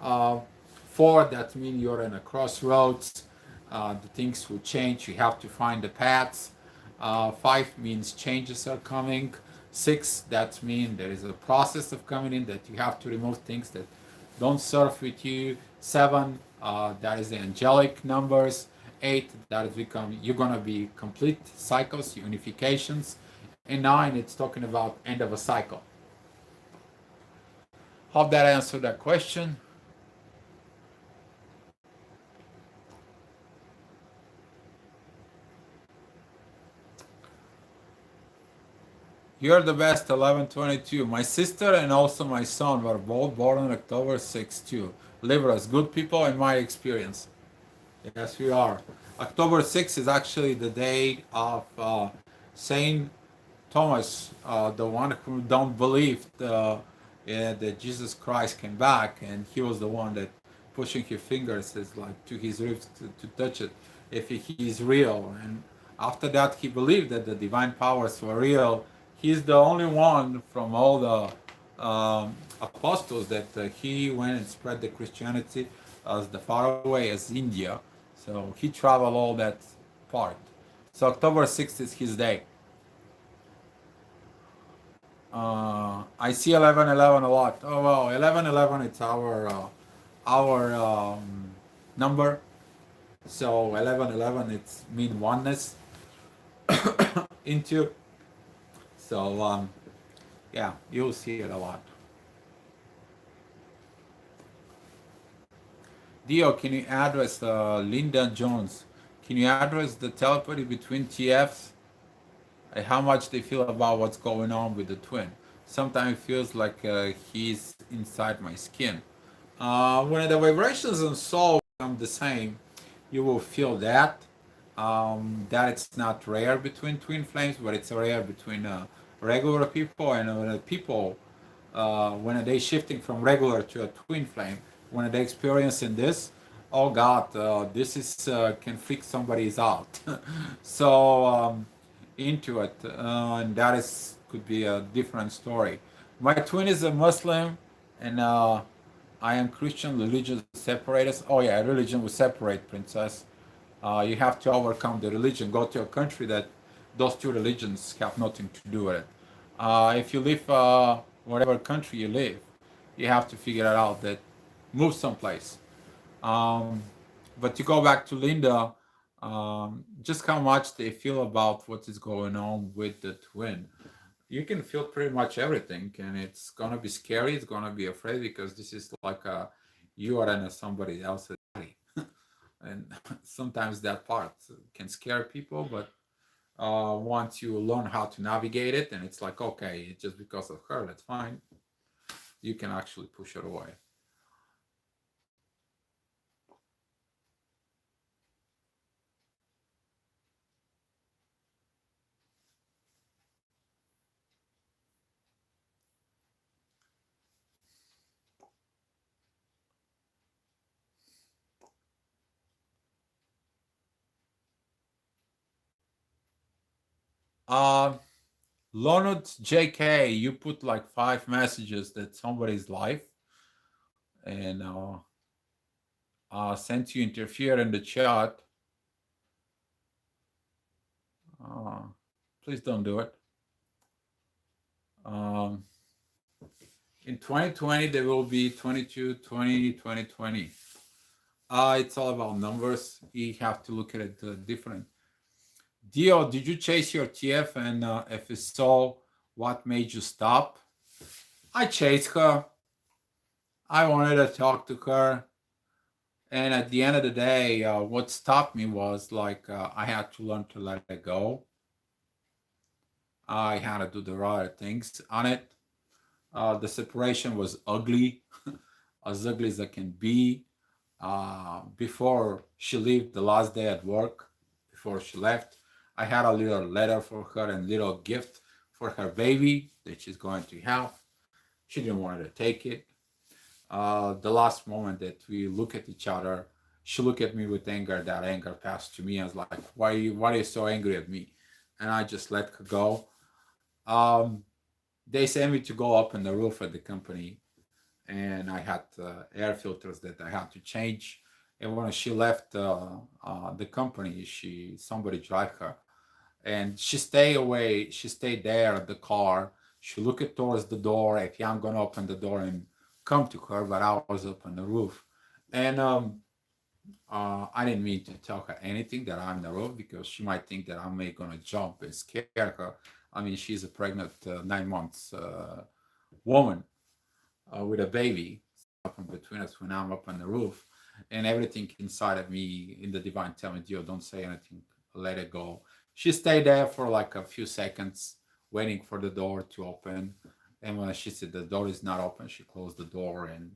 Speaker 1: Uh, Four, that means you're in a crossroads. The things will change. You have to find the paths. Five means changes are coming. Six, that means there is a process of coming in that you have to remove things that don't serve with you. Seven, that is the angelic numbers. Eight, that is become you're gonna be complete cycles, unifications. And nine, it's talking about end of a cycle. Hope that answered that question. You're the best, 1122. My sister and also my son were both born on October 6th, too. Libras, good people in my experience. Yes, we are. October 6th is actually the day of Saint Thomas, the one who don't believe that Jesus Christ came back, and he was the one that pushing his fingers is like to his ribs to touch it if he is real. And after that, he believed that the divine powers were real. He's the only one from all the apostles that he went and spread the Christianity as the far away as India. So he traveled all that part. So October 6th is his day. I see 1111 a lot. Oh well, 1111 it's our number. So 1111 it's mean oneness into. So yeah, you'll see it a lot. Dio, can you address Linda Jones? Can you address the telepathy between TFs and how much they feel about what's going on with the twin? Sometimes it feels like he's inside my skin. When the vibrations and soul become the same, you will feel that. That it's not rare between twin flames, but it's rare between regular people and people when they shifting from regular to a twin flame. When they experiencing this, oh God, this is can freak somebody's out. So into it, and that is could be a different story. My twin is a Muslim, and I am Christian. Religion separate us. Oh yeah, religion will separate, princess. You have to overcome the religion. Go to a country that those two religions have nothing to do with it. If you live whatever country you live, you have to figure it out. That move someplace. Um, but to go back to Linda, just how much they feel about what is going on with the twin. You can feel pretty much everything, and it's gonna be scary. It's gonna be afraid because this is like you are in somebody else's body, and sometimes that part can scare people. But once you learn how to navigate it, and it's like okay, it's just because of her, that's fine. You can actually push it away. Uh, Leonard JK, you put like 5 messages that somebody's life, and since you interfere in the chat, uh, please don't do it. Um, in 2020, there will be 22, 20, 2020. It's all about numbers. You have to look at it different. Dio, did you chase your TF? And if so, what made you stop? I chased her. I wanted to talk to her. And at the end of the day, what stopped me was like I had to learn to let it go. I had to do the right things on it. The separation was ugly, as ugly as it can be. Before she left the last day at work, before she left, I had a little letter for her and little gift for her baby that she's going to have. She didn't want to take it. The last moment that we look at each other, she looked at me with anger. That anger passed to me. I was like, why are you so angry at me? And I just let her go. Um, they sent me to go up on the roof of the company, and I had air filters that I had to change. And when she left the company, somebody drive her, and she stayed away. She stayed there at the car. She looked towards the door. If I'm gonna open the door and come to her, but I was up on the roof, and I didn't mean to tell her anything that I'm on the roof because she might think that I'm gonna jump and scare her. I mean, she's a pregnant 9 months woman with a baby up in between us when I'm up on the roof, and everything inside of me in the divine tell me, Dio, don't say anything, let it go. She stayed there for like a few seconds, waiting for the door to open. And when she said the door is not open, she closed the door and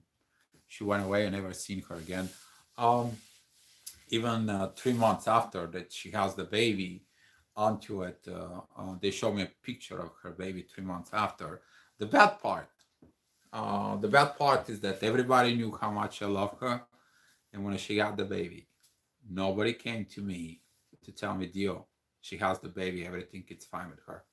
Speaker 1: she went away. I never seen her again. Um, Even 3 months after that, she has the baby onto it. They show me a picture of her baby 3 months after. The bad part the bad part is that everybody knew how much I love her. And when she got the baby, nobody came to me to tell me, Dio, she has the baby, everything is fine with her.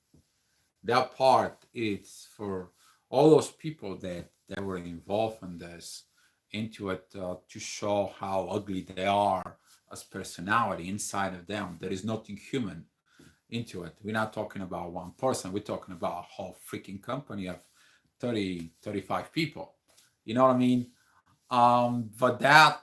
Speaker 1: That part is for all those people that were involved in this, into it to show how ugly they are as personality inside of them. There is nothing human into it. We're not talking about one person. We're talking about a whole freaking company of 30, 35 people. You know what I mean? But that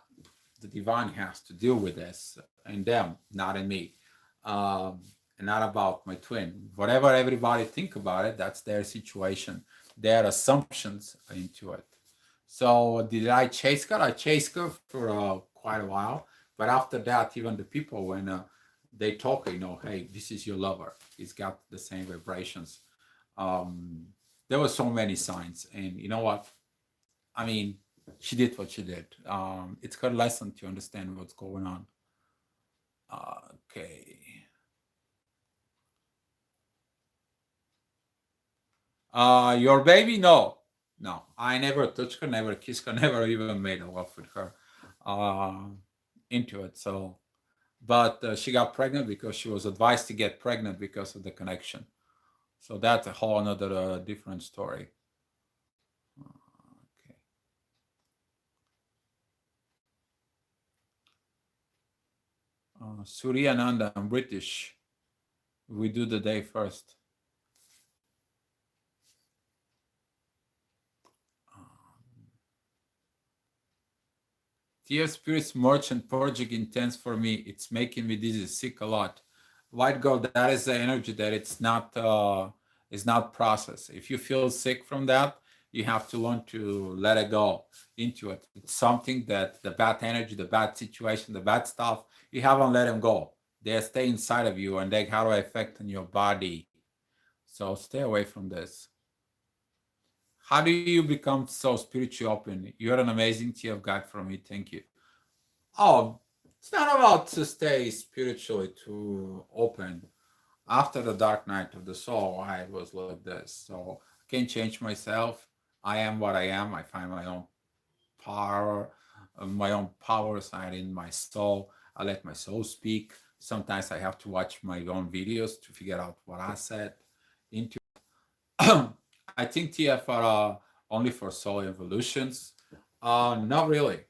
Speaker 1: the divine has to deal with this in them, not in me. Um, and not about my twin. Whatever everybody think about it, that's their situation, their assumptions into it. So did I chase her? I chased her for quite a while. But after that, even the people, when they talk, hey, this is your lover. He's got the same vibrations. Um, there were so many signs. And you know what? I mean, she did what she did. It's her lesson to understand what's going on. Okay. Your baby? No, no. I never touched her, never kissed her, never even made love with her. Uh, into it. So, but she got pregnant because she was advised to get pregnant because of the connection. So that's a whole another different story. Okay. Surya Nanda, I'm British. We do the day first. TF Spirits Merchant Project intense for me. It's making me dizzy, sick a lot. White gold, that is the energy that it's not is not processed. If you feel sick from that, you have to learn to let it go into it. It's something that the bad energy, the bad situation, the bad stuff, you haven't let them go. They stay inside of you and they have an effect on your body. So stay away from this. How do you become so spiritually open? You're an amazing TF guide for me. Thank you. Oh, it's not about to stay spiritually too open. After the dark night of the soul, I was like this. So I can't change myself. I am what I am. I find my own power, my own power side in my soul. I let my soul speak. Sometimes I have to watch my own videos to figure out what I said into. I think TF are only for soul evolutions. Not really.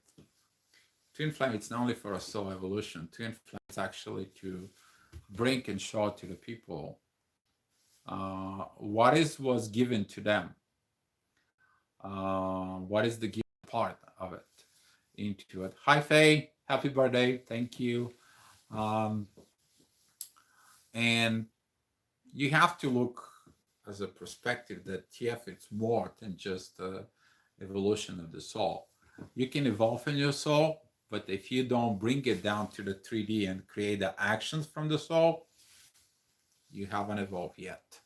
Speaker 1: Twin flame, it's not only for a soul evolution. Twin flame is actually to bring and show to the people what is was given to them. What is the given part of it into it. Hi Faye, happy birthday, thank you. Um, and you have to look as a perspective that TF it's more than just the evolution of the soul. You can evolve in your soul, but if you don't bring it down to the 3D and create the actions from the soul, you haven't evolved yet.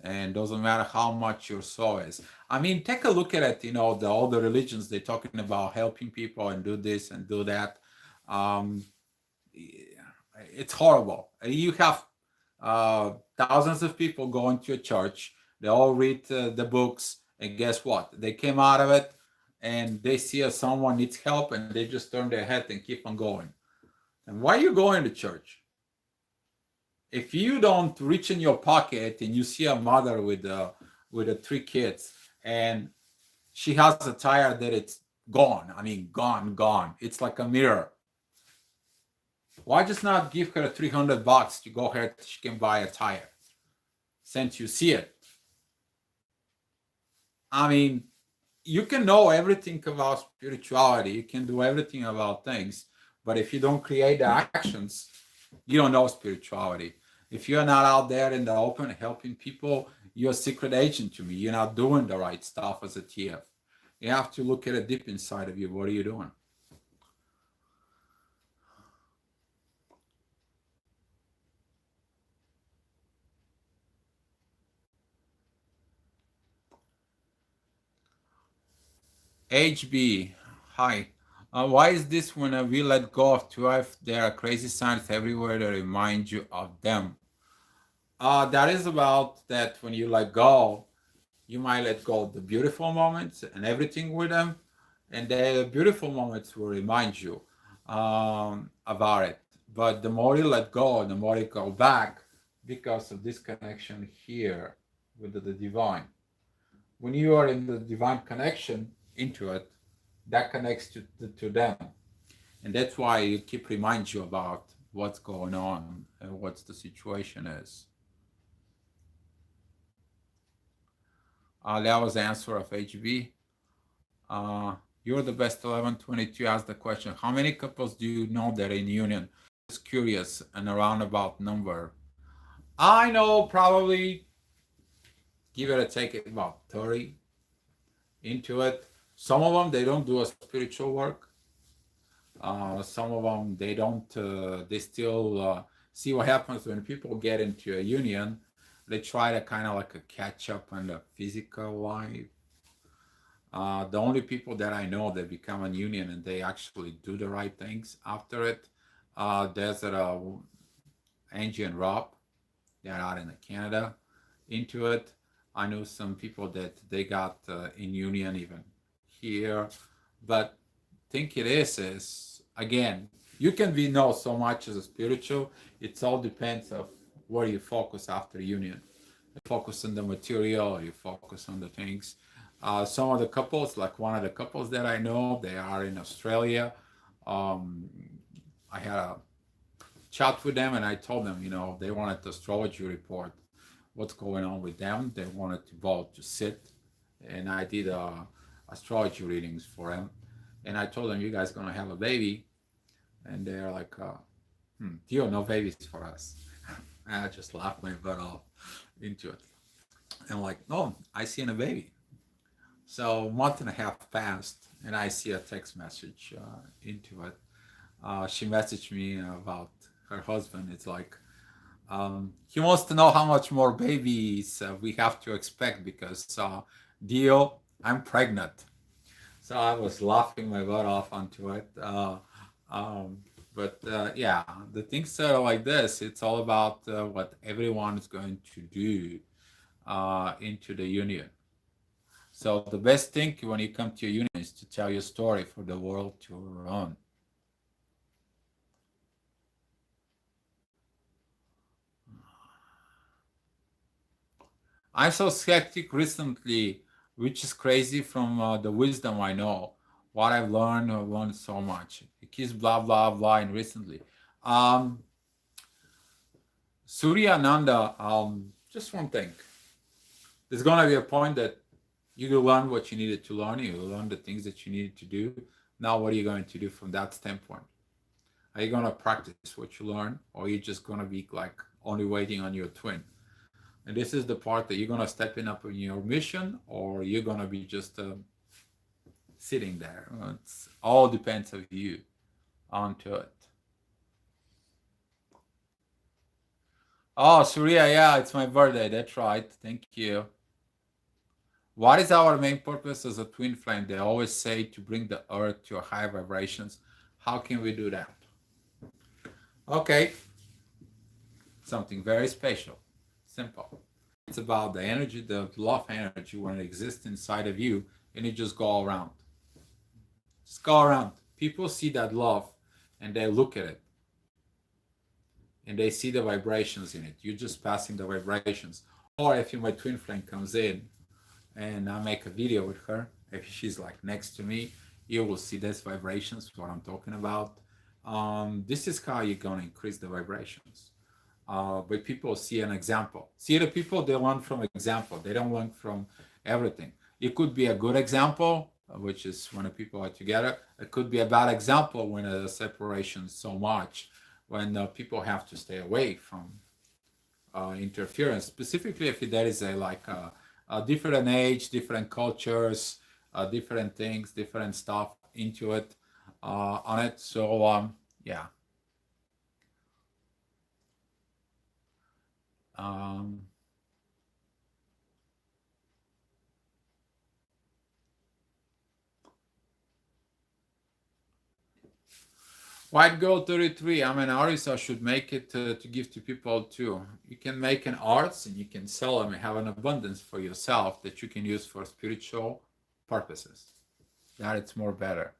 Speaker 1: and doesn't matter how much your soul is. I mean, take a look at it. All the religions, they're talking about helping people and do this and do that. Um, it's horrible. You have thousands of people going to a church. They all read the books, and guess what? They came out of it, and they see someone needs help, and they just turn their head and keep on going. And why are you going to church? If you don't reach in your pocket and you see a mother with 3 kids, and she has a tire that it's gone. I mean, gone. It's like a mirror. Why just not give her $300 to go ahead? She can buy a tire since you see it. I mean, you can know everything about spirituality. You can do everything about things, but if you don't create the actions, you don't know spirituality. If you're not out there in the open helping people, you're a secret agent to me. You're not doing the right stuff as a TF. You have to look at it deep inside of you. What are you doing? HB, hi. Why is this when we let go of 12, there are crazy signs everywhere that remind you of them? That is about that when you let go, you might let go of the beautiful moments and everything with them, and the beautiful moments will remind you about it. But the more you let go, the more you go back because of this connection here with the divine. When you are in the divine connection into it, that connects to them. And that's why you keep remind you about what's going on and what's the situation is. That was the answer of HB. You're the best 1122 asked the question, how many couples do you know that are in union? Just curious, an roundabout number. I know probably, give it a take, about 30 into it. Some of them, they don't do a spiritual work. Some of them, they don't, they still see what happens when people get into a union. They try to kind of like a catch up on the physical life. The only people that I know that become a union and they actually do the right things after it, there's Angie and Rob. They're out in Canada into it. I know some people that they got in union even here, but think it is again, you can be know so much as a spiritual. It all depends of where you focus after union. You focus on the material, you focus on the things. Some of the couples, like one of the couples that I know, they are in Australia. Um, I had a chat with them and I told them, they wanted the astrology report, what's going on with them. They wanted to both to sit, and I did astrology readings for them. And I told them, you guys gonna have a baby, and they're like, Dio, no babies for us. And I just laughed my butt off into it. And like, no, I seen a baby. So a month and a half passed, and I see a text message into it. She messaged me about her husband. It's like, he wants to know how much more babies we have to expect because Dio, I'm pregnant. So I was laughing my butt off onto it. Um, but yeah, the things are like this. It's all about what everyone is going to do into the union. So the best thing when you come to a union is to tell your story for the world to run. I'm so skeptic recently, which is crazy from the wisdom I know. What I've learned so much. It keeps blah, blah, blah, and recently. Um, Surya Nanda, just one thing. There's going to be a point that you learn what you needed to learn. You learn the things that you needed to do. Now, what are you going to do from that standpoint? Are you going to practice what you learn, or are you just going to be like only waiting on your twin? And this is the part that you're going to step in up in your mission, or you're going to be just sitting there. It all depends of you onto it. Oh, Surya, yeah, it's my birthday. That's right. Thank you. What is our main purpose as a twin flame? They always say to bring the earth to higher vibrations. How can we do that? Okay, something very special, simple. It's about the energy, the love energy when it exists inside of you, and you just go around. Just go around. People see that love and they look at it and they see the vibrations in it. You're just passing the vibrations. Or if my twin flame comes in and I make a video with her, if she's like next to me, you will see these vibrations, what I'm talking about. This is how you're going to increase the vibrations. But people see an example. See, the people, they learn from example. They don't learn from everything. It could be a good example, which is when the people are together. It could be a bad example when a separation so much, when people have to stay away from interference. Specifically, if there is a different age, different cultures, different things, different stuff into it, on it. So yeah. Um, White Gold 33, I'm an artist. I should make it to give to people too. You can make an arts and you can sell them and have an abundance for yourself that you can use for spiritual purposes. That it's more better.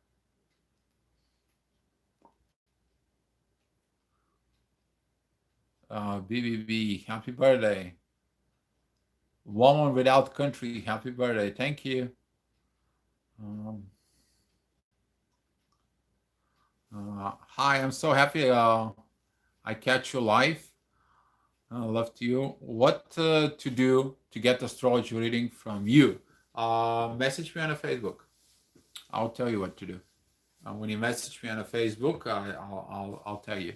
Speaker 1: BBB, happy birthday. Woman Without Country, happy birthday. Thank you. Hi, I'm so happy I catch you live. Love to you. What to do to get astrology reading from you? Message me on Facebook. I'll tell you what to do. When you message me on Facebook, I'll tell you.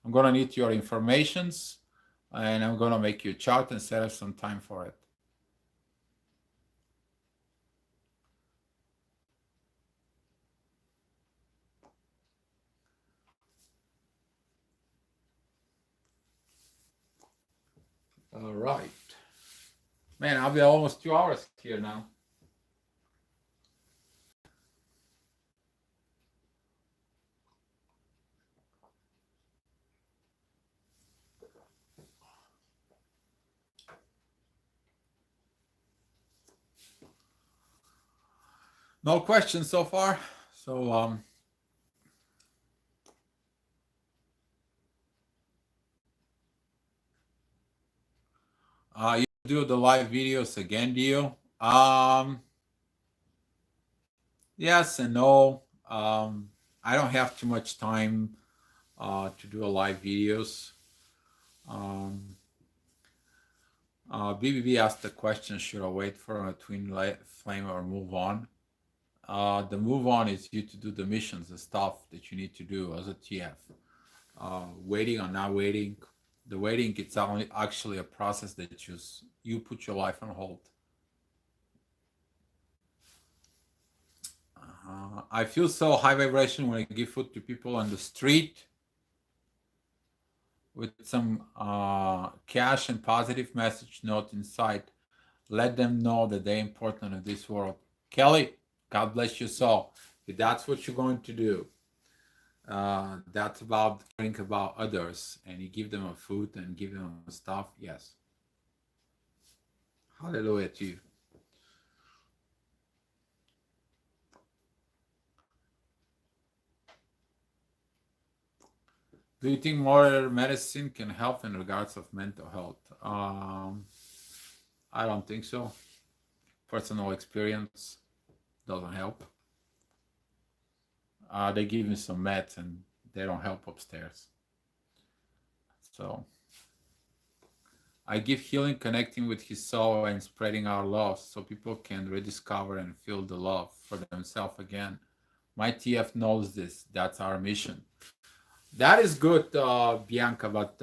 Speaker 1: I'm gonna need your informations, and I'm gonna make you a chart and set up some time for it. All right. Man, I'll be almost 2 hours here now. No questions so far. So you do the live videos again, do you? Yes and no. I don't have too much time to do a live videos. BBB asked the question, should I wait for a twin flame or move on? The move on is you to do the missions, the stuff that you need to do as a TF. Waiting or not waiting, the waiting, it's only actually a process that you put your life on hold. I feel so high vibration when I give food to people on the street with some cash and positive message note inside. Let them know that they're important in this world. Kelly, God bless your soul. If that's what you're going to do, that's about caring about others, and you give them a food and give them stuff. Yes. Hallelujah to you. Do you think modern medicine can help in regards of mental health? I don't think so. Personal experience doesn't help. They give me some meds and they don't help upstairs. So I give healing, connecting with his soul and spreading our love so people can rediscover and feel the love for themselves again. My TF knows this. That's our mission. That is good, Bianca, but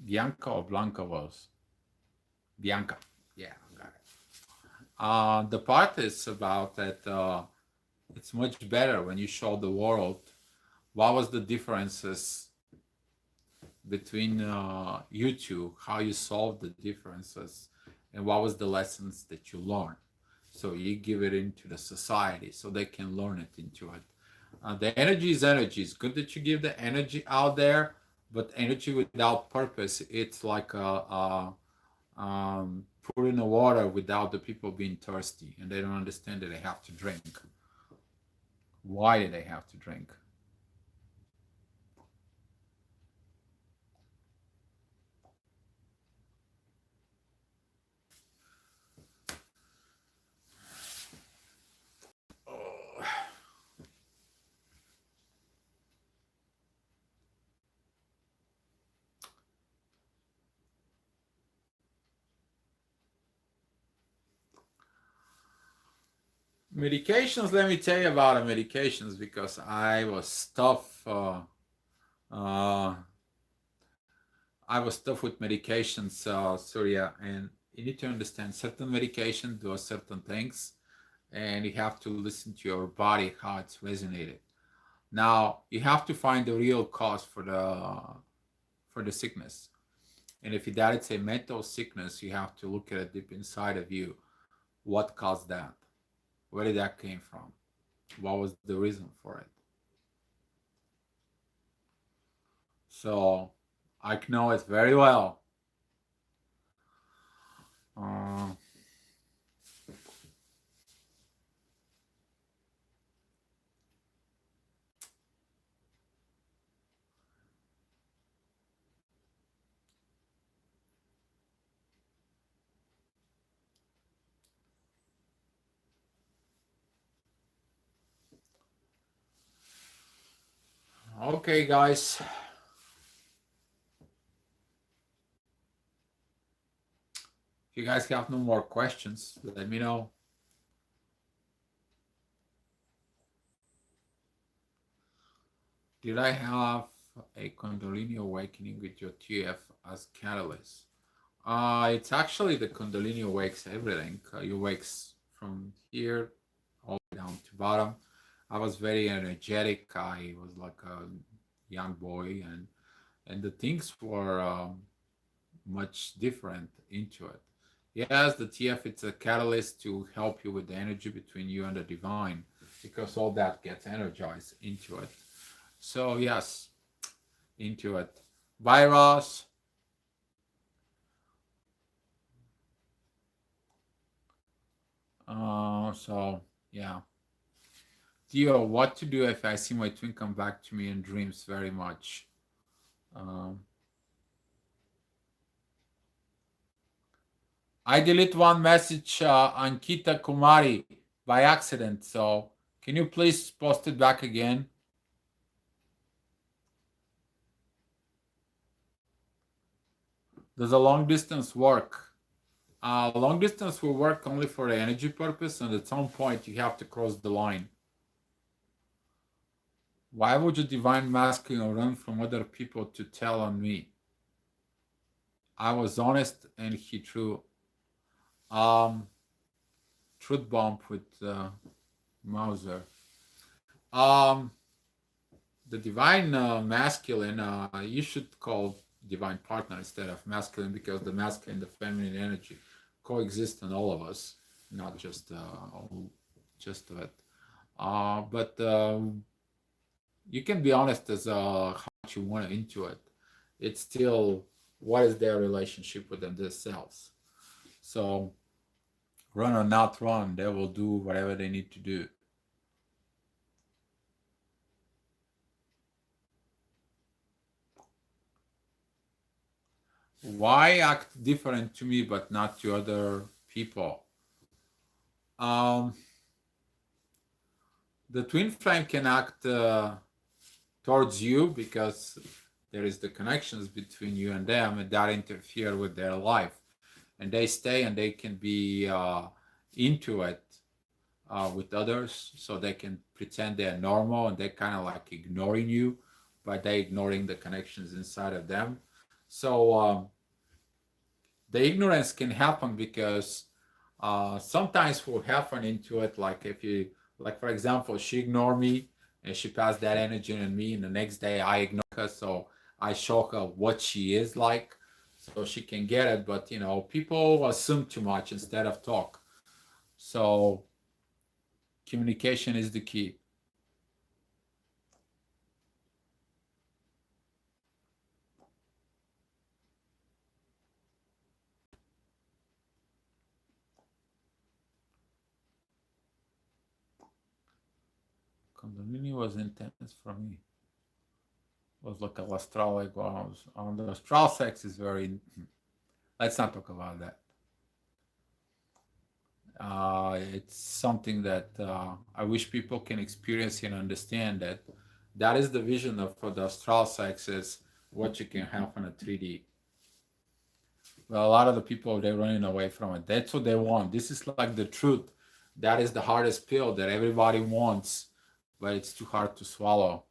Speaker 1: Bianca or Blanca was? Bianca. Yeah, I got it. The part is about that it's much better when you show the world what was the differences between you two, how you solve the differences, and what was the lessons that you learned. So you give it into the society so they can learn it into it. The energy is energy. It's good that you give the energy out there, but energy without purpose, it's like pouring the water without the people being thirsty, and they don't understand that they have to drink. Why do they have to drink? Medications, let me tell you about the medications because I was tough. I was tough with medications, Surya, and you need to understand certain medication do certain things, and you have to listen to your body how it's resonated. Now you have to find the real cause for the sickness, and if that it's a mental sickness, you have to look at it deep inside of you. What caused that? Where did that came from? What was the reason for it? So I know it very well. Okay, guys. If you guys have no more questions, let me know. Did I have a Kundalini awakening with your TF as catalyst? It's actually the Kundalini awakes everything. You wakes from here all the way down to bottom. I was very energetic. I was like a young boy, and the things were much different into it. Yes, the TF it's a catalyst to help you with the energy between you and the divine, because all that gets energized into it. So yes, into it. Virus. So yeah. Theo, what to do if I see my twin come back to me in dreams very much? I delete one message, Ankita Kumari, by accident. So can you please post it back again? Does a long distance work? Long distance will work only for the energy purpose, and at some point you have to cross the line. Why would you divine masculine run from other people to tell on me? I was honest and he threw truth bomb with Mauser. The divine masculine, you should call divine partner instead of masculine, because the masculine and the feminine energy coexist in all of us, not just it. But you can be honest as how much you want into it. It's still what is their relationship with themselves. So run or not run, they will do whatever they need to do. Why act different to me but not to other people? The twin flame can act towards you because there is the connections between you and them, and that interfere with their life, and they stay and they can be into it with others, so they can pretend they're normal and they're kind of like ignoring you, but they ignoring the connections inside of them. So the ignorance can happen because sometimes will happen into it, like if you, like for example, she ignored me and she passed that energy on me, and the next day I ignore her, so I show her what she is like so she can get it. But people assume too much instead of talk. So communication is the key. Kundalini was intense for me. It was like a astral, like on the astral sex is very. Let's not talk about that. It's something that I wish people can experience and understand that that is the vision of for the astral sex is what you can have on a 3D. Well, a lot of the people they're running away from it. That's what they want. This is like the truth. That is the hardest pill that everybody wants, but it's too hard to swallow.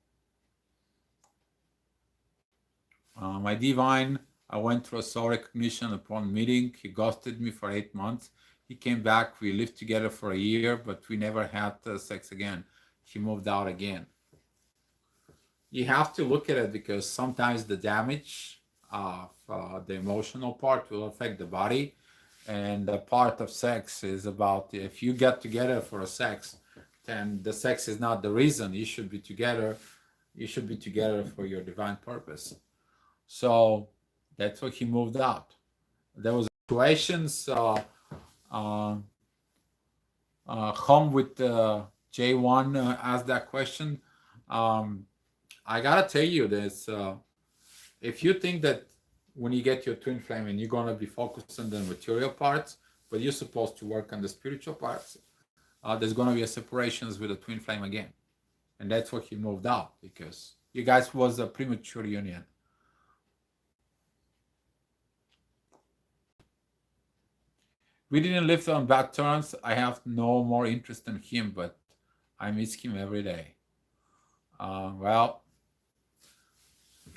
Speaker 1: My divine, I went through a soul recognition upon meeting. He ghosted me for 8 months. He came back. We lived together for a year, but we never had sex again. He moved out again. You have to look at it because sometimes the damage of the emotional part will affect the body. And the part of sex is about if you get together for a sex, then the sex is not the reason you should be together. You should be together for your divine purpose. So that's why he moved out. There was situations home with J1 asked that question. I gotta tell you this: if you think that when you get your twin flame and you're gonna be focused on the material parts, but you're supposed to work on the spiritual parts, there's gonna be a separations with the twin flame again, and that's why he moved out because you guys was a premature union. We didn't live on bad terms. I have no more interest in him, but I miss him every day. Well,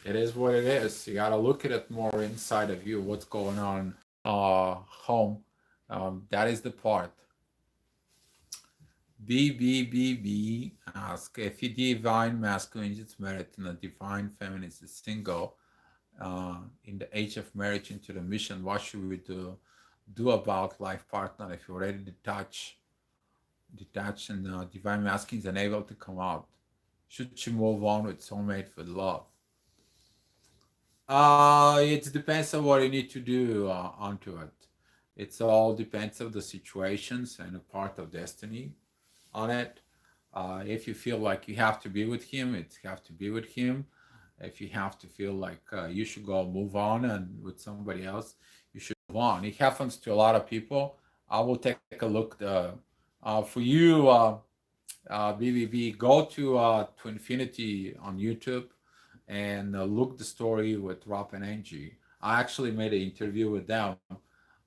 Speaker 1: it is what it is. You gotta look at it more inside of you, what's going on home. That is the part. BBBB ask if a divine masculine is married and a divine feminine is single in the age of marriage into the mission, what should we do about life partner if you're already detached and divine masculine is unable to come out? Should she move on with soulmate with love? It depends on what you need to do onto it. It's all depends of the situations and a part of destiny on it. If you feel like you have to be with him, it's have to be with him. If you have to feel like you should go move on and with somebody else, you should move on. It happens to a lot of people. I will take a look. For you, BBB, go to Infinity on YouTube and look the story with Rob and Angie. I actually made an interview with them,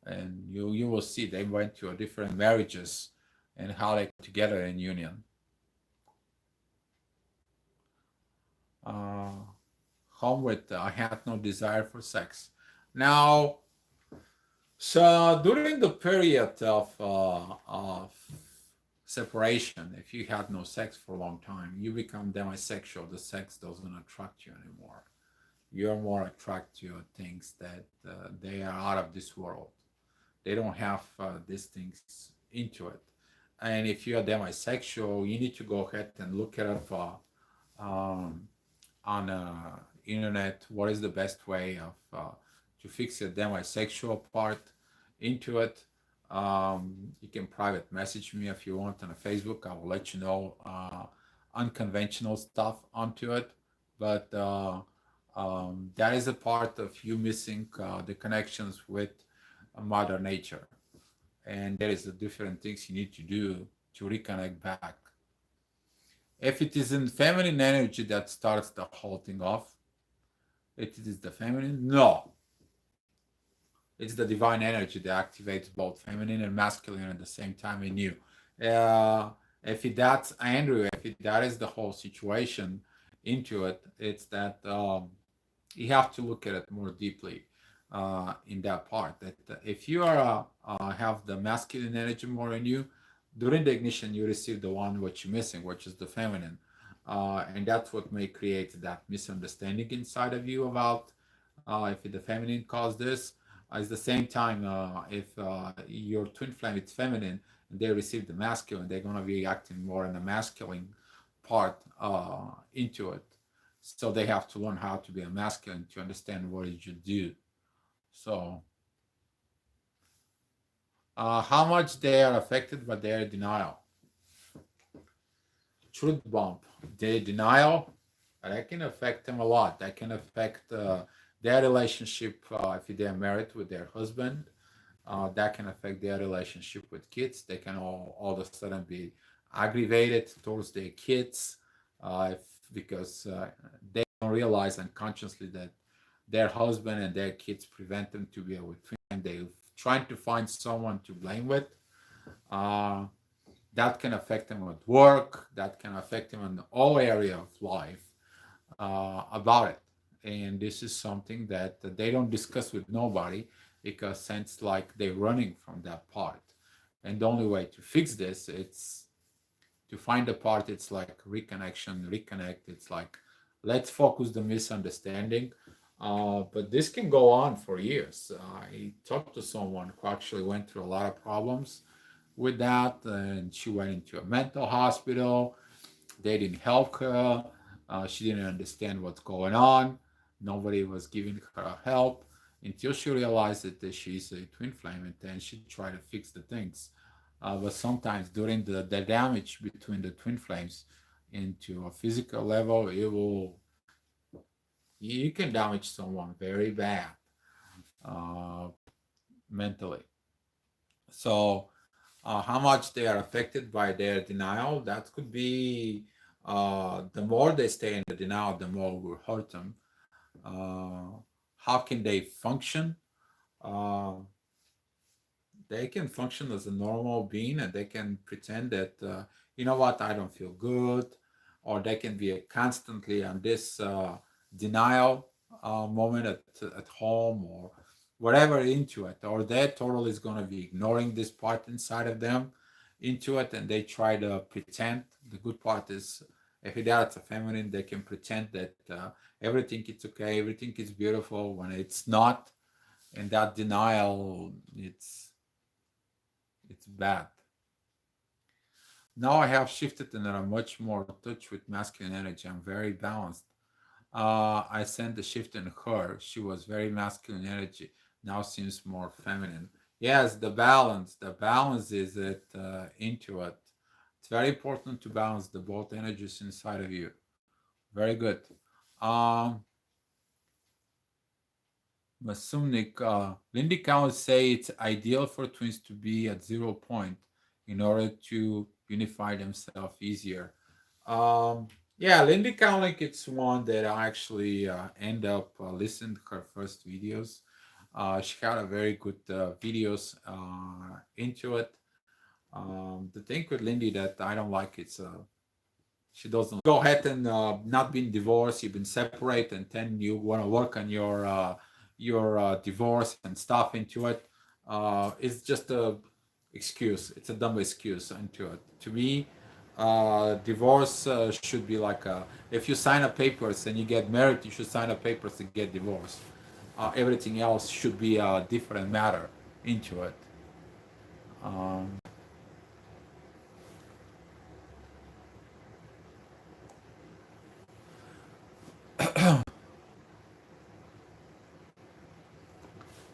Speaker 1: and you will see they went to different marriages and how they got together in union. Home with I had no desire for sex. Now, so during the period of separation, if you had no sex for a long time, you become demisexual. The sex doesn't attract you anymore. You're more attracted to things that they are out of this world. They don't have these things into it. And if you're demisexual, you need to go ahead and look it up on internet. What is the best way of to fix the demisexual part into it? You can private message me if you want on Facebook. I will let you know unconventional stuff onto it. But that is a part of you missing the connections with Mother Nature. And there is the different things you need to do to reconnect back. If it is in feminine energy that starts the whole thing off, it is the feminine? No. It's the divine energy that activates both feminine and masculine at the same time in you. If that's Andrew, if that is the whole situation into it, it's that you have to look at it more deeply in that part. That if you are have the masculine energy more in you, during the ignition you receive the one which you're missing, which is the feminine. And that's what may create that misunderstanding inside of you about if the feminine caused this. At the same time, if your twin flame is feminine and they receive the masculine, they're going to be acting more in the masculine part into it. So they have to learn how to be a masculine to understand what did you do. So how much they are affected by their denial. Truth bomb. Their denial, that can affect them a lot. That can affect their relationship if they're married with their husband. That can affect their relationship with kids. They can all of a sudden be aggravated towards their kids because they don't realize unconsciously that their husband and their kids prevent them to be with twin. They're trying to find someone to blame with. That can affect them at work. That can affect them in all area of life about it. And this is something that they don't discuss with nobody because sounds like they're running from that part. And the only way to fix this, it's to find a part. It's like reconnection, reconnect. It's like let's focus the misunderstanding. But this can go on for years. I talked to someone who actually went through a lot of problems with that, and she went into a mental hospital. They didn't help her. She didn't understand what's going on. Nobody was giving her help until she realized that she's a twin flame, and then she tried to fix the things. But sometimes during the damage between the twin flames into a physical level, you can damage someone very bad mentally. So how much they are affected by their denial, that could be the more they stay in the denial, the more will hurt them. How can they function? Uh, they can function as a normal being and they can pretend that, you know what, I don't feel good. Or they can be constantly on this denial moment at home or whatever into it. Or they totally is going to be ignoring this part inside of them into it and they try to pretend. The good part is if that's a feminine, they can pretend that everything is okay, everything is beautiful when it's not. And that denial, it's bad. Now I have shifted and I'm much more in touch with masculine energy. I'm very balanced. I sent the shift in her. She was very masculine energy. Now seems more feminine. Yes, the balance. The balance is it into it. It's very important to balance the both energies inside of you. Very good. Masumnik, Lindy Collins say it's ideal for twins to be at 0 point in order to unify themselves easier. Yeah, Lindy Cowlick, it's one that I actually end up listening to her first videos. She had a very good videos into it. The thing with Lindy that I don't like it's she doesn't go ahead and not being divorced. You've been separated, and then you want to work on your divorce and stuff into it. It's just a excuse. It's a dumb excuse into it. To me, divorce should be like if you sign a papers and you get married, you should sign a papers to get divorced. Everything else should be a different matter into it.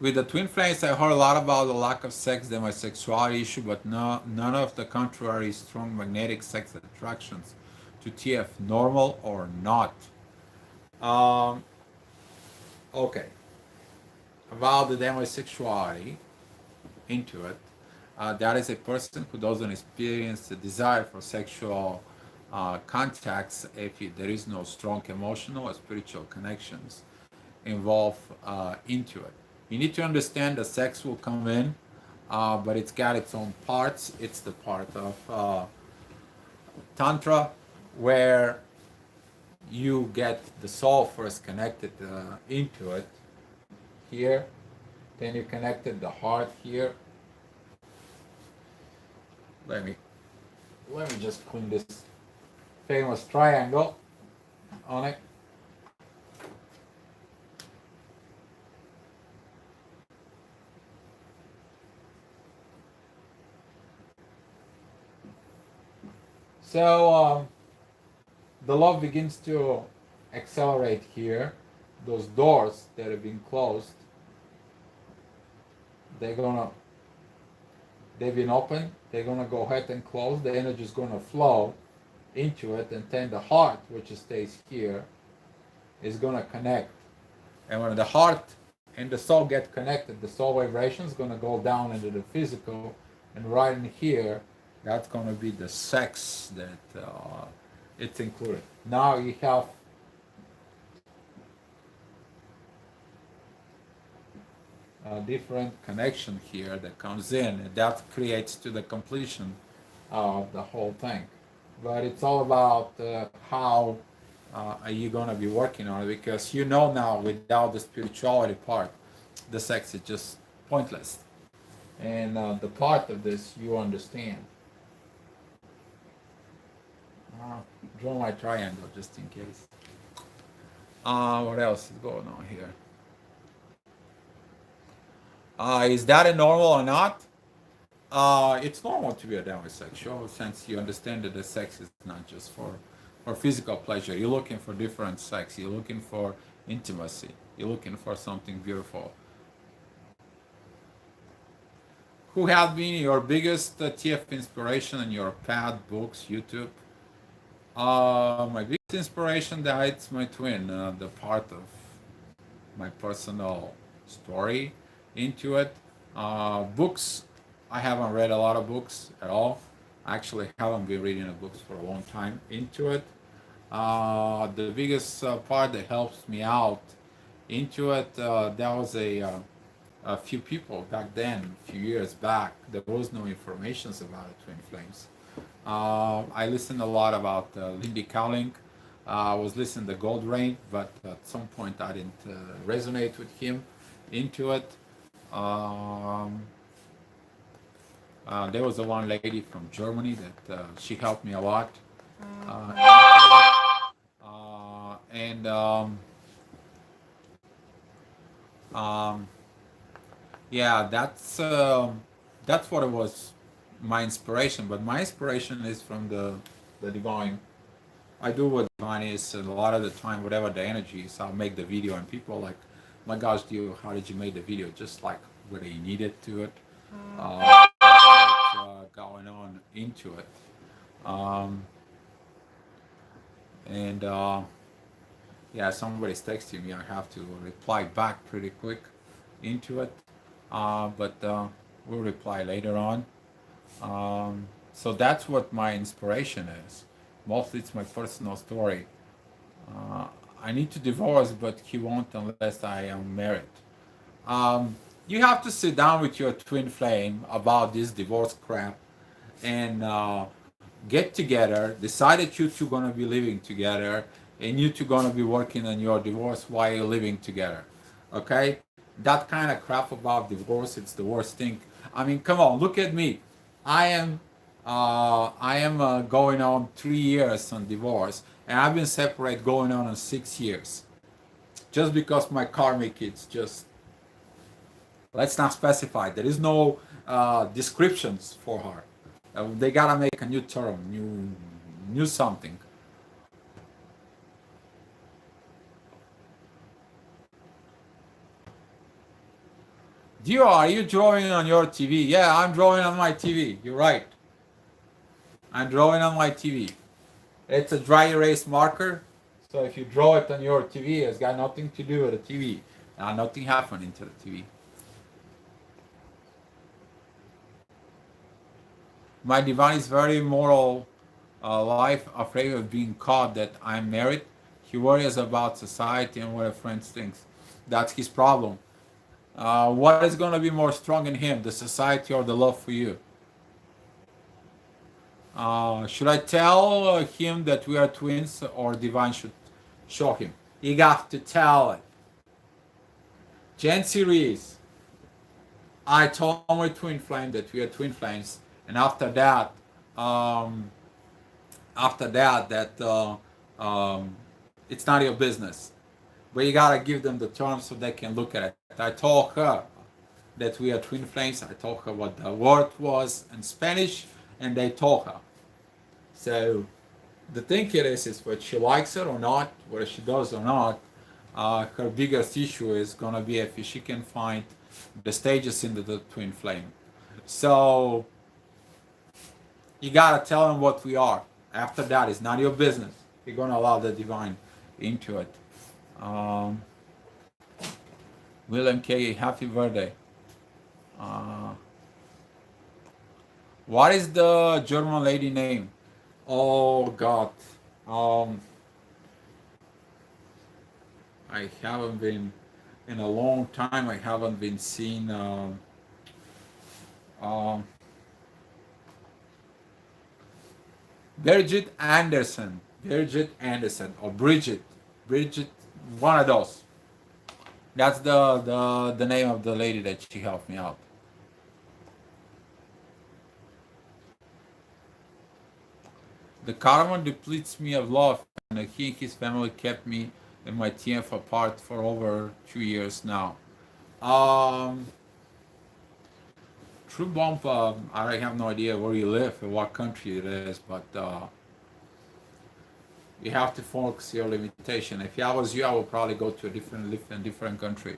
Speaker 1: With the twin flames, I heard a lot about the lack of sex, the sexuality issue, but none of the contrary strong magnetic sex attractions to TF, normal or not. Okay. About the demisexuality into it, that is a person who doesn't experience the desire for sexual contacts if there is no strong emotional or spiritual connections involved into it. You need to understand that sex will come in, but it's got its own parts. It's the part of Tantra where you get the soul first connected into it here, then you connected the heart here. Let me just clean this famous triangle on it. So the love begins to accelerate here. Those doors that have been closed, they've been open, they're gonna go ahead and close. The energy is gonna flow into it, and then the heart, which stays here, is gonna connect. And when the heart and the soul get connected, the soul vibration is gonna go down into the physical, and right in here, that's gonna be the sex that it's included. Now you have a different connection here that comes in, and that creates to the completion of the whole thing. But it's all about how are you going to be working on it, because you know now without the spirituality part, the sex is just pointless. And the part of this you understand. Draw my triangle just in case. What else is going on here? Is that a normal or not? It's normal to be a demisexual, since you understand that the sex is not just for physical pleasure. You're looking for different sex. You're looking for intimacy. You're looking for something beautiful. Who has been your biggest TF inspiration in your path, books, YouTube? My biggest inspiration, that's my twin, the part of my personal story into it. Books, I haven't read a lot of books at all. I actually haven't been reading the books for a long time into it. The biggest part that helps me out into it, that was a few people back then, a few years back. There was no information about the twin flames. I listened a lot about Lindy Cowling. I was listening to Gold Rain, but at some point I didn't resonate with him into it. There was a one lady from Germany that she helped me a lot. Yeah, that's what it was, my inspiration. But my inspiration is from the divine. I do what divine is, and a lot of the time, whatever the energy is, I'll make the video, and people are like, "My gosh, how did you make the video?" Just like whether you needed to it. That's what's going on into it. Yeah, somebody's texting me. I have to reply back pretty quick into it, but we'll reply later on. So that's what my inspiration is. Mostly it's my personal story. I need to divorce, but he won't unless I am married. You have to sit down with your twin flame about this divorce crap and get together, decide that you two gonna be living together, and you two gonna be working on your divorce while you're living together. Okay? That kind of crap about divorce, it's the worst thing. I mean, come on, look at me. I am going on 3 years on divorce, and I've been separate going on 6 years. Just because my karmic, it's just, let's not specify. There is no descriptions for her. They gotta make a new term, new something. Dio, are you drawing on your TV? Yeah, I'm drawing on my TV. You're right. I'm drawing on my TV. It's a dry erase marker. So if you draw it on your TV, it's got nothing to do with the TV. Nothing happening to the TV. My divine is very moral life, afraid of being caught that I'm married. He worries about society and what a friend thinks. That's his problem. What is going to be more strong in him, the society or the love for you? Should I tell him that we are twins, or divine should show him? You got to tell it. Gen series. I told my twin flame that we are twin flames, and after that, after that it's not your business. But you gotta give them the terms so they can look at it. I told her that we are twin flames. I told her what the word was in Spanish, and they told her. So the thing is whether she likes it or not, whether she does or not, her biggest issue is gonna be if she can find the stages in the twin flame. So you gotta tell them what we are. After that, it's not your business. You're gonna allow the divine into it. Um, William K, happy birthday. Uh, what is the German lady name? Oh God. Um, I haven't been in a long time. I haven't been seen. Um, Birgit Anderson. Birgit Anderson or Bridget. Bridget. One of those. That's the name of the lady that she helped me out. The caravan depletes me of love, and he and his family kept me and my TF apart for over 2 years now. Um, True bump. I have no idea where you live or what country it is, but you have to focus your limitation. If I was you, I would probably go to a different country.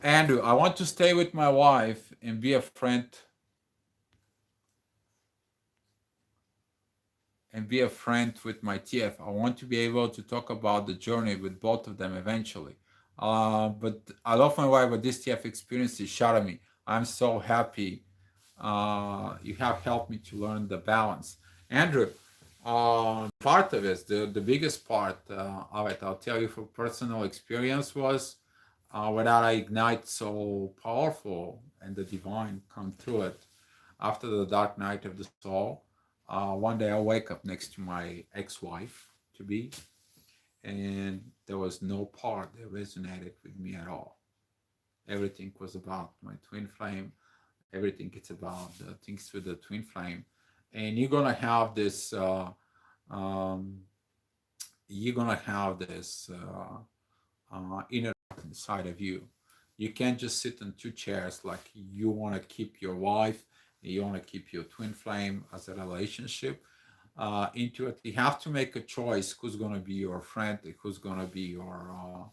Speaker 1: Andrew, I want to stay with my wife and be a friend with my TF. I want to be able to talk about the journey with both of them eventually. But I love my wife, but this TF experience is shot at me. I'm so happy you have helped me to learn the balance. Andrew, part of it, the biggest part of it, I'll tell you from personal experience was when I ignite so powerful and the divine come through it after the dark night of the soul. One day I wake up next to my ex-wife to be, and there was no part that resonated with me at all. Everything was about my twin flame. Everything it's about the things with the twin flame, and you're gonna have this. Um, you're gonna have this inner inside of you. You can't just sit in two chairs like you want to keep your wife, you want to keep your twin flame as a relationship into it. You have to make a choice who's going to be your friend, who's going to be your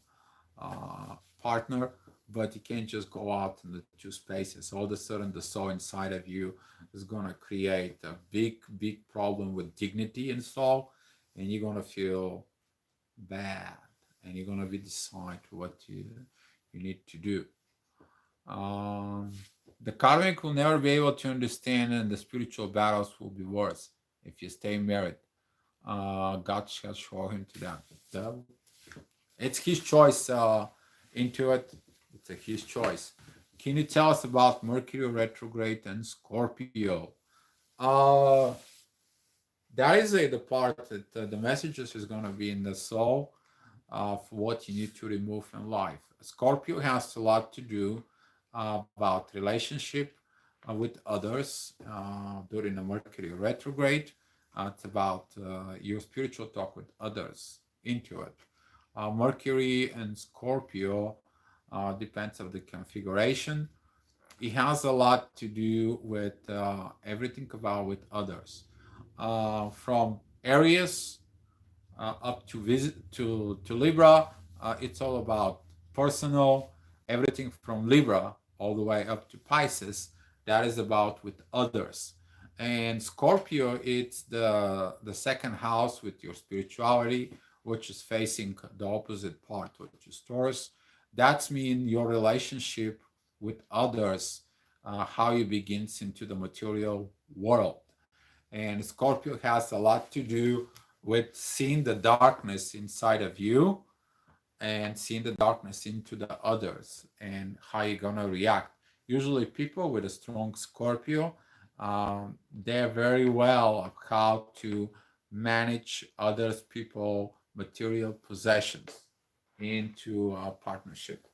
Speaker 1: partner, but you can't just go out in the two spaces. All of a sudden, the soul inside of you is going to create a big problem with dignity and soul, and you're going to feel bad, and you're going to be decide what you need to do. Um, the karmic will never be able to understand, and the spiritual battles will be worse if you stay married. God shall show him to that. It's his choice into it. It's his choice. Can you tell us about Mercury retrograde and Scorpio? Uh, that is the part that the messages is going to be in the soul of what you need to remove in life. Scorpio has a lot to do about relationship with others during the Mercury retrograde. It's about your spiritual talk with others into it. Mercury and Scorpio depends on the configuration. It has a lot to do with everything about with others, from Aries up to Libra. It's all about personal. Everything from Libra all the way up to Pisces. That is about with others. And Scorpio, it's the second house with your spirituality, which is facing the opposite part, which is Taurus. That's mean your relationship with others, how you begins into the material world. And Scorpio has a lot to do with seeing the darkness inside of you and seeing the darkness into the others and how you're gonna react. Usually, people with a strong Scorpio, they're very well of how to manage others, people, material possessions into a partnership.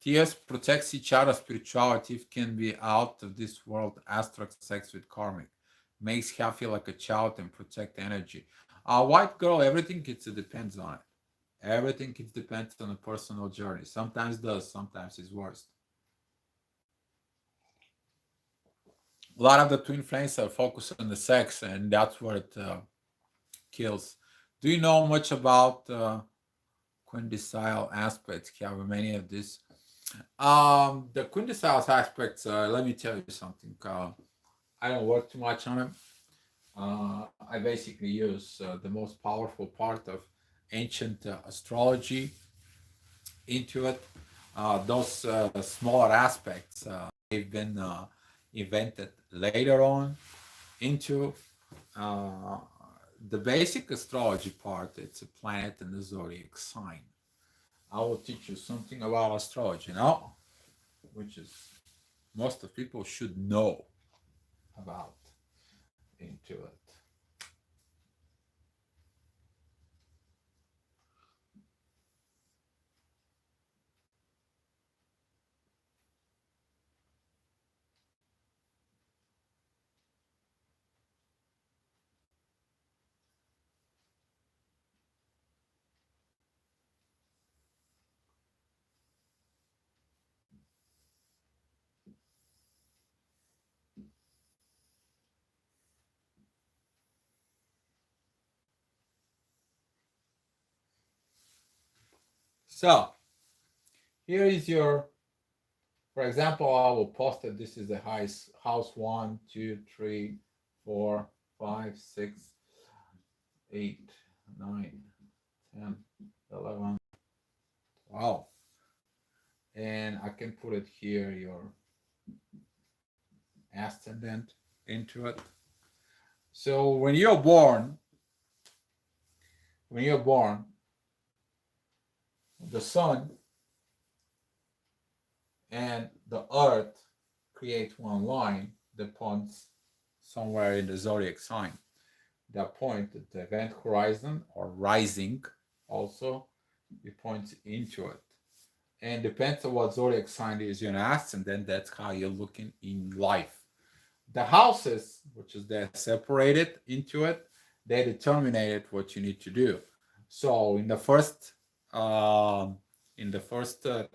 Speaker 1: TS protects each other. Spirituality can be out of this world. Abstract sex with karmic makes her feel like a child and protect energy. A white girl, everything it depends on it. Everything it depends on a personal journey. Sometimes does, sometimes it's worse. A lot of the twin flames are focused on the sex, and that's what it kills. Do you know much about quintessile aspects? Have many of these? The quintessile aspects. Let me tell you something. I don't work too much on them. I basically use the most powerful part of ancient astrology into it. Those smaller aspects they've been invented later on into uh, the basic astrology part. It's a planet and the zodiac sign. I will teach you something about astrology now, which is most of people should know about into it. So here is your, for example, I will post it. This is the house 1, 2, 3, 4, 5, 6, 8, 9, 10, 11, 12. And I can put it here, your ascendant into it. So when you're born, the sun and the earth create one line that points somewhere in the zodiac sign. That point at the event horizon or rising also, it points into it. And depends on what zodiac sign is your ascendant, that's how you're looking in life. The houses, which is they're separated into it, they determine what you need to do. So in the first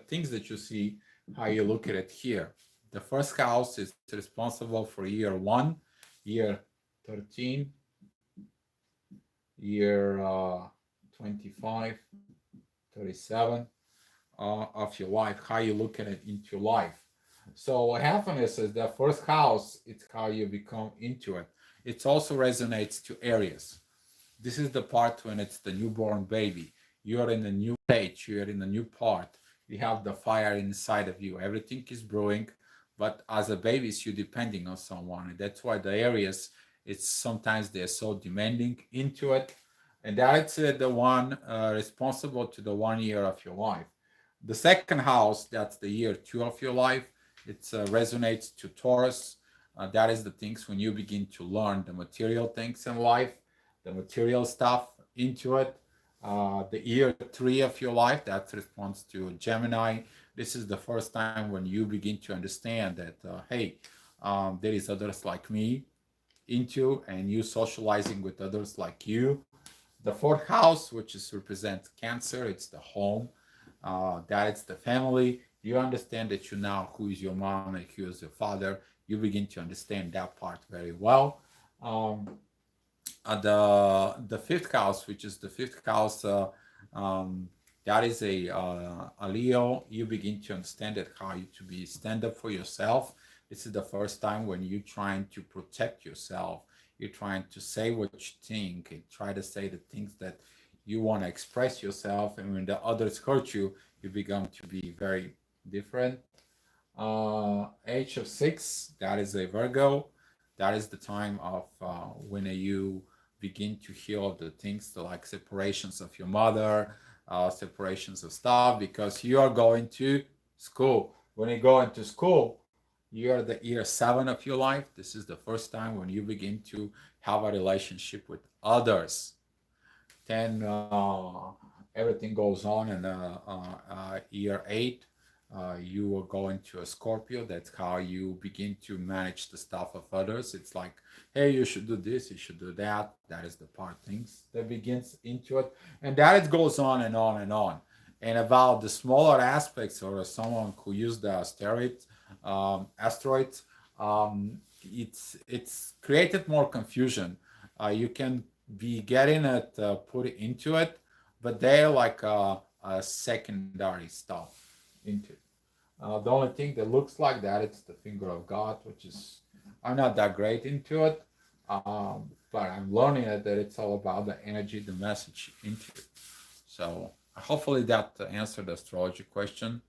Speaker 1: things that you see, how you look at it here. The first house is responsible for year 1, year 13, year 25, 37 of your life, how you look at it into life. So what happens is the first house, it's how you become into it. It also resonates to Aries. This is the part when it's the newborn baby. You're in a new stage, you're in a new part. You have the fire inside of you. Everything is brewing, but as a baby, you're depending on someone. And that's why the Aries, it's sometimes they're so demanding into it. And that's the one responsible to the 1 year of your life. The second house, that's the year 2 of your life. It resonates to Taurus. That is the things when you begin to learn the material things in life, the material stuff into it. The year 3 of your life, that responds to Gemini. This is the first time when you begin to understand that, hey, there is others like me into, and you socializing with others like you. The fourth house, which is represents Cancer, it's the home. That is the family. You understand that you now who is your mom and who is your father. You begin to understand that part very well. The fifth house, which is the fifth house, that is a Leo. You begin to understand that how you to be stand up for yourself. This is the first time when you're trying to protect yourself. You're trying to say what you think and try to say the things that you want to express yourself. And when the others hurt you, you become to be very different. Age of 6, that is a Virgo. That is the time of when you begin to heal the things like separations of your mother, separations of stuff, because you are going to school. When you go into school, you are the year 7 of your life. This is the first time when you begin to have a relationship with others. Then everything goes on in year 8. You will go into a Scorpio. That's how you begin to manage the stuff of others. It's like, hey, you should do this, you should do that. That is the part things that begins into it, and that it goes on and on and on. And about the smaller aspects, or someone who used the asteroids, it's created more confusion. You can be getting it put into it, but they're like secondary stuff into it. The only thing that looks like that, it's the finger of God, which is, I'm not that great into it, but I'm learning it, that it's all about the energy, the message into it. So hopefully that answered the astrology question.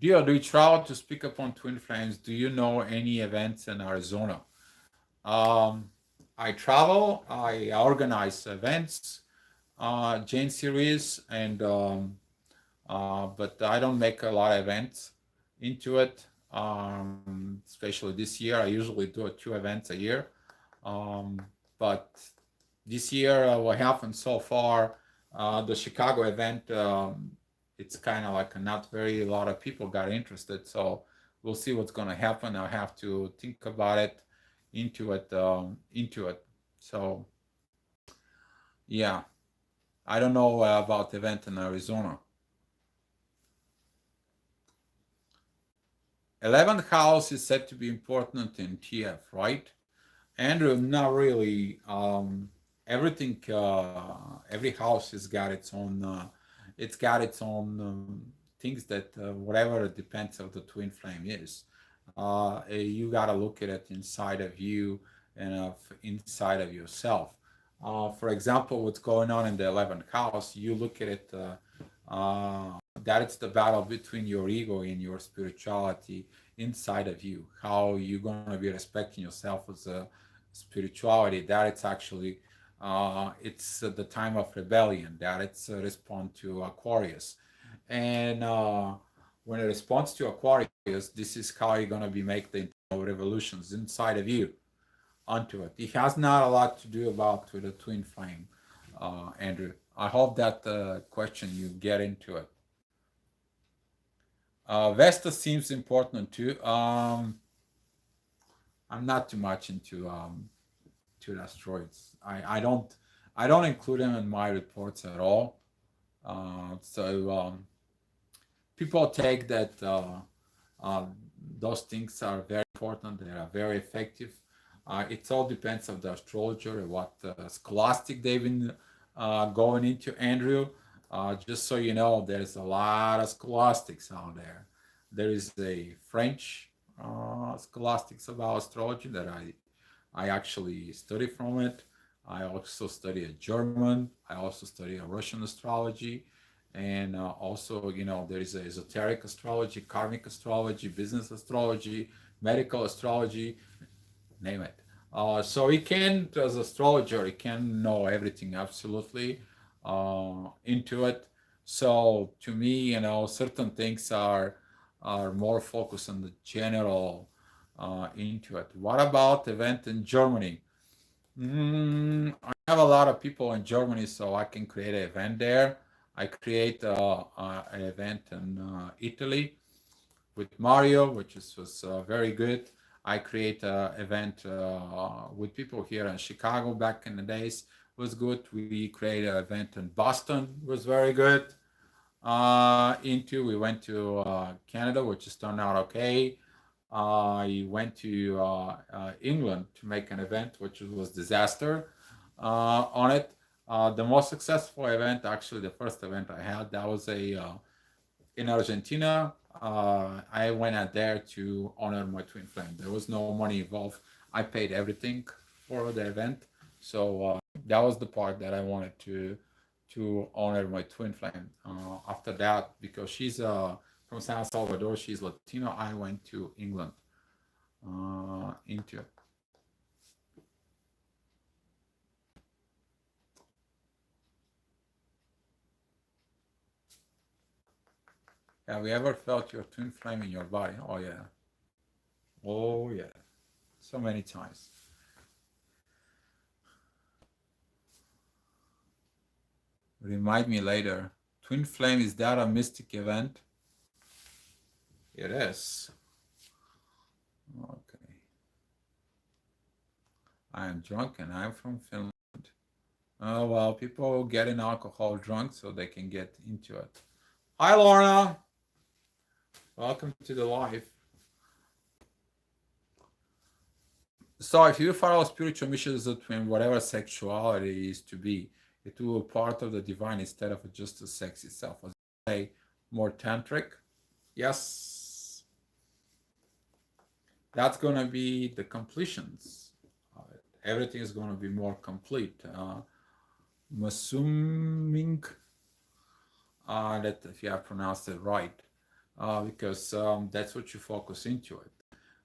Speaker 1: Dio, do you travel to speak upon twin flames? Do you know any events in Arizona? I travel, I organize events, Jane series, and but I don't make a lot of events into it. Especially this year, I usually do 2 events a year. But this year, what happened so far, the Chicago event, it's kind of like not very a lot of people got interested. So we'll see what's going to happen. I have to think about it, into it. So yeah, I don't know about the event in Arizona. 11th house is said to be important in TF, right? Andrew, not really. Everything, every house has got its own. It's got its own things that whatever it depends of the twin flame is. You gotta look at it inside of you and inside of yourself. For example, what's going on in the 11th house, you look at it. That it's the battle between your ego and your spirituality inside of you. How you're gonna be respecting yourself as a spirituality. That it's actually it's the time of rebellion. That it's a response to Aquarius, and when it responds to Aquarius, this is how you're gonna be make the revolutions inside of you onto it. It has not a lot to do about with the twin flame, Andrew. I hope that question you get into it. Vesta seems important too. I'm not too much into to asteroids. I don't include them in my reports at all. So people take that those things are very important. They are very effective. It all depends on the astrologer, what scholastic they've been going into, Andrew. Just so you know, there's a lot of scholastics out there. There is a French scholastics about astrology that I actually study from it. I also study a German. I also study a Russian astrology. And also, you know, there is a esoteric astrology, karmic astrology, business astrology, medical astrology, name it. So he can, as astrologer, he can know everything absolutely into it. So to me, you know, certain things are more focused on the general into it. What about event in Germany? I have a lot of people in Germany, so I can create an event there. I create an event in Italy with Mario, which was very good. I create an event with people here in Chicago back in the days, was good. We created an event in Boston, was very good. We went to Canada, which has turned out okay. I went to England to make an event, which was disaster on it. The most successful event, actually, the first event I had, that was in Argentina. I went out there to honor my twin flame. There was no money involved. I paid everything for the event, so that was the part that I wanted to honor my twin flame. After that, because she's from San Salvador, she's Latino. I went to England into. Have you ever felt your twin flame in your body? Oh yeah. Oh yeah. So many times. Remind me later. Twin flame, is that a mystic event? It is. Okay. I am drunk and I'm from Finland. Oh well, people getting alcohol drunk so they can get into it. Hi Lorna. Welcome to the live. So if you follow spiritual missions between whatever sexuality is to be, it will be part of the divine instead of just the sex itself. As I say, more tantric. Yes. That's gonna be the completions of it. Everything is gonna be more complete. I'm assuming that if you have pronounced it right, because that's what you focus into it.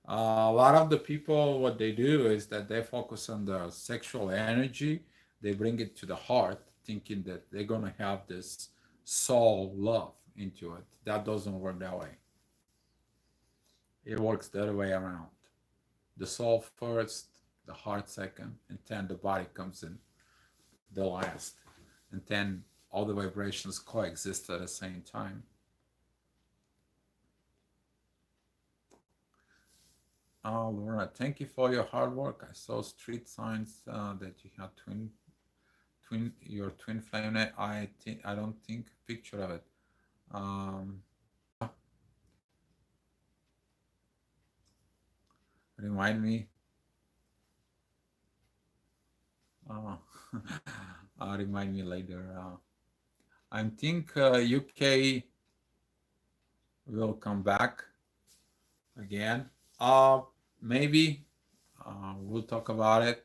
Speaker 1: A lot of the people, what they do is that they focus on the sexual energy, they bring it to the heart, thinking that they're gonna have this soul love into it. That doesn't work that way. It works the other way around. The soul first, the heart second, and then the body comes in the last. And then all the vibrations coexist at the same time. Oh, Laura, thank you for your hard work. I saw street signs that you had your twin flame. I don't think picture of it. Um, remind me. Oh, remind me later. I think UK will come back again. Maybe we'll talk about it.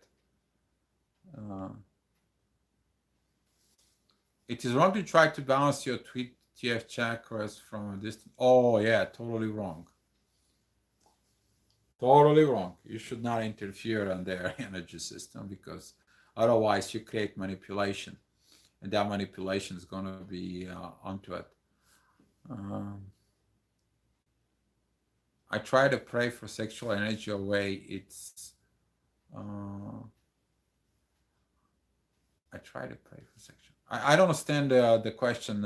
Speaker 1: It is wrong to try to balance your TF chakras from a distance. Oh yeah, totally wrong. Totally wrong. You should not interfere on their energy system because otherwise you create manipulation, and that manipulation is going to be onto it. I try to pray for sexual energy away. It's I try to pray for sexual. I don't understand the question,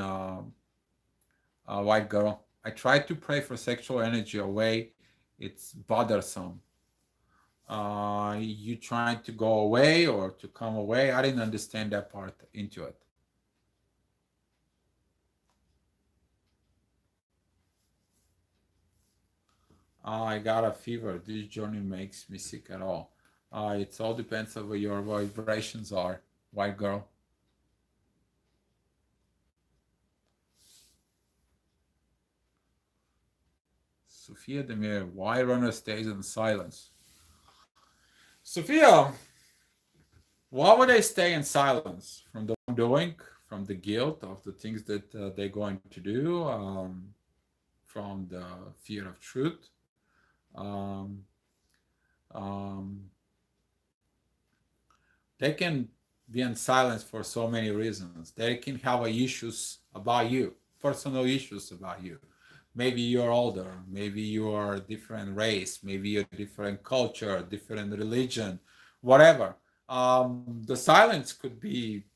Speaker 1: white girl. I try to pray for sexual energy away. It's bothersome. You trying to go away or to come away? I didn't understand that part into it. I got a fever. This journey makes me sick at all. It all depends on where your vibrations are, white girl. Sophia Demir, why runner stays in silence? Sophia, why would they stay in silence? From the wrongdoing, from the guilt of the things that they're going to do, from the fear of truth. Um, um, they can be in silence for so many reasons. They can have issues about you, personal issues about you. Maybe you're older, maybe you are a different race, maybe you're a different culture, different religion, whatever. The silence could be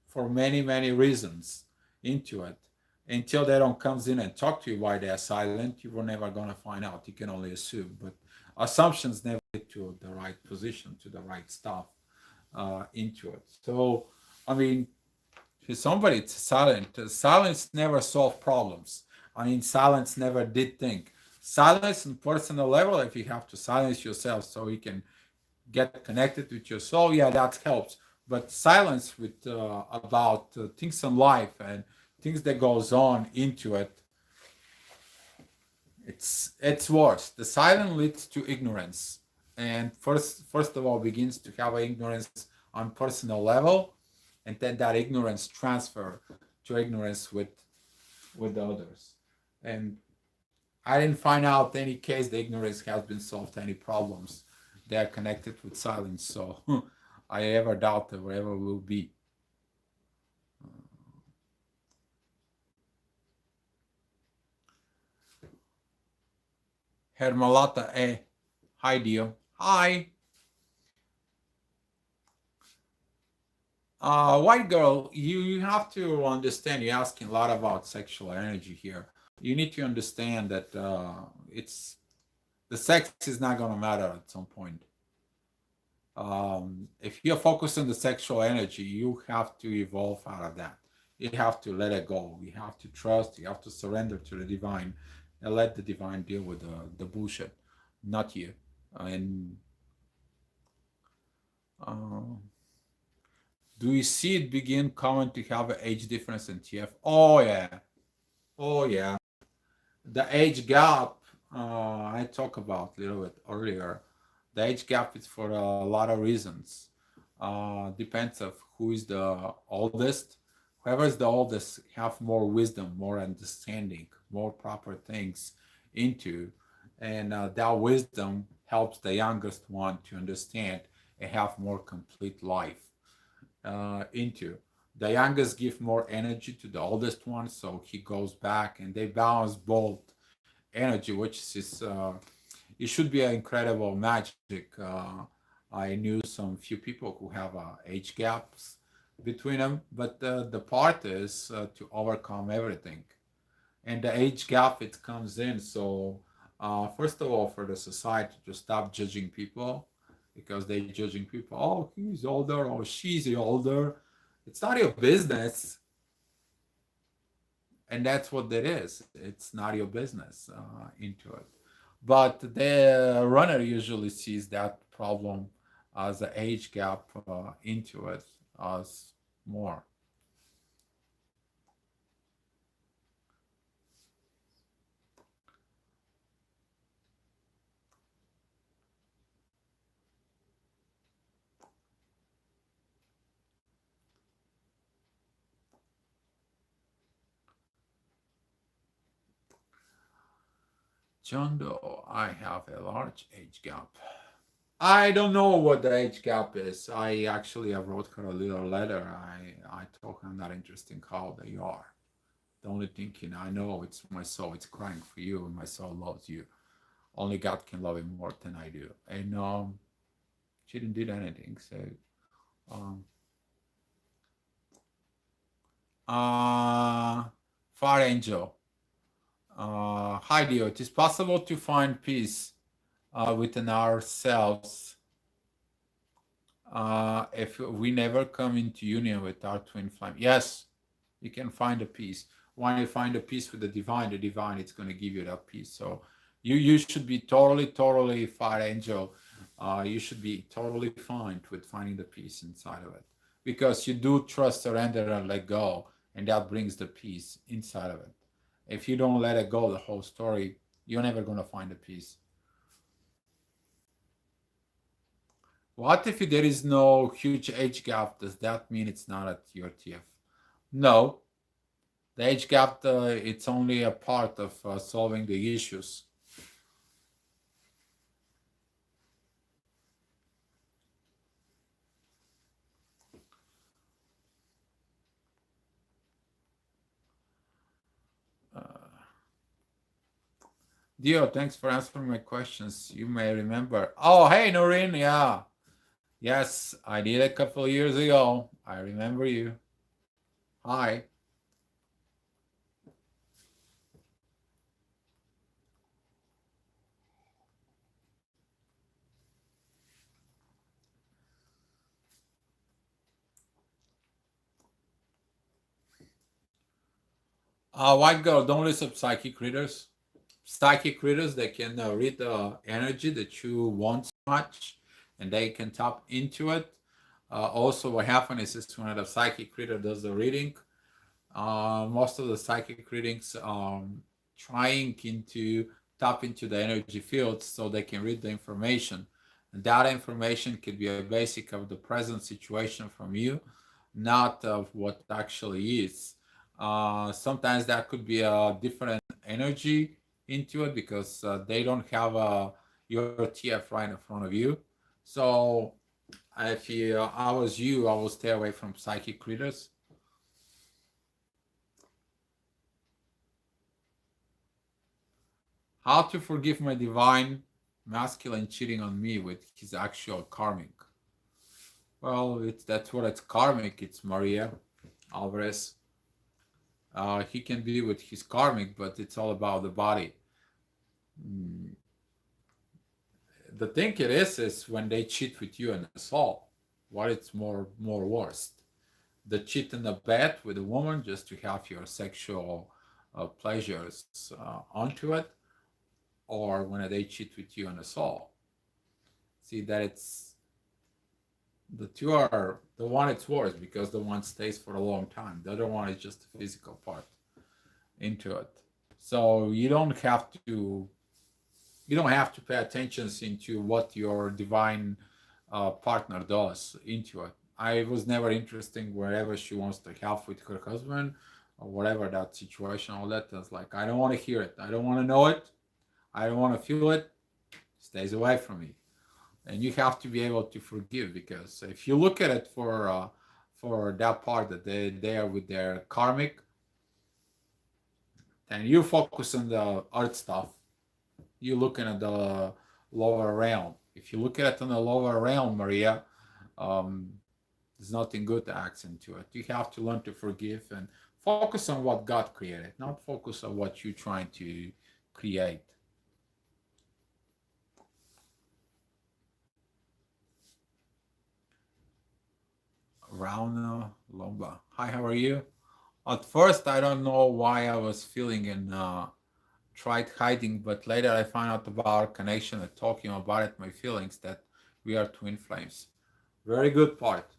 Speaker 1: for many, many reasons into it. Until they don't comes in and talk to you why they're silent, you were never gonna find out. You can only assume, but assumptions never get to the right position, to the right stuff into it. So, I mean, if somebody silent, silence never solved problems. I mean, silence never did think. Silence on personal level, if you have to silence yourself so you can get connected with your soul, yeah, that helps. But silence with about things in life and things that goes on into it, it's worse. The silence leads to ignorance, and first of all begins to have ignorance on personal level, and then that ignorance transfer to ignorance with the others. And I didn't find out any case the ignorance has been solved any problems that are connected with silence. So I ever doubt that whatever will be. Hermalata E. Hi, Dio. Hi. White girl, you have to understand, you're asking a lot about sexual energy here. You need to understand that it's the sex is not going to matter at some point. If you're focused on the sexual energy, you have to evolve out of that. You have to let it go. You have to trust. You have to surrender to the divine and let the divine deal with the bullshit, not you. And uh, do you see it begin common to have an age difference in TF? Oh yeah, oh yeah. The age gap I talked about a little bit earlier. The age gap is for a lot of reasons. Depends of who is the oldest. Whoever is the oldest have more wisdom, more understanding, more proper things into, and that wisdom helps the youngest one to understand and have more complete life into. The youngest give more energy to the oldest one, so he goes back, and they balance both energy, which is it should be an incredible magic. I knew some few people who have age gaps between them, but the part is to overcome everything, and the age gap it comes in. So first of all, for the society to stop judging people because they're judging people. Oh, he's older or she's older. It's not your business, and that's what it is. It's not your business into it. But the runner usually sees that problem as an age gap into it as more. John Doe, I have a large age gap. I don't know what the age gap is. I wrote her a little letter. I told her I'm not interested in how they are. The only thing I know it's my soul. It's crying for you, and my soul loves you. Only God can love him more than I do. And she didn't do anything. So um, Far Angel. Hi, Dio. It is possible to find peace within ourselves if we never come into union with our twin flame. Yes, you can find a peace. When you find a peace with the divine, it's going to give you that peace. So you should be totally fire angel. You should be totally fine with finding the peace inside of it because you do trust, surrender, and let go, and that brings the peace inside of it. If you don't let it go, the whole story, you're never going to find a peace. What if there is no huge age gap? Does that mean it's not at your TF? No, the age gap it's only a part of solving the issues. Uh, Dio, thanks for answering my questions. You may remember. Oh, hey, Noreen. Yeah. Yes, I did a couple of years ago. I remember you. Hi. White girl, don't listen to psychic readers. Psychic readers, they can read the energy that you want so much, and they can tap into it. Also, what happens is when the psychic reader does the reading, most of the psychic readings trying into tap into the energy fields so they can read the information, and that information could be a basic of the present situation from you, not of what actually is. Sometimes that could be a different energy into it because they don't have your TF right in front of you. So if I was you, I would stay away from psychic readers. How to forgive my divine masculine cheating on me with his actual karmic? Well, that's what it's karmic. It's Maria Alvarez. He can be with his karmic, but it's all about the body. Mm, the thing it is when they cheat with you in the soul. What it's more worst? The cheat in the bed with a woman just to have your sexual pleasures onto it, or when they cheat with you in the soul. See that it's the two are the one it's worse because the one stays for a long time. The other one is just the physical part into it. So you don't have to pay attention into what your divine partner does into it. I was never interested wherever she wants to have with her husband or whatever that situation, all that. That's like, I don't want to hear it. I don't want to know it. I don't want to feel it. Stays away from me. And you have to be able to forgive, because if you look at it for that part that they are with their karmic, and you focus on the art stuff, you're looking at the lower realm. If you look at it on the lower realm, Maria, um, there's nothing good to accent to it. You have to learn to forgive and focus on what God created, not focus on what you're trying to create. Rauna Lomba. Hi, how are you? At first, I don't know why I was feeling and tried hiding, but later I found out about our connection and talking about it, my feelings that we are twin flames. Very good part.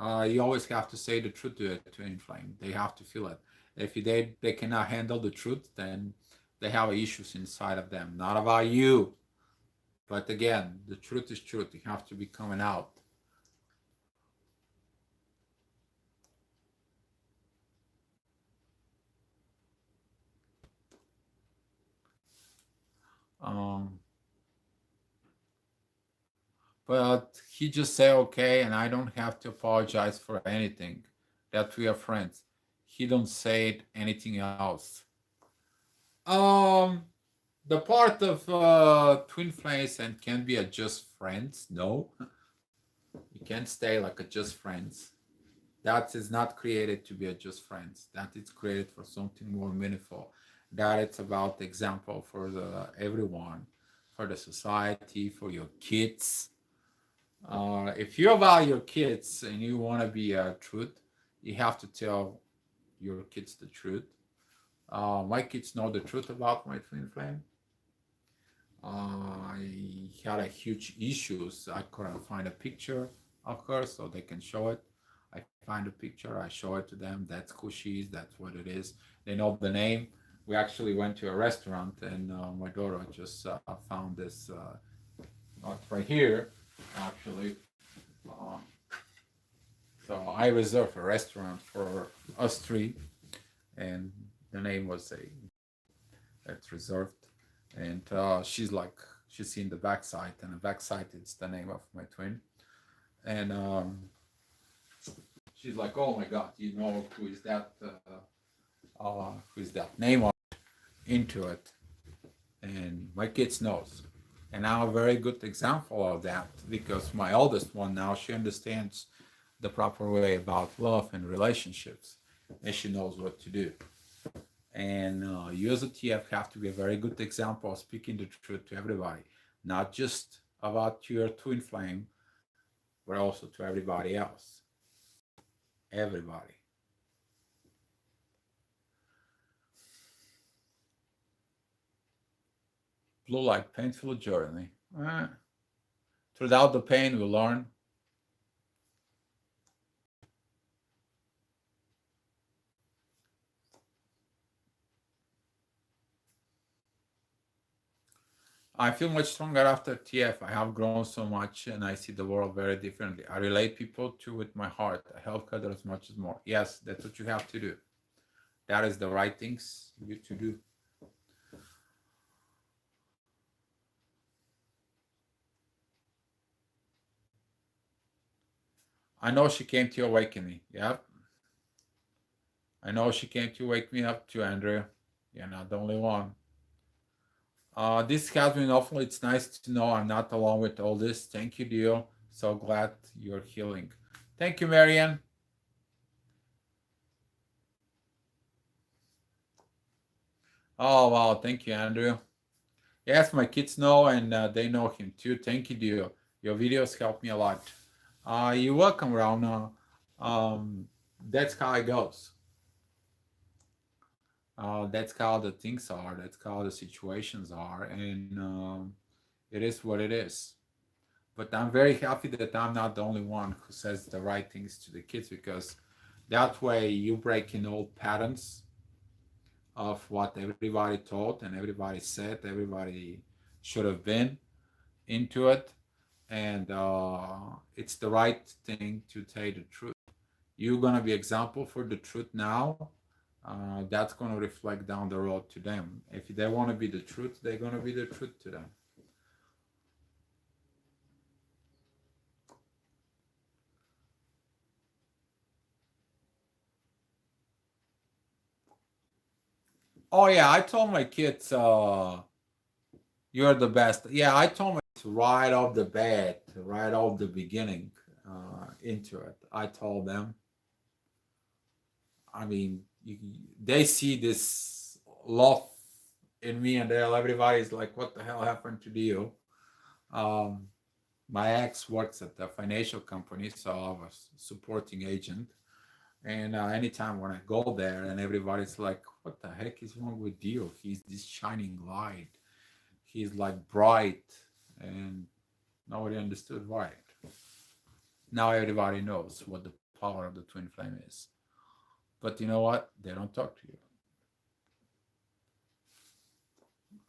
Speaker 1: You always have to say the truth to a twin flame. They have to feel it. If they cannot handle the truth, then they have issues inside of them. Not about you, but again, the truth is truth. You have to be coming out. Um, but he just say okay, and I don't have to apologize for anything. That we are friends. He don't say anything else. Um, the part of twin flames and can be a just friends. No, you can't stay like a just friends. That is not created to be a just friends. That is created for something more meaningful. That it's about example for the everyone, for the society, for your kids. If you're about your kids and you want to be a truth, you have to tell your kids the truth. My kids know the truth about my twin flame. I had a huge issues. I couldn't find a picture of her so they can show it. I find a picture, I show it to them. That's who she is. That's what it is. They know the name. We actually went to a restaurant, and my daughter just found this right here, actually. Uh, so I reserved a restaurant for us three, and the name was it's reserved. And she's seen the backside, and the backside is the name of my twin. And she's like, oh my God, you know who is that? Who is that name on into it? And my kids knows. And I'm a very good example of that, because my oldest one now, she understands the proper way about love and relationships, and she knows what to do. And you as a TF have to be a very good example of speaking the truth to everybody, not just about your twin flame, but also to everybody else. Everybody. Blue light, painful journey. Throughout the pain, we learn. I feel much stronger after TF. I have grown so much and I see the world very differently. I relate people to with my heart. I help others much as more. Yes, that's what you have to do. That is the right things you to do. I know she came to awaken me. Yep. I know she came to wake me up too, Andrea. You're not the only one. This has been awful. It's nice to know I'm not alone with all this. Thank you, Dio. So glad you're healing. Thank you, Marianne. Oh, wow. Thank you, Andrew. Yes, my kids know and they know him too. Thank you, Dio. Your videos help me a lot. You're welcome, Rauna. That's how it goes. That's how the things are. That's how the situations are. And it is what it is. But I'm very happy that I'm not the only one who says the right things to the kids, because that way you break in old patterns of what everybody thought and everybody said, everybody should have been into it. And it's the right thing to tell the truth. You're going to be example for the truth now. That's going to reflect down the road to them. If they want to be the truth, they're going to be the truth to them. Oh yeah, I told my kids, you're the best. Yeah, I told my kids right off the bat, right off the beginning, into it. I told them. I mean, they see this love in me, and everybody's like, "What the hell happened to you?" Um, my ex works at a financial company, so I was supporting agent. And anytime when I go there, and everybody's like, "What the heck is wrong with you? He's this shining light. He's like bright," and nobody understood why. Now everybody knows what the power of the twin flame is. But you know what? They don't talk to you.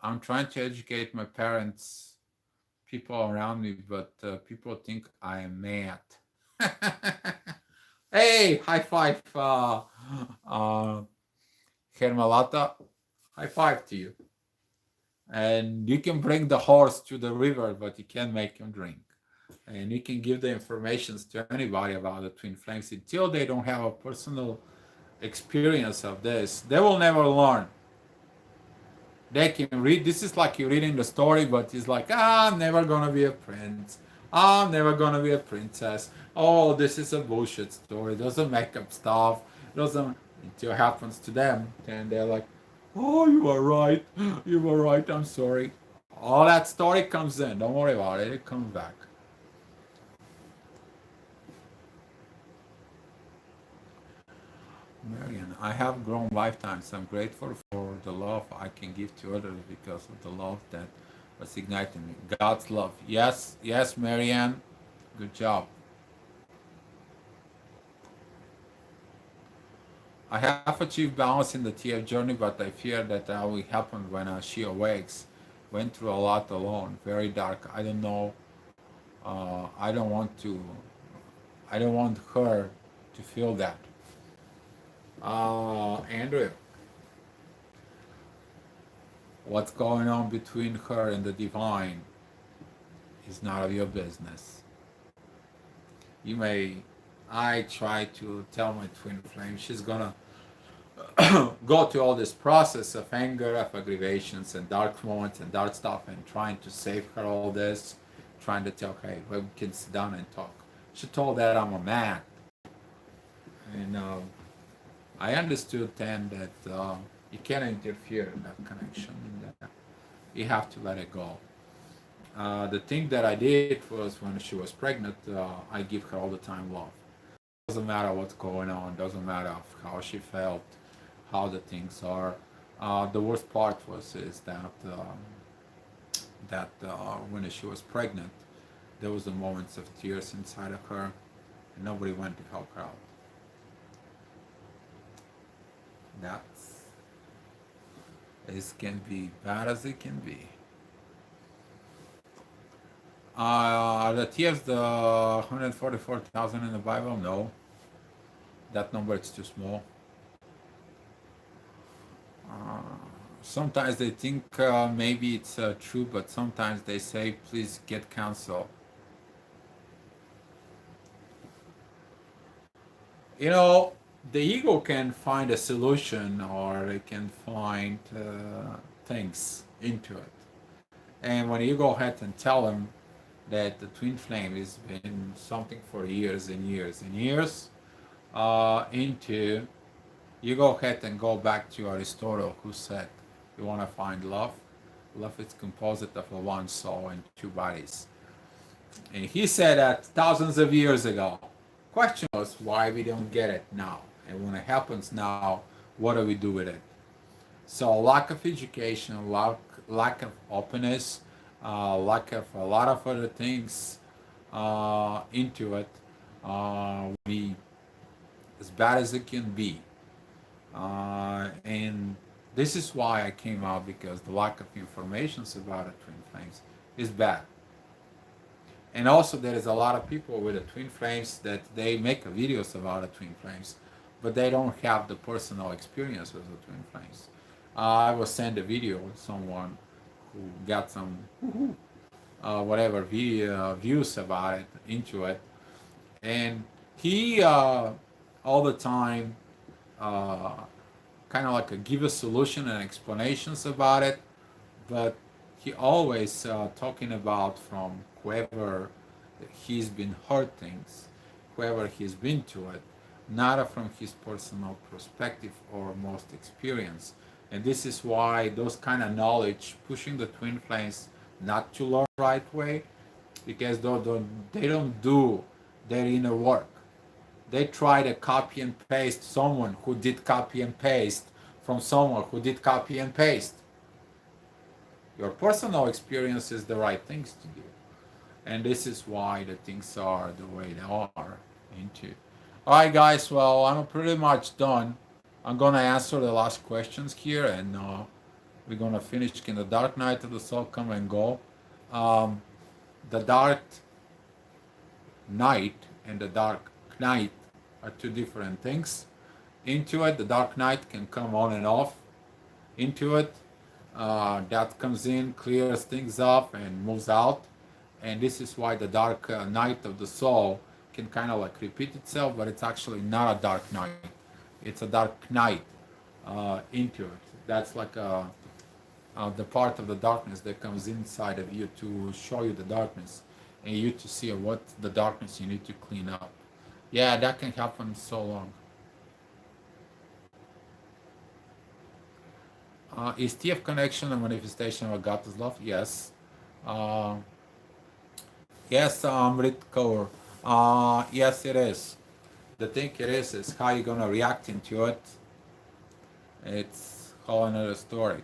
Speaker 1: I'm trying to educate my parents, people around me, but people think I am mad. Hey, high five, Hermalata. High five to you. And you can bring the horse to the river, but you can't make him drink. And you can give the information to anybody about the twin flames until they don't have a personal experience of this. They will never learn. They can read. This is like you're reading the story, but it's like, I'm never gonna be a prince. I'm never gonna be a princess. Oh, this is a bullshit story. Doesn't make up stuff. Doesn't until it happens to them. Then they're like, oh, you are right. You were right. I'm sorry. All that story comes in. Don't worry about it. It comes back. Marian, I have grown lifetimes. I'm grateful for the love I can give to others because of the love that was ignited me. God's love. Yes, yes, Marianne. Good job. I have achieved balance in the TF journey, but I fear that that will happen when she awakes. Went through a lot alone, very dark. I don't know. I don't want to. I don't want her to feel that. Andrew, what's going on between her and the divine is none of your business. You may. I try to tell my twin flame she's gonna go through all this process of anger, of aggravations, and dark moments and dark stuff, and trying to save her all this, trying to tell her, hey, we can sit down and talk. She told that I'm a man, and I understood then that you can't interfere in that connection. And you have to let it go. The thing that I did was when she was pregnant, I give her all the time love. Doesn't matter what's going on. Doesn't matter how she felt, how the things are. The worst part was is that when she was pregnant, there was the moments of tears inside of her, and nobody went to help her out. That's it can be bad as it can be. The tears, the 144,000 in the Bible, no, that number is too small. Sometimes they think maybe it's true, but sometimes they say, please get counsel. You know, the ego can find a solution, or it can find things into it. And when you go ahead and tell them that the twin flame has been something for years and years and years, into you go ahead and go back to Aristotle, who said, you want to find love? Love is composed of one soul and two bodies. And he said that thousands of years ago. Question was why we don't get it now. And when it happens now, what do we do with it? So lack of education, lack of openness, lack of a lot of other things into it, be as bad as it can be. And this is why I came out, because the lack of information about the twin flames is bad. And also there is a lot of people with the twin flames that they make videos about the twin flames, but they don't have the personal experience with the twin flames. I will send a video with someone who got some whatever video views about it into it, and he all the time kind of like give a solution and explanations about it, but he always talking about from whoever he's been hurt things, whoever he's been to it, not from his personal perspective or most experience. And this is why those kind of knowledge pushing the twin flames not to learn the right way, because they don't do their inner work. They try to copy and paste someone who did copy and paste from someone who did copy and paste. Your personal experience is the right things to do. And this is why the things are the way they are into. Alright guys, well, I'm pretty much done. I'm gonna answer the last questions here, and we're gonna finish. Can the dark night of the soul come and go? The dark night and the dark night are two different things. Into it, the dark night can come on and off. Into it, that comes in, clears things up, and moves out. And this is why the dark night of the soul can kind of like repeat itself, but it's actually not a dark night. It's a dark night into it. That's like the part of the darkness that comes inside of you to show you the darkness, and you to see what the darkness you need to clean up. Yeah, that can happen so long. Is TF connection a manifestation of God's love? Yes. Yes, Rit Kaur. Yes, it is. The thing it is how you're gonna react into it. It's whole another story.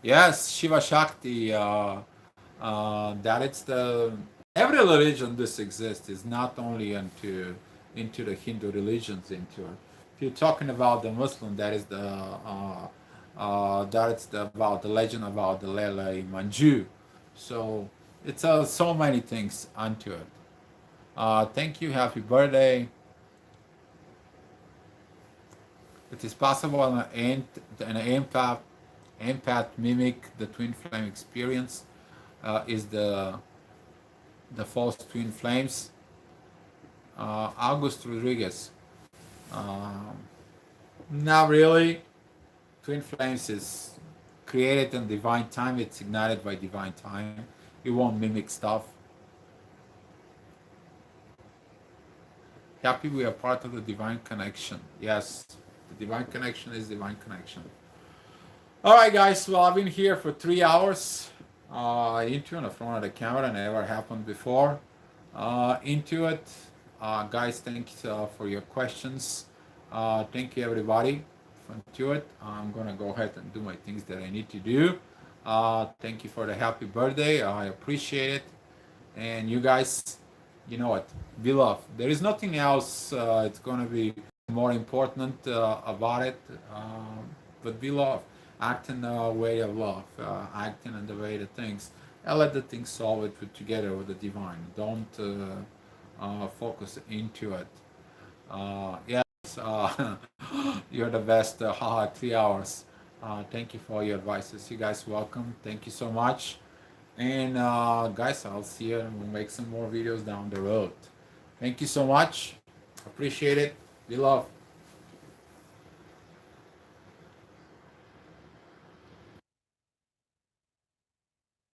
Speaker 1: Yes, Shiva Shakti. That it's the every religion this exists is not only into the Hindu religions into it. If you're talking about the Muslim, that is about the legend about the Lela Manju. So it's so many things onto it. Thank you. Happy birthday. It is possible an empath mimic the twin flame experience. Is the false twin flames. August Rodriguez. Not really. Twin flames is created in divine time. It's ignited by divine time. It won't mimic stuff. Happy we are part of the divine connection. Yes, the divine connection is divine connection. All right, guys. Well, I've been here for 3 hours. Into on the front of the camera, never happened before. Into it, guys. Thanks for your questions. Thank you, everybody. To it, I'm gonna go ahead and do my things that I need to do. Thank you for the happy birthday. I appreciate it. And you guys, you know what? Be loved. There is nothing else. It's gonna be more important about it. But be loved. Act in the way of love. Acting in the way of things. And let the things solve it together with the divine. Don't focus into it. Yes, you're the best. 3 hours. Thank you for your advices. You guys welcome. Thank you so much. And guys, I'll see you, and we'll make some more videos down the road. Thank you so much. Appreciate it. Be loved.